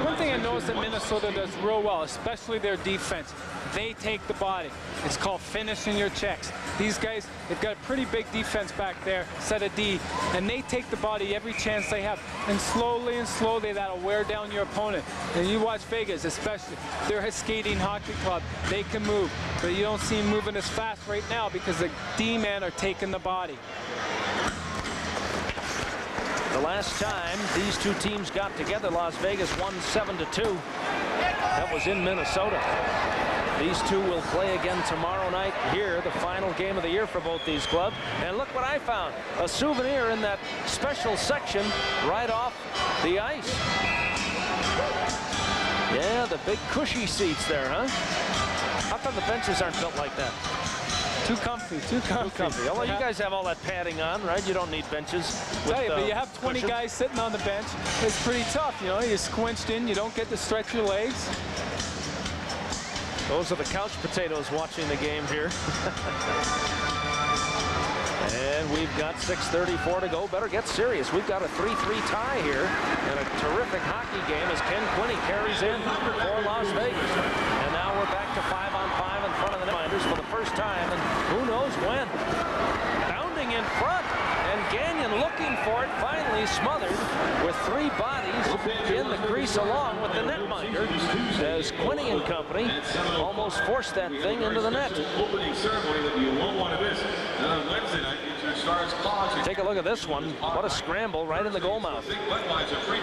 One thing I noticed that Minnesota does real well, especially their defense, they take the body. It's called finishing your checks. These guys, they've got a pretty big defense back there, set of D, and they take the body every chance they have. And slowly, that'll wear down your opponent. And you watch Vegas, especially, they're a skating hockey club. They can move, but you don't see them moving as fast right now because the D-men are taking the body. The last time these two teams got together, Las Vegas won 7-2. That was in Minnesota. These two will play again tomorrow night here, the final game of the year for both these clubs. And look what I found, a souvenir in that special section right off the ice. Yeah, the big cushy seats there, huh? How come the benches aren't built like that? Too comfy, too comfy. Well, you guys have all that padding on, right? You don't need benches. But you have 20 guys sitting on the bench. It's pretty tough, you know. You're squinched in. You don't get to stretch your legs. Those are the couch potatoes watching the game here. And we've got 6:34 to go. Better get serious. We've got a 3-3 tie here and a terrific hockey game as Ken Quinney carries in for Las Vegas. And now we're back to 5-on-5 in front of the Netminders for the first time, and who knows when. Bounding in front, and Gagnon looking for it, finally smothered with 3 bodies in the crease along with the netminder as Quinney and company almost forced that thing into the net. Opening ceremony that you won't want to miss. Wednesday night, Stars Claus. Take a look at this one. What a scramble right in the goal mouth.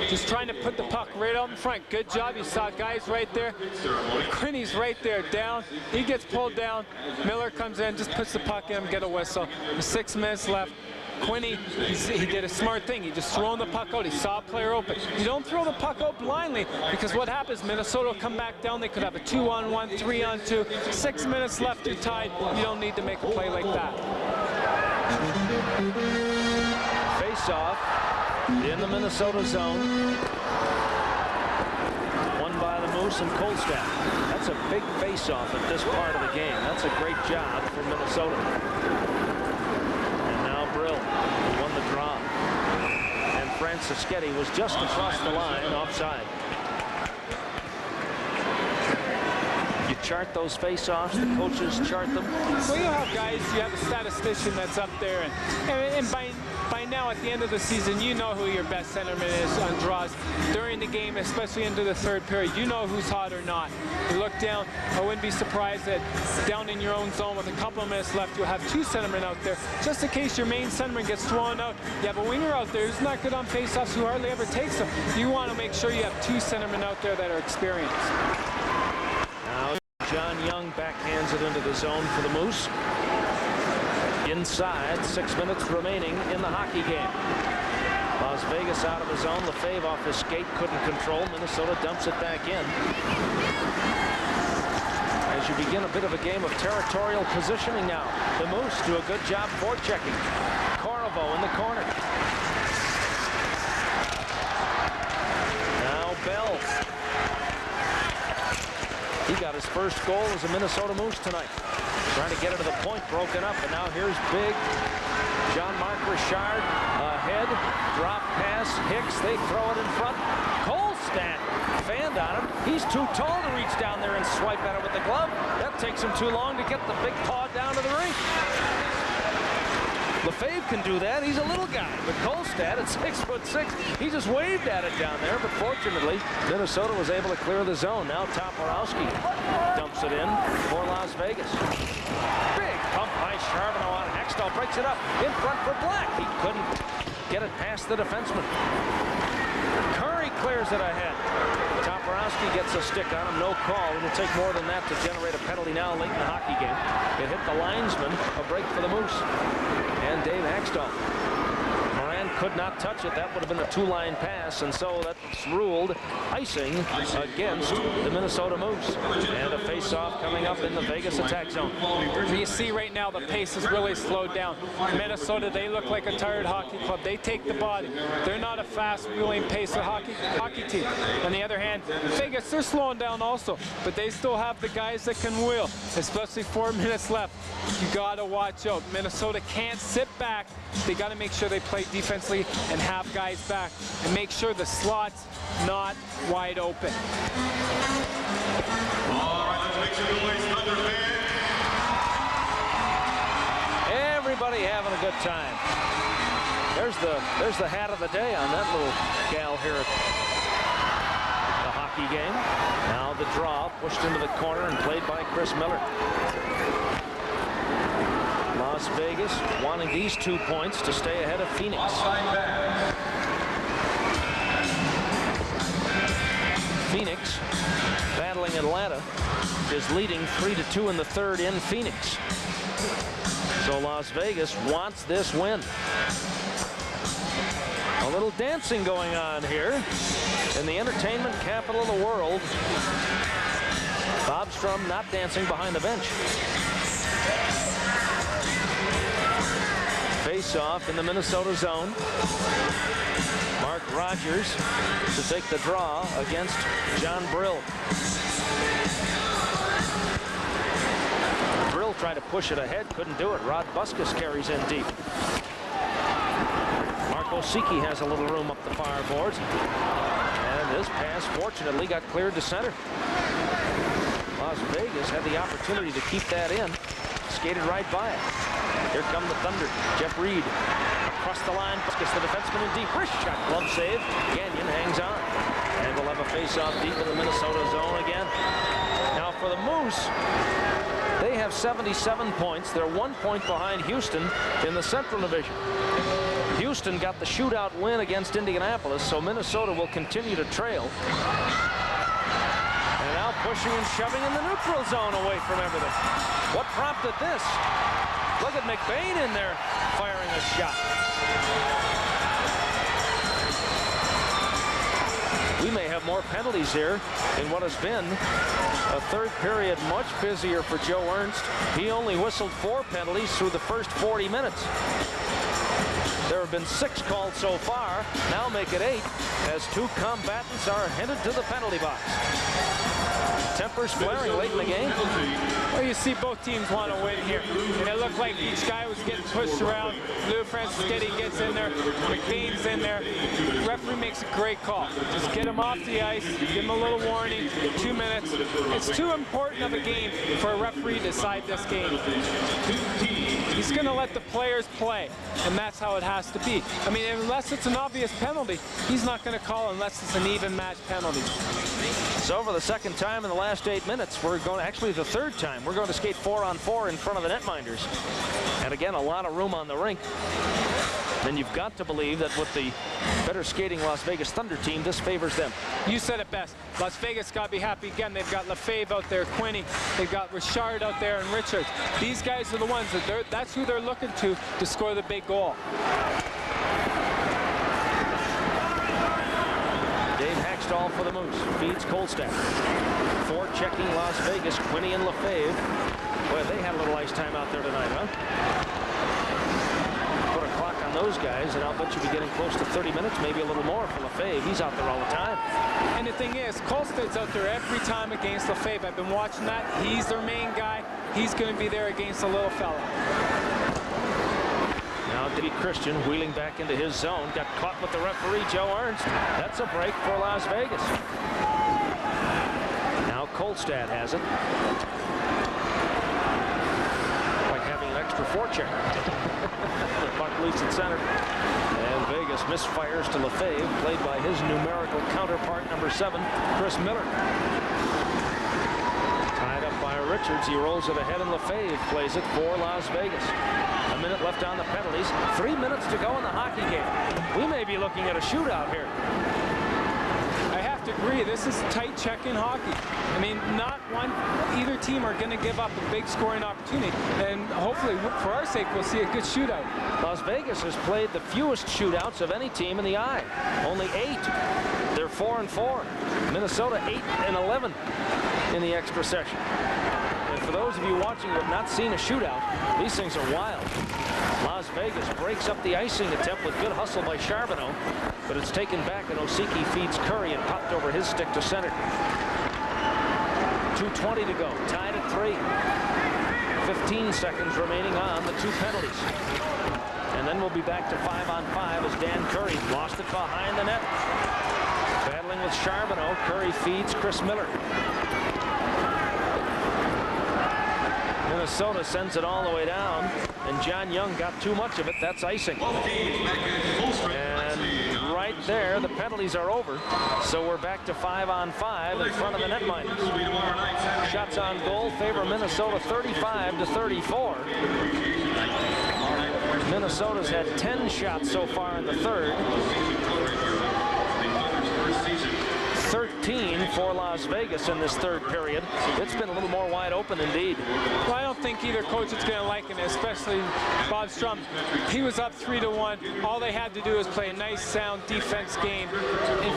Just trying to put the puck right out in front. Good job. You saw guys right there. Quinney's right there down. He gets pulled down. Miller comes in, just puts the puck in, get a whistle. With 6 minutes left. Quinney, he did a smart thing. He just thrown the puck out. He saw a player open. You don't throw the puck out blindly because what happens, Minnesota will come back down. They could have a 2-on-1, 3-on-2. 6 minutes left, you're tied. You don't need to make a play like that. Face-off in the Minnesota zone. Won by the Moose and Kolstad. That's a big face-off at this part of the game. That's a great job for Minnesota. And now Brill won the draw. And Francischetti was just across the line offside. You chart those face-offs, the coaches chart them. Well, you have guys, you have a statistician that's up there, and by now, at the end of the season, you know who your best centerman is on draws. During the game, especially into the third period, you know who's hot or not. You look down, I wouldn't be surprised that down in your own zone with a couple of minutes left, you'll have two centermen out there, just in case your main centerman gets thrown out. You have a winger out there who's not good on face-offs, who hardly ever takes them. You want to make sure you have two centermen out there that are experienced. Now, John Young backhands it into the zone for the Moose. Inside, 6 minutes remaining in the hockey game. Las Vegas out of the zone. Lefebvre off his skate, couldn't control. Minnesota dumps it back in. As you begin a bit of a game of territorial positioning now. The Moose do a good job forechecking. Corvo in the corner. Now Bell. He got his first goal as a Minnesota Moose tonight. Trying to get it to the point, broken up, and now here's big Jean-Marc Richard ahead, drop pass, Hicks, they throw it in front. Kolstad fanned on him. He's too tall to reach down there and swipe at it with the glove. That takes him too long to get the big paw down to the rink. Lefebvre can do that. He's a little guy. But Kolstad at 6'6", he just waved at it down there. But fortunately, Minnesota was able to clear the zone. Now Toporowski dumps it in for Las Vegas. Big pump by Charbonneau on Hextall. Breaks it up in front for Black. He couldn't get it past the defenseman. Curry clears it ahead. Toporowski gets a stick on him. No call. It'll take more than that to generate a penalty now late in the hockey game. It hit the linesman. A break for the Moose. And Dave Hextall. Moran could not touch it. That would have been a two-line pass, and so that's ruled icing against the Minnesota Moose. And a face-off coming up in the Vegas attack zone. You see right now the pace has really slowed down. Minnesota, they look like a tired hockey club. They take the body. They're not a fast-wheeling pace of hockey team. On the other hand, Vegas, they're slowing down also, but they still have the guys that can wheel, especially 4 minutes left. You got to watch out. Minnesota can't sit back. They got to make sure they play defensively and have guys back and make sure the slot's not wide open. All right, let's make some noise, Thunder fans. Everybody having a good time. There's the hat of the day on that little gal here at the hockey game. Now the draw pushed into the corner and played by Chris Miller. Las Vegas wanting these 2 points to stay ahead of Phoenix. Phoenix, battling Atlanta, is leading 3-2 in the third in Phoenix. So Las Vegas wants this win. A little dancing going on here in the entertainment capital of the world. Bob Strum not dancing behind the bench. Face-off in the Minnesota zone. Mark Rogers to take the draw against John Brill. Brill tried to push it ahead, couldn't do it. Rod Buskus carries in deep. Marco Siki has a little room up the far boards. And this pass, fortunately, got cleared to center. Las Vegas had the opportunity to keep that in. Skated right by it. Here come the Thunder. Jeff Reed across the line. Gets the defenseman in deep. Wrist shot. Glove save. Gagnon hangs on. And we'll have a face-off deep in the Minnesota zone again. Now for the Moose, they have 77 points. They're 1 point behind Houston in the Central Division. Houston got the shootout win against Indianapolis, so Minnesota will continue to trail. And now pushing and shoving in the neutral zone away from everything. What prompted this? Look at McBain in there firing a shot. We may have more penalties here in what has been A third period much busier for Joe Ernst. He only whistled 4 penalties through the first 40 minutes. There have been 6 called so far. Now make it 8 as 2 combatants are headed to the penalty box. Tempers flaring late in the game. Well, you see both teams want to win here. And it looked like each guy was getting pushed around. Lou Franceschetti gets in there. McBain's in there. The referee makes a great call. Just get him off the ice. Give him a little warning. 2 minutes. It's too important of a game for a referee to decide this game. He's going to let the players play. And that's how it has to be. I mean, unless it's an obvious penalty, he's not going to call unless it's an even match penalty. So for the second time in the last 8 minutes, we're going, actually the third time, we're going to skate 4-on-4 in front of the netminders. And again, a lot of room on the rink. Then you've got to believe that with the better skating Las Vegas Thunder team, this favors them. You said it best. Las Vegas got to be happy again. They've got Lefebvre out there, Quinney. They've got Richard out there and Richards. These guys are the ones that's who they're looking to score the big goal. Dave Haxtell for the Moose. Feeds Kolstad. Forechecking Las Vegas, Quinney and Lefebvre. Boy, they had a little ice time out there tonight, huh? Put a clock on those guys, and I'll bet you'll be getting close to 30 minutes, maybe a little more for Lefebvre. He's out there all the time. And the thing is, Kolstad's out there every time against Lefebvre. I've been watching that. He's their main guy. He's going to be there against the little fella. Now Diddy Christian wheeling back into his zone. Got caught with the referee, Joe Ernst. That's a break for Las Vegas. Now Kolstad has it. Like having an extra forecheck. The puck leads at center. And Vegas misfires to Lefebvre, played by his numerical counterpart, number 7, Chris Miller. Tied up by Richards. He rolls it ahead, and Lefebvre plays it for Las Vegas. A minute left on the penalties. 3 minutes to go in the hockey game. We may be looking at a shootout here. I have to agree. This is tight check-in hockey. I mean, either team are going to give up a big scoring opportunity. And hopefully, for our sake, we'll see a good shootout. Las Vegas has played the fewest shootouts of any team in the eye. Only 8. They're 4-4. Minnesota 8-11 in the extra session. And for those of you watching who have not seen a shootout, these things are wild. Las Vegas breaks up the icing attempt with good hustle by Charbonneau, but it's taken back, and Osiki feeds Curry and popped over his stick to center. 2:20 to go, tied at 3. 15 seconds remaining on the 2 penalties. And then we'll be back to 5-on-5 as Dan Curry lost it behind the net. Battling with Charbonneau, Curry feeds Chris Miller. Minnesota sends it all the way down, and John Young got too much of it. That's icing. And right there, the penalties are over. So we're back to 5-on-5 in front of the netminders. Shots on goal favor Minnesota 35-34. Minnesota's had 10 shots so far in the third. 13 for Las Vegas in this third period. It's been a little more wide open indeed. Well, I don't think either coach is going to like it, especially Bob Strum. He was up 3-1. All they had to do was play a nice, sound defense game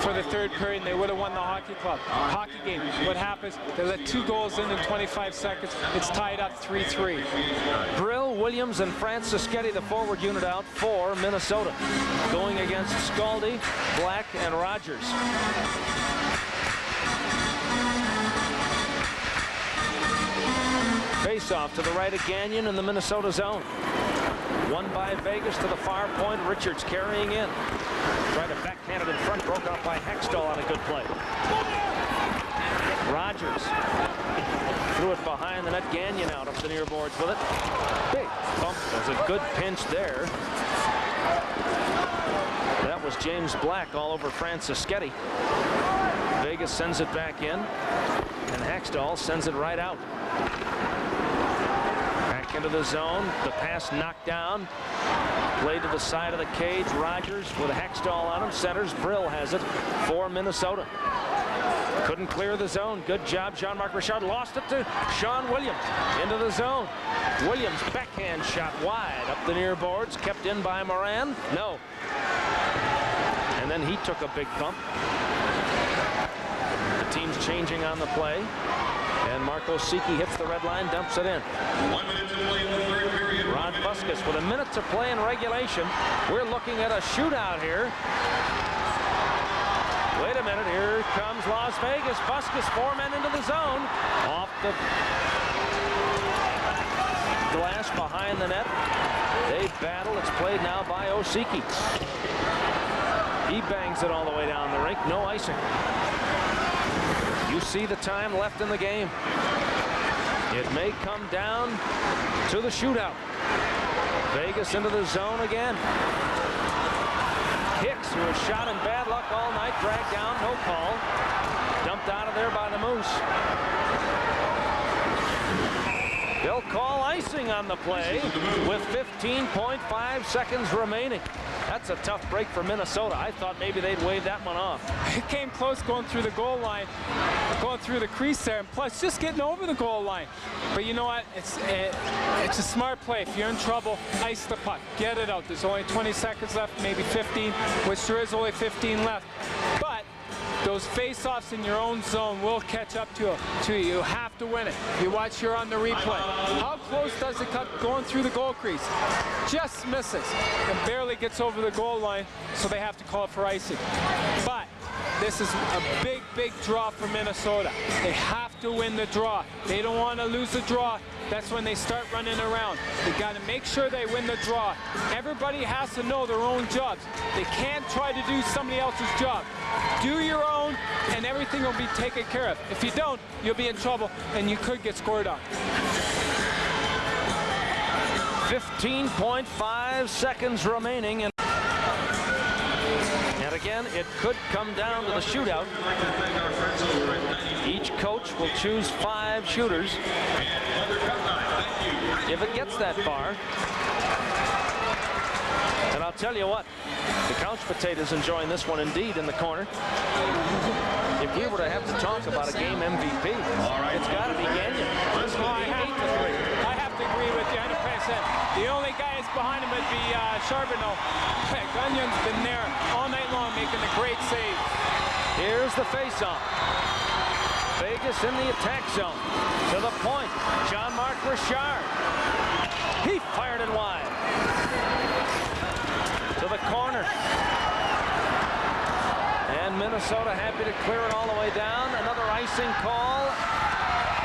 for the third period, and they would have won the hockey game. What happens? They let 2 goals in 25 seconds. It's tied up 3-3. Brill, Williams, and Franceschetti, the forward unit, out for Minnesota. Going against Scaldi, Black, and Rogers. Face-off to the right of Gagnon in the Minnesota zone. Won by Vegas to the far point. Richards carrying in. Tried to backhand it in front. Broke off by Hextall on a good play. Rogers threw it behind the net. Gagnon out up the near boards with it. Big bump. There's a good pinch there. That was James Black all over Franceschetti. Vegas sends it back in, and Hextall sends it right out. Back into the zone. The pass knocked down. Played to the side of the cage. Rogers with a Hextall on him. Centers. Brill has it for Minnesota. Couldn't clear the zone. Good job, Jean-Marc Richard. Lost it to Sean Williams. Into the zone. Williams backhand shot wide up the near boards. Kept in by Moran. No. And then he took a big bump. The team's changing on the play. And Marco Siki hits the red line, dumps it in. 1 minute to play in the third period. Rod Buskus with a minute to play in regulation. We're looking at a shootout here. Wait a minute, here comes Las Vegas. Buskus, 4 men into the zone. Off the glass behind the net. They battle. It's played now by Osiki. He bangs it all the way down the rink. No icing. You see the time left in the game. It may come down to the shootout. Vegas into the zone again. Hicks, who has shot in bad luck all night, dragged down, no call. Dumped out of there by the Moose. They'll call icing on the play with 15.5 seconds remaining. That's a tough break for Minnesota. I thought maybe they'd wave that one off. It came close going through the goal line, going through the crease there, and plus just getting over the goal line. But you know what? It's a smart play. If you're in trouble, ice the puck. Get it out. There's only 20 seconds left, maybe 15, which there is only 15 left. But those face-offs in your own zone will catch up to you. You have to win it. You watch here on the replay. How close does it cut going through the goal crease? Just misses and barely gets over the goal line, so they have to call for icing. But this is a big, big draw for Minnesota. They have to win the draw. They don't want to lose the draw. That's when they start running around. They got to make sure they win the draw. Everybody has to know their own jobs. They can't try to do somebody else's job. Do your own, and everything will be taken care of. If you don't, you'll be in trouble, and you could get scored on. 15.5 seconds remaining. And again, it could come down to the shootout. Each coach will choose 5 shooters. If it gets that far. And I'll tell you what, the couch potato's enjoying this one indeed in the corner. If we were to have to talk about a game MVP, it's got to be Gagnon. I have to agree with you 100%. The only guy that's behind him would be Charbonneau. Gagnon's been there all night long making a great save. Here's the face-off. Vegas in the attack zone. To the point. Jean-Marc Richard. He fired it wide. To the corner. And Minnesota happy to clear it all the way down. Another icing call.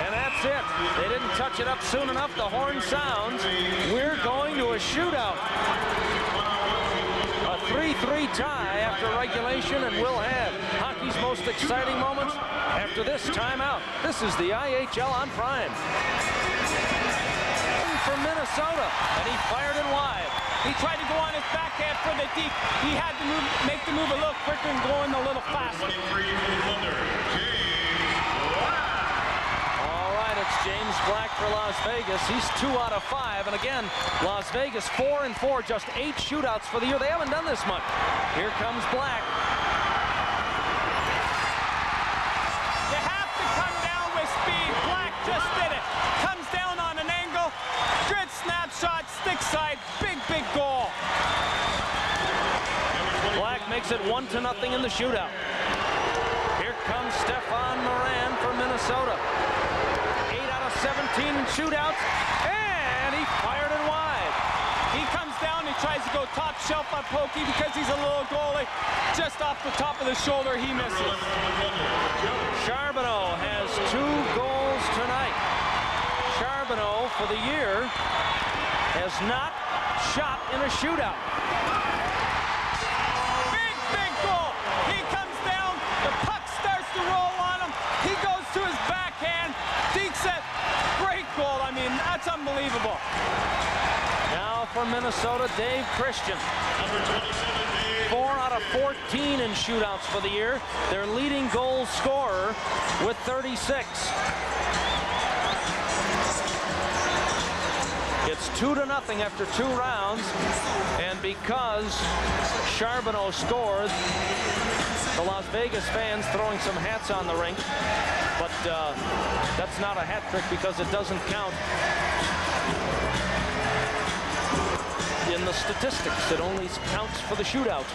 And that's it. They didn't touch it up soon enough. The horn sounds. We're going to a shootout. A 3-3 tie after regulation, and we'll have hockey's most exciting moments after this timeout. This is the IHL on Prime. For Minnesota, and he fired it wide. He tried to go on his backhand for the deep. He had to make the move a little quicker and going a little faster. All right, it's James Black for Las Vegas. He's 2 out of 5, and again, Las Vegas 4-4, just 8 shootouts for the year. They haven't done this much. Here comes Black. You have to come down with speed. Black just did it. Comes down on an angle. Good snapshot, stick side, big, big goal. Black makes it 1-0 in the shootout. Here comes Stefan Moran for Minnesota. 8 out of 17 shootouts, and he fired it wide. He comes down, he tries to go top shelf on Pokey because he's a little goalie. Just off the top of the shoulder, he misses. Charbonneau has 2 goals tonight. Charbonneau, for the year, has not shot in a shootout. Big, big goal. He comes down, the puck starts to roll on him. He goes to his backhand, dekes it. Great goal. I mean, that's unbelievable. Now for Minnesota, Dave Christian. 4 out of 14 in shootouts for the year. Their leading goal scorer with 36. It's 2-0 after 2 rounds, and because Charbonneau scored, the Las Vegas fans throwing some hats on the rink, but that's not a hat trick because it doesn't count in the statistics. It only counts for the shootout.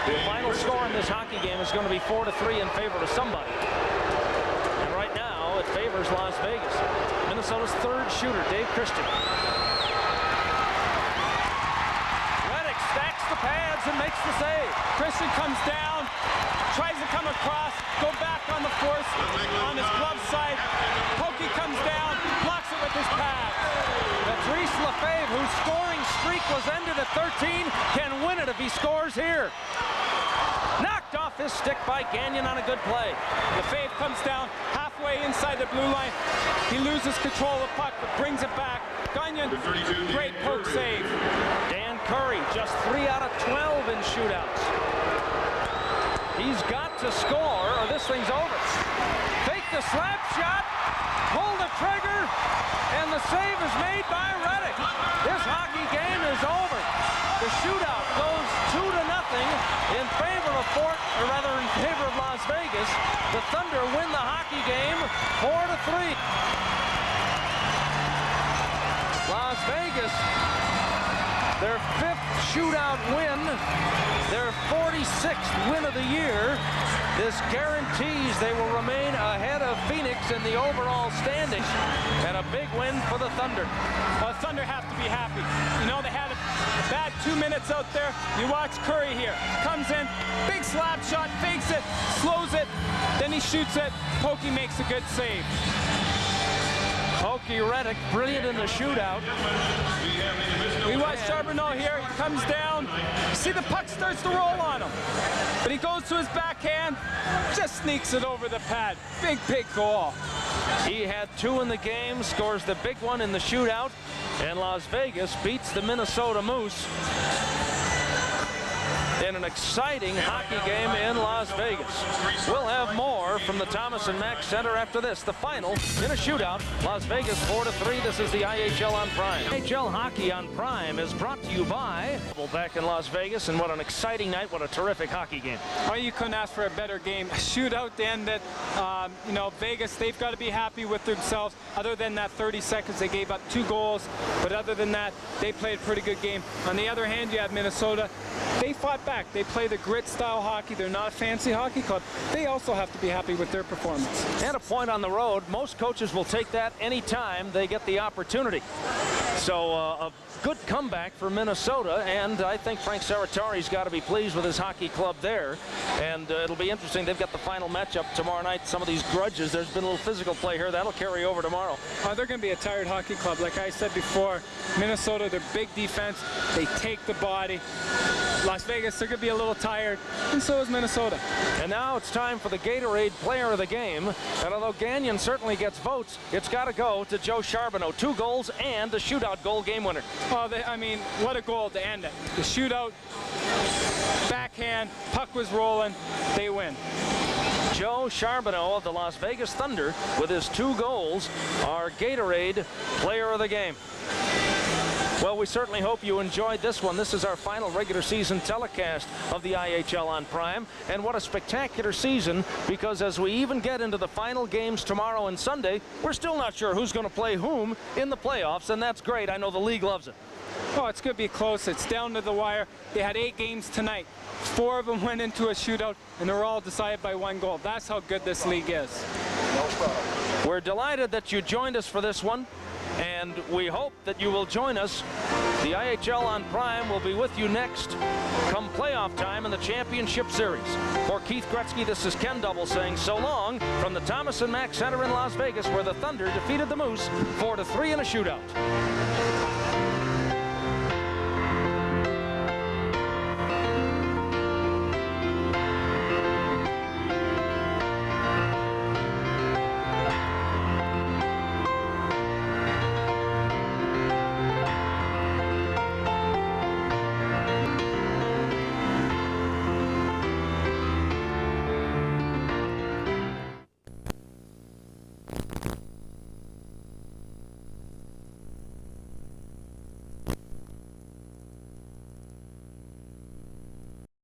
The final score in this hockey game is going to be 4-3 in favor of somebody. And Vegas. Minnesota's third shooter, Dave Christian. Reddick stacks the pads and makes the save. Christian comes down, tries to come across, go back on the force on his glove side. Pokey comes down, blocks it with his pad. Patrice Lefebvre, whose scoring streak was ended at 13, can win it if he scores here. Knocked off his stick by Gagnon on a good play. Lefebvre comes down halfway inside the blue line. He loses control of the puck, but brings it back. Gagnon, great poke save. Dan Curry, just 3 out of 12 in shootouts. He's got to score or this thing's over. Fake the slap shot, pull the trigger, and the save is made by Reddick. This hockey game is over. The shootout goes 2-0 in favor of in favor of Las Vegas. The Thunder win the hockey game 4-3. Las Vegas, their 5th shootout win, their 46th win of the year. This guarantees they will remain ahead of Phoenix in the overall standings, and a big win for the Thunder. Well, the Thunder have to be happy. You know, they had a bad 2 minutes out there. You watch Curry here. Comes in, big slap shot, fakes it, slows it, then he shoots it. Pokey makes a good save. Pokey Reddick, brilliant in the shootout. We watch Charbonneau here. He comes down. See, the puck starts to roll on him. But he goes to his backhand, just sneaks it over the pad. Big goal. He had 2 in the game, scores the big one in the shootout, and Las Vegas beats the Minnesota Moose in an exciting hockey game in Las Vegas. We'll have more from the Thomas and Mack Center after this. The final in a shootout, Las Vegas 4-3. This is the IHL on Prime. IHL Hockey on Prime is brought to you by back in Las Vegas, and what an exciting night, what a terrific hockey game. Well, you couldn't ask for a better game. A shootout to end it. You know, Vegas, they've got to be happy with themselves. Other than that 30 seconds, they gave up 2 goals. But other than that, they played a pretty good game. On the other hand, you have Minnesota. They fought back. They play the grit style hockey. They're not a fancy hockey club. They also have to be happy with their performance. And a point on the road. Most coaches will take that anytime they get the opportunity. So a good comeback for Minnesota, and I think Frank Serratari's got to be pleased with his hockey club there. And it'll be interesting. They've got the final matchup tomorrow night. Some of these grudges, there's been a little physical play here. That'll carry over tomorrow. They're going to be a tired hockey club. Like I said before, Minnesota, their big defense, they take the body. Las Vegas, they're going to be a little tired, and so is Minnesota. And now it's time for the Gatorade Player of the Game. And although Gagnon certainly gets votes, it's got to go to Joe Charbonneau. 2 goals and the shootout goal game winner. Oh, I mean, what a goal to end it. The shootout, backhand, puck was rolling, they win. Joe Charbonneau of the Las Vegas Thunder, with his 2 goals, our Gatorade Player of the Game. Well, we certainly hope you enjoyed this one. This is our final regular season telecast of the IHL on Prime. And what a spectacular season, because as we even get into the final games tomorrow and Sunday, we're still not sure who's going to play whom in the playoffs, and that's great. I know the league loves it. Oh, it's going to be close. It's down to the wire. They had 8 games tonight. 4 of them went into a shootout, and they're all decided by 1 goal. That's how good this league is. We're delighted that you joined us for this one, and we hope that you will join us. The IHL on Prime will be with you next come playoff time in the Championship Series. For Keith Gretzky, this is Ken Double saying so long from the Thomas and Mack Center in Las Vegas, where the Thunder defeated the Moose 4-3 in a shootout.